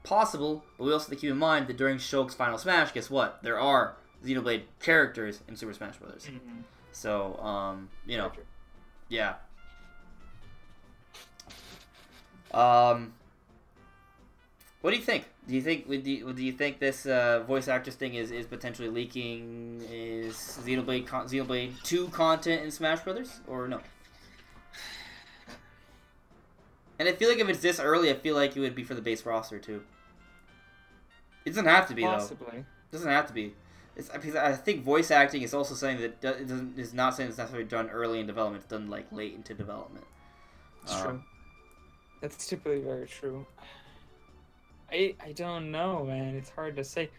Possible, but we also have to keep in mind that during Shulk's Final Smash, guess what? There are Xenoblade characters in Super Smash Brothers. Mm-hmm. So, you know, yeah. What do you think? Do you think this voice actress thing is potentially leaking? Is Xenoblade 2 content in Smash Brothers or no? And I feel like if it's this early, I feel like it would be for the base roster too. It doesn't have to be Possibly. though. It doesn't have to be. It's because I think voice acting is also something that is not something that's necessarily done early in development. It's done like late into development. It's true. That's typically very true. I don't know, man. It's hard to say.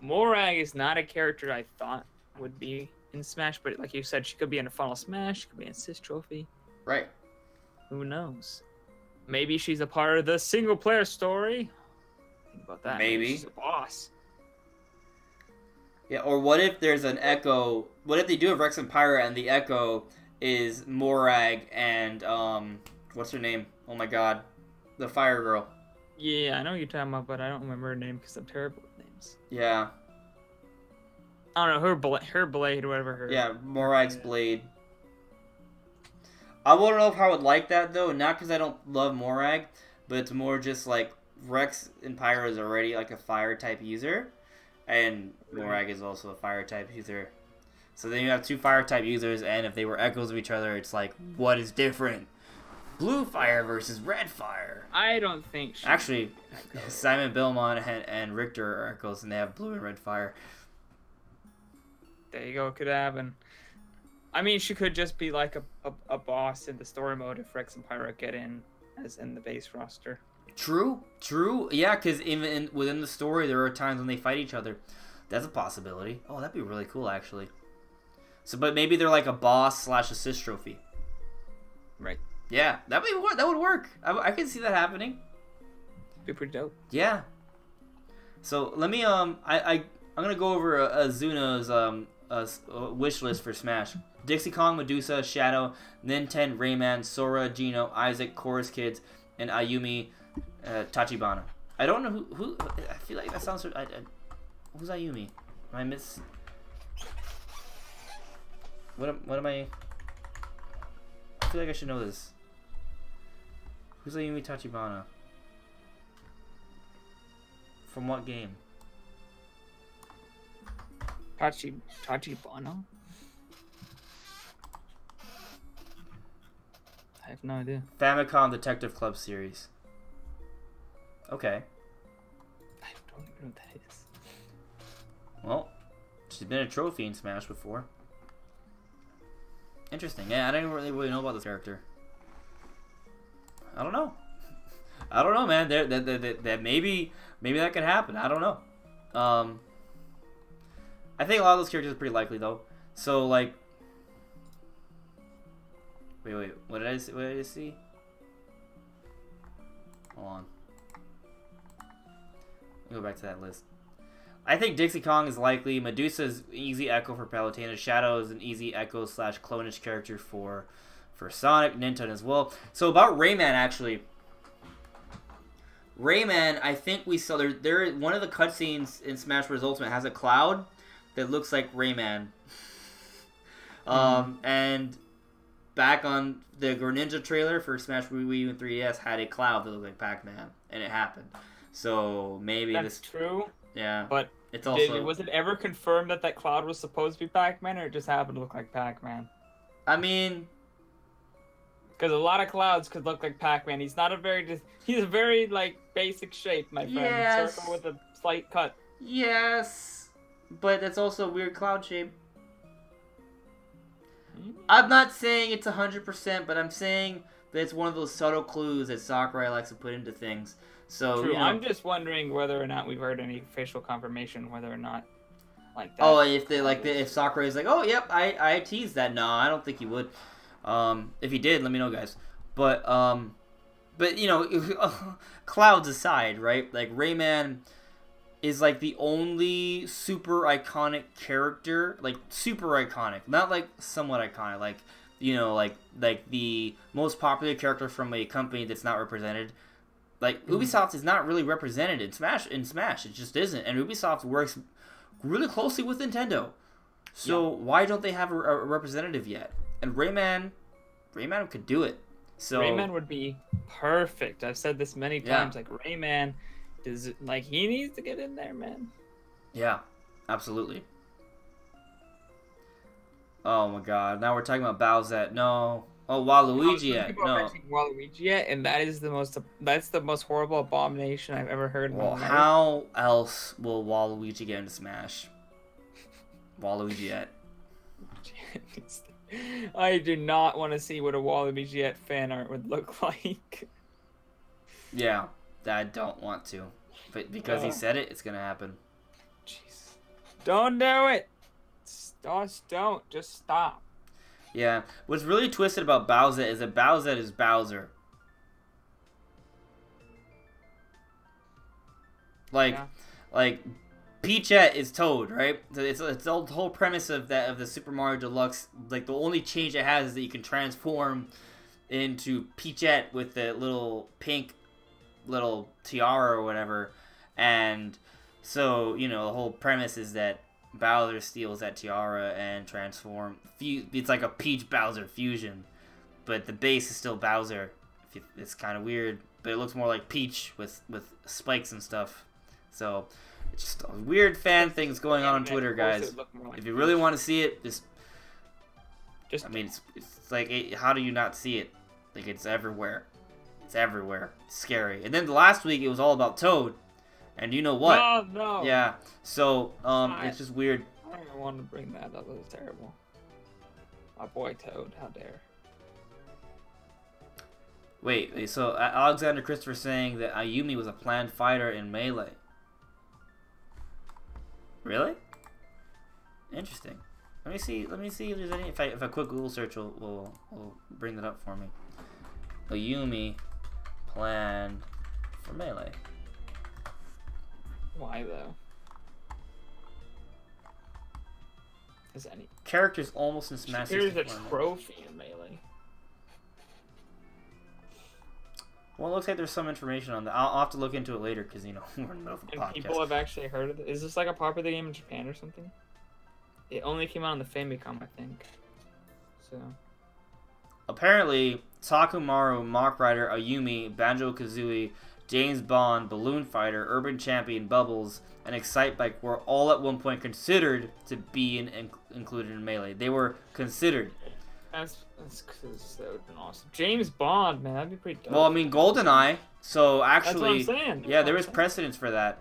Morag is not a character I thought would be in Smash, but like you said, she could be in a Final Smash. She could be in Assist Trophy. Right. Who knows? Maybe she's a part of the single-player story. Think about that. Maybe she's a boss. Yeah, or what if there's an Echo? What if they do have Rex and Pyra and the Echo is Morag and what's her name? Oh my God, the Fire Girl. Yeah, I know what you're talking about, but I don't remember her name because I'm terrible with names. Yeah. I don't know her blade, whatever her. Yeah, Morag's blade. I wouldn't know if I would like that though, not because I don't love Morag, but it's more just like Rex and Pyra is already like a fire type user, and Morag is also a fire type user. So then you have two fire type users, and if they were echoes of each other, it's like, what is different? Blue fire versus red fire. I don't think she... Actually, Simon Belmont and Richter are echoes, and they have blue and red fire. There you go, could happen. I mean, she could just be like a boss in the story mode if Rex and Pyra get in as in the base roster. True. Yeah, because even within the story, there are times when they fight each other. That's a possibility. Oh, that'd be really cool, actually. So, but maybe they're like a boss / assist trophy. Right. Yeah, that would work. I can see that happening. Be pretty dope. Yeah. So let me I'm gonna go over Azuna's wish list for Smash. Dixie Kong, Medusa, Shadow, Ninten, Rayman, Sora, Gino, Isaac, Chorus Kids, and Ayumi Tachibana. I don't know who. I feel like that sounds. Who's Ayumi? Am I miss? What am I? I feel like I should know this. Who's Ayumi Tachibana? From what game? Tachibana? I have no idea. Famicom Detective Club series. Okay. I don't even know what that is. Well, she's been a trophy in Smash before. Interesting. Yeah, I don't really know about this character. I don't know. I don't know, man. That maybe that could happen. I don't know. I think a lot of those characters are pretty likely though. So like, wait. What did I see? Hold on. Let me go back to that list. I think Dixie Kong is likely. Medusa's easy echo for Palutena. Shadow is an easy echo / clonish character for Sonic. Ninten as well. So about Rayman, actually. Rayman, I think we saw there one of the cutscenes in Smash Bros. Ultimate has a cloud that looks like Rayman. And back on the Greninja trailer for Smash Wii U and 3DS had a cloud that looked like Pac-Man, and it happened. So maybe that's true. Yeah, but it's also was it ever confirmed that cloud was supposed to be Pac-Man, or it just happened to look like Pac-Man? I mean, because a lot of clouds could look like Pac-Man. He's not he's a very like basic shape, my friend. Yes. Circle with a slight cut. Yes, but that's also a weird cloud shape. I'm not saying it's 100%, but I'm saying that it's one of those subtle clues that Sakurai likes to put into things. So, true. You know, I'm just wondering whether or not we've heard any official confirmation whether or not like that. Oh, if Sakurai's like, oh, yep, I teased that. No, I don't think he would. If he did, let me know, guys. But you know, clouds aside, right? Like Rayman is like the only super iconic character, like super iconic, not like somewhat iconic, like you know, like the most popular character from a company that's not represented. Like Ubisoft is not really represented in Smash. It just isn't. And Ubisoft works really closely with Nintendo. So why don't they have a representative yet? And Rayman could do it. So Rayman would be perfect. I've said this many times. Like Rayman is like he needs to get in there, man. Yeah, absolutely. Oh my God! Now we're talking about Bowsette. No. Oh, Waluigi yet? No. Waluigi yet, and that's the most horrible abomination I've ever heard. Well, how else will Waluigi get into Smash? Waluigi yet. I do not want to see what a Waluigi yet fan art would look like. Yeah, I don't want to, but because he said it, it's gonna happen. Jeez. Don't do it. Just don't. Just stop. Yeah. What's really twisted about Bowsette is that Bowsette is Bowser. Like Peachette is Toad, right? It's the whole premise of the Super Mario Deluxe. Like the only change it has is that you can transform into Peachette with the little pink little tiara or whatever, and so you know the whole premise is that Bowser steals that tiara and it's like a Peach Bowser fusion, but the base is still Bowser. It's kind of weird, but it looks more like Peach with spikes and stuff. So it's just weird fan things going on Twitter, guys. If you really want to see it, just I mean, it's like, how do you not see it? Like, it's everywhere. It's everywhere. It's scary. And then last week, it was all about Toad. And you know what? No. Yeah. So, it's just weird. I don't want to bring that up. It was terrible. My boy Toad. How dare. Wait. So, Alexander Christopher saying that Ayumi was a planned fighter in Melee. Really? Interesting. Let me see if there's any. If a quick Google search will bring that up for me. Ayumi planned for Melee. Why though? Is any characters almost in Smash? There's a trophy in Melee. Well, it looks like there's some information on that. I'll have to look into it later because you know we're in the middle of a podcast. People have actually heard of it. Is this like a popular game in Japan or something? It only came out on the Famicom, I think. So. Apparently, Takumaru, Mach Rider, Ayumi, Banjo-Kazooie, James Bond, Balloon Fighter, Urban Champion, Bubbles, and Excitebike were all at one point considered to be included in Melee. They were considered. That would have been awesome. James Bond, man, that'd be pretty dope. Well, I mean, GoldenEye. So actually, that's what I'm saying. Yeah, there is precedence for that.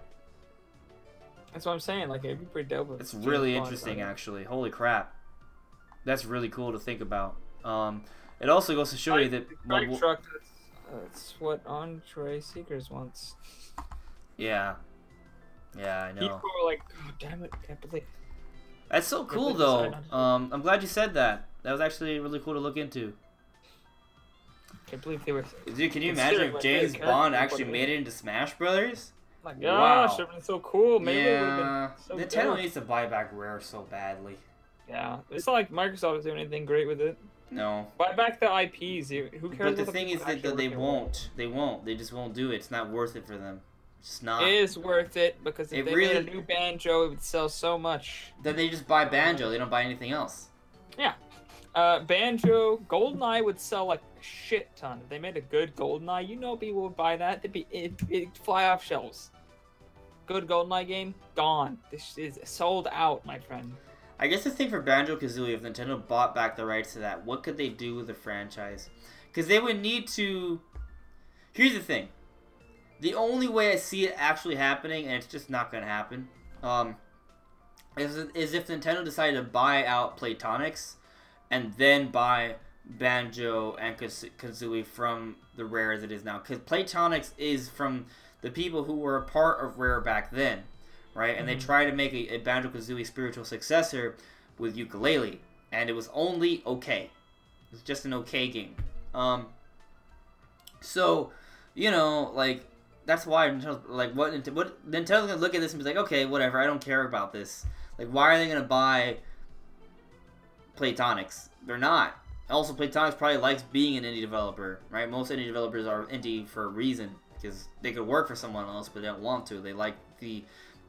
That's what I'm saying. Like, it'd be pretty dope. It's really interesting, actually. Holy crap, that's really cool to think about. It also goes to show you that. That's what Andre Seekers wants. Yeah. Yeah, I know. People were like, "God damn it, can't believe." That's so cool, though. I'm glad you said that. That was actually really cool to look into. Can't believe they were. Dude, can you imagine if James Bond actually made it into Smash Brothers? My gosh, it would have been so cool. Maybe it would have been so Nintendo needs to buy back Rare so badly. Yeah, it's not like Microsoft is doing anything great with it. No. Buy back the IPs. Who cares? But the thing is that they won't. They won't. They just won't do it. It's not worth it for them. It's not. It is worth it because if they made a new Banjo, it would sell so much. Then they just buy Banjo. They don't buy anything else. Yeah. Banjo, GoldenEye would sell like a shit ton. If they made a good GoldenEye, you know people would buy that. It'd fly off shelves. Good GoldenEye game, gone. This is sold out, my friend. I guess the thing for Banjo-Kazooie, if Nintendo bought back the rights to that, what could they do with the franchise? Because they would need to... Here's the thing. The only way I see it actually happening, and it's just not going to happen, is if Nintendo decided to buy out Playtonics and then buy Banjo and Kazooie from the Rare as it is now. Because Playtonics is from the people who were a part of Rare back then. Right, and they tried to make a Banjo-Kazooie spiritual successor with Yooka-Laylee, and it was only okay. It was just an okay game. So, you know, like, that's why Nintendo's, like, what Nintendo's gonna look at this and be like, okay, whatever, I don't care about this. Like, why are they gonna buy Playtonics? They're not. Also, Playtonics probably likes being an indie developer, right? Most indie developers are indie for a reason, because they could work for someone else, but they don't want to. They like the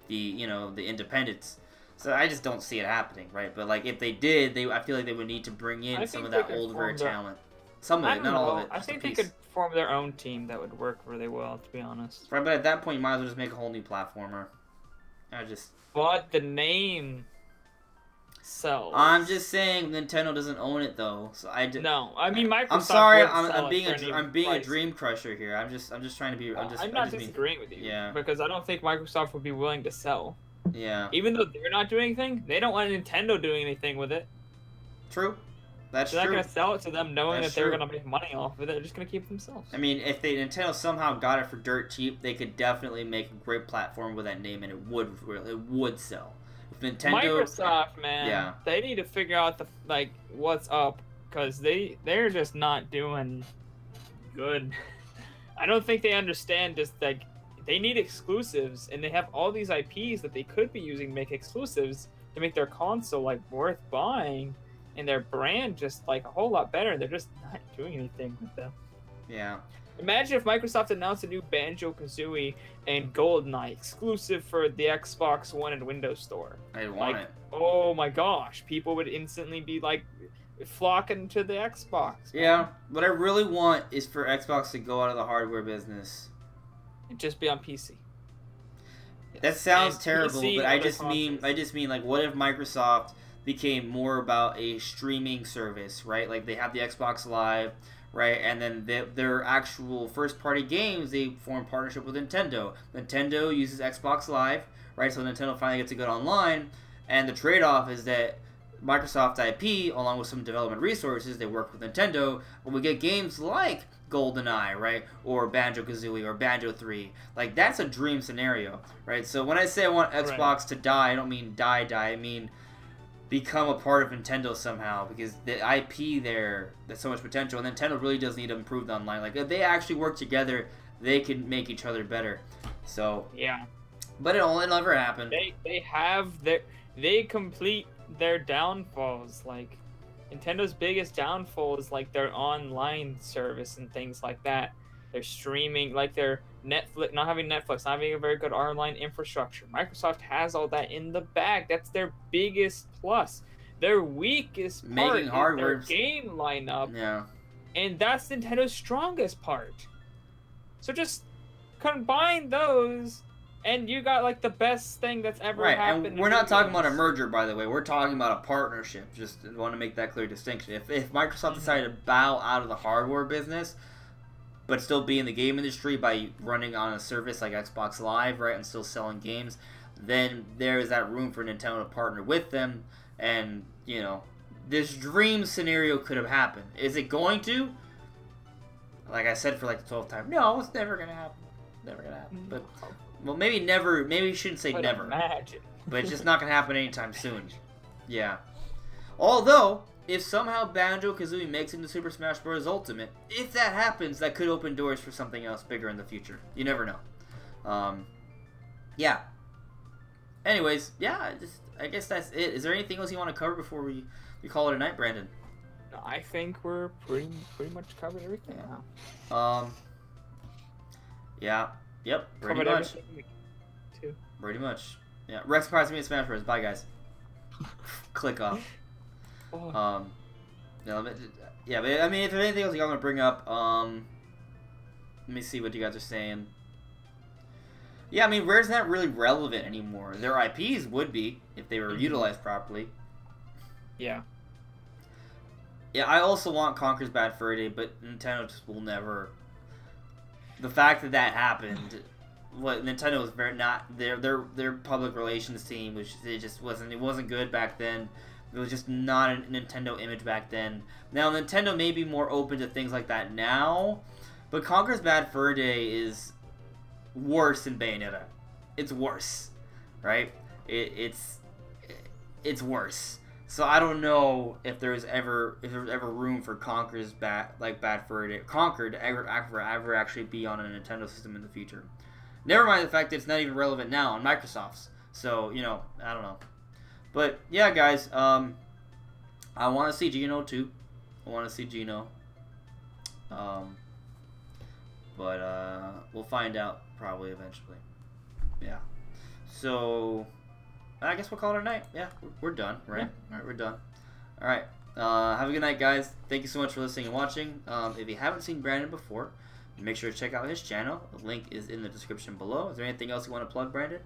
independence. So I just don't see it happening, right? But like if they did, I feel like they would need to bring in some of that older talent. Some of it, not all of it. I think they could form their own team that would work really well, to be honest. Right, but at that point, you might as well just make a whole new platformer. But the name sells. I'm just saying Nintendo doesn't own it though, so No, I mean Microsoft. I'm sorry, would I'm sell being a dream crusher here. I'm just trying to be. I'm not disagreeing with you. Yeah. Because I don't think Microsoft would be willing to sell. Yeah. Even though they're not doing anything, they don't want Nintendo doing anything with it. True. That's They're true. not gonna sell it to them knowing That's that they're true. gonna make money off of it. They're just gonna keep it themselves. I mean, if Nintendo somehow got it for dirt cheap, they could definitely make a great platform with that name, and it would sell. If Nintendo, Microsoft, man, yeah, they need to figure out what's up, because they're just not doing good. I don't think they understand just like they need exclusives, and they have all these IPs that they could be using to make exclusives to make their console like worth buying. And their brand just like a whole lot better. They're just not doing anything with them. Yeah. Imagine if Microsoft announced a new Banjo-Kazooie and GoldenEye exclusive for the Xbox One and Windows Store. I want it. Oh my gosh, people would instantly be like flocking to the Xbox. Yeah, what I really want is for Xbox to go out of the hardware business And just be on PC. That sounds And terrible, PC, but I other just mean like, what if Microsoft became more about a streaming service, right? Like they have the Xbox Live, right? And then their actual first-party games, they form partnership with Nintendo. Nintendo uses Xbox Live, right? So Nintendo finally gets to go online, and the trade-off is that Microsoft IP, along with some development resources, they work with Nintendo, and we get games like GoldenEye, right? Or Banjo-Kazooie, or Banjo 3. Like, that's a dream scenario, right? So when I say I want Xbox to die, I don't mean die, I mean become a part of Nintendo somehow, because the IP there, there's so much potential, and Nintendo really does need to improve the online. Like, if they actually work together, they can make each other better. So yeah, but it'll never happen. They complete their downfalls. Like Nintendo's biggest downfall is like their online service and things like that. They're streaming, like their Netflix, not having Netflix, not having a very good online infrastructure. Microsoft has all that in the bag. That's their biggest plus. Their weakest part is their game lineup. Yeah. And that's Nintendo's strongest part. So just combine those, and you got like the best thing that's ever happened. And we're not talking about a merger, by the way. We're talking about a partnership. Just want to make that clear distinction. If Microsoft decided to bow out of the hardware business, but still be in the game industry by running on a service like Xbox Live, right, and still selling games, then there is that room for Nintendo to partner with them, and, you know, this dream scenario could have happened. Is it going to? Like I said for like the 12th time, no, it's never going to happen. Never going to happen. But, well, maybe never, maybe you shouldn't say never. Imagine. But it's just not going to happen anytime soon. Yeah. Although, if somehow Banjo-Kazooie makes it into Super Smash Bros. Ultimate, if that happens, that could open doors for something else bigger in the future. You never know. Yeah. Anyways, yeah, I guess that's it. Is there anything else you want to cover before we call it a night, Brandon? I think we're pretty much covered everything now. Yeah. Yep. Pretty Covered much. everything too. Pretty much. Yeah. Rex surprised me in Smash Bros. Bye, guys. Click off. Oh. Yeah, but I mean, if there's anything else you guys want to bring up, let me see what you guys are saying. Yeah, I mean, Rare's not really relevant anymore. Their IPs would be if they were utilized properly. Yeah. Yeah, I also want Conker's Bad Fur Day, but Nintendo just will never. The fact that that happened, what Nintendo was very not their public relations team, which it wasn't good back then. It was just not a Nintendo image back then. Now Nintendo may be more open to things like that now, but Conker's Bad Fur Day is worse than Bayonetta. It's worse, right? It's worse. So I don't know if there's ever room for Conker's Bad Fur Day, Conker to ever actually be on a Nintendo system in the future. Never mind the fact that it's not even relevant now on Microsoft's. So, you know, I don't know. But yeah, guys, I want to see Geno 2. I want to see Gino. But we'll find out probably eventually. Yeah. So I guess we'll call it a night. Yeah, we're done, right? Yeah. All right, we're done. All right. Have a good night, guys. Thank you so much for listening and watching. If you haven't seen Brandon before, make sure to check out his channel. The link is in the description below. Is there anything else you want to plug, Brandon?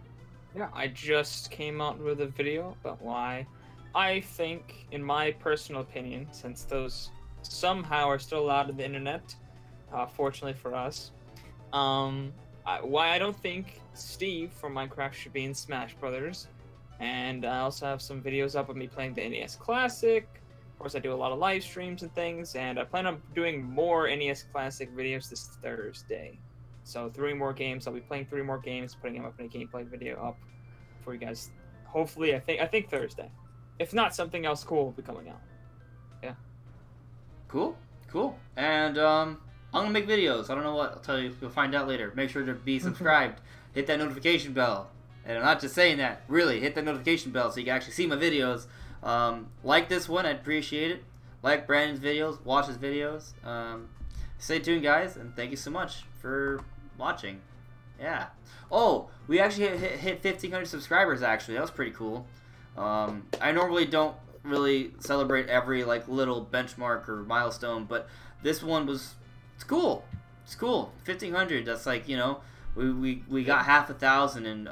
Yeah, I just came out with a video about why I think, in my personal opinion, since those somehow are still allowed on the internet, fortunately for us, why I don't think Steve from Minecraft should be in Smash Brothers. And I also have some videos up of me playing the NES Classic. Of course, I do a lot of live streams and things, and I plan on doing more NES Classic videos this Thursday. So 3 more games. I'll be playing 3 more games, putting them up in a gameplay video up for you guys. Hopefully, I think Thursday. If not, something else cool will be coming out. Yeah. Cool. And I'm gonna make videos. I don't know what. I'll tell you. You'll find out later. Make sure to be subscribed. Hit that notification bell. And I'm not just saying that. Really, hit that notification bell so you can actually see my videos. Like this one, I'd appreciate it. Like Brandon's videos. Watch his videos. Stay tuned, guys, and thank you so much for watching. Yeah. Oh, we actually hit 1,500 subscribers. Actually, that was pretty cool. I normally don't really celebrate every little benchmark or milestone, but this one was. It's cool. It's cool. 1,500. That's we got 1,000 in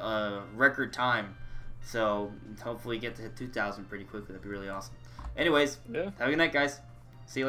record time. So hopefully get to hit 2,000 pretty quickly. That'd be really awesome. Anyways, yeah. Have a good night, guys.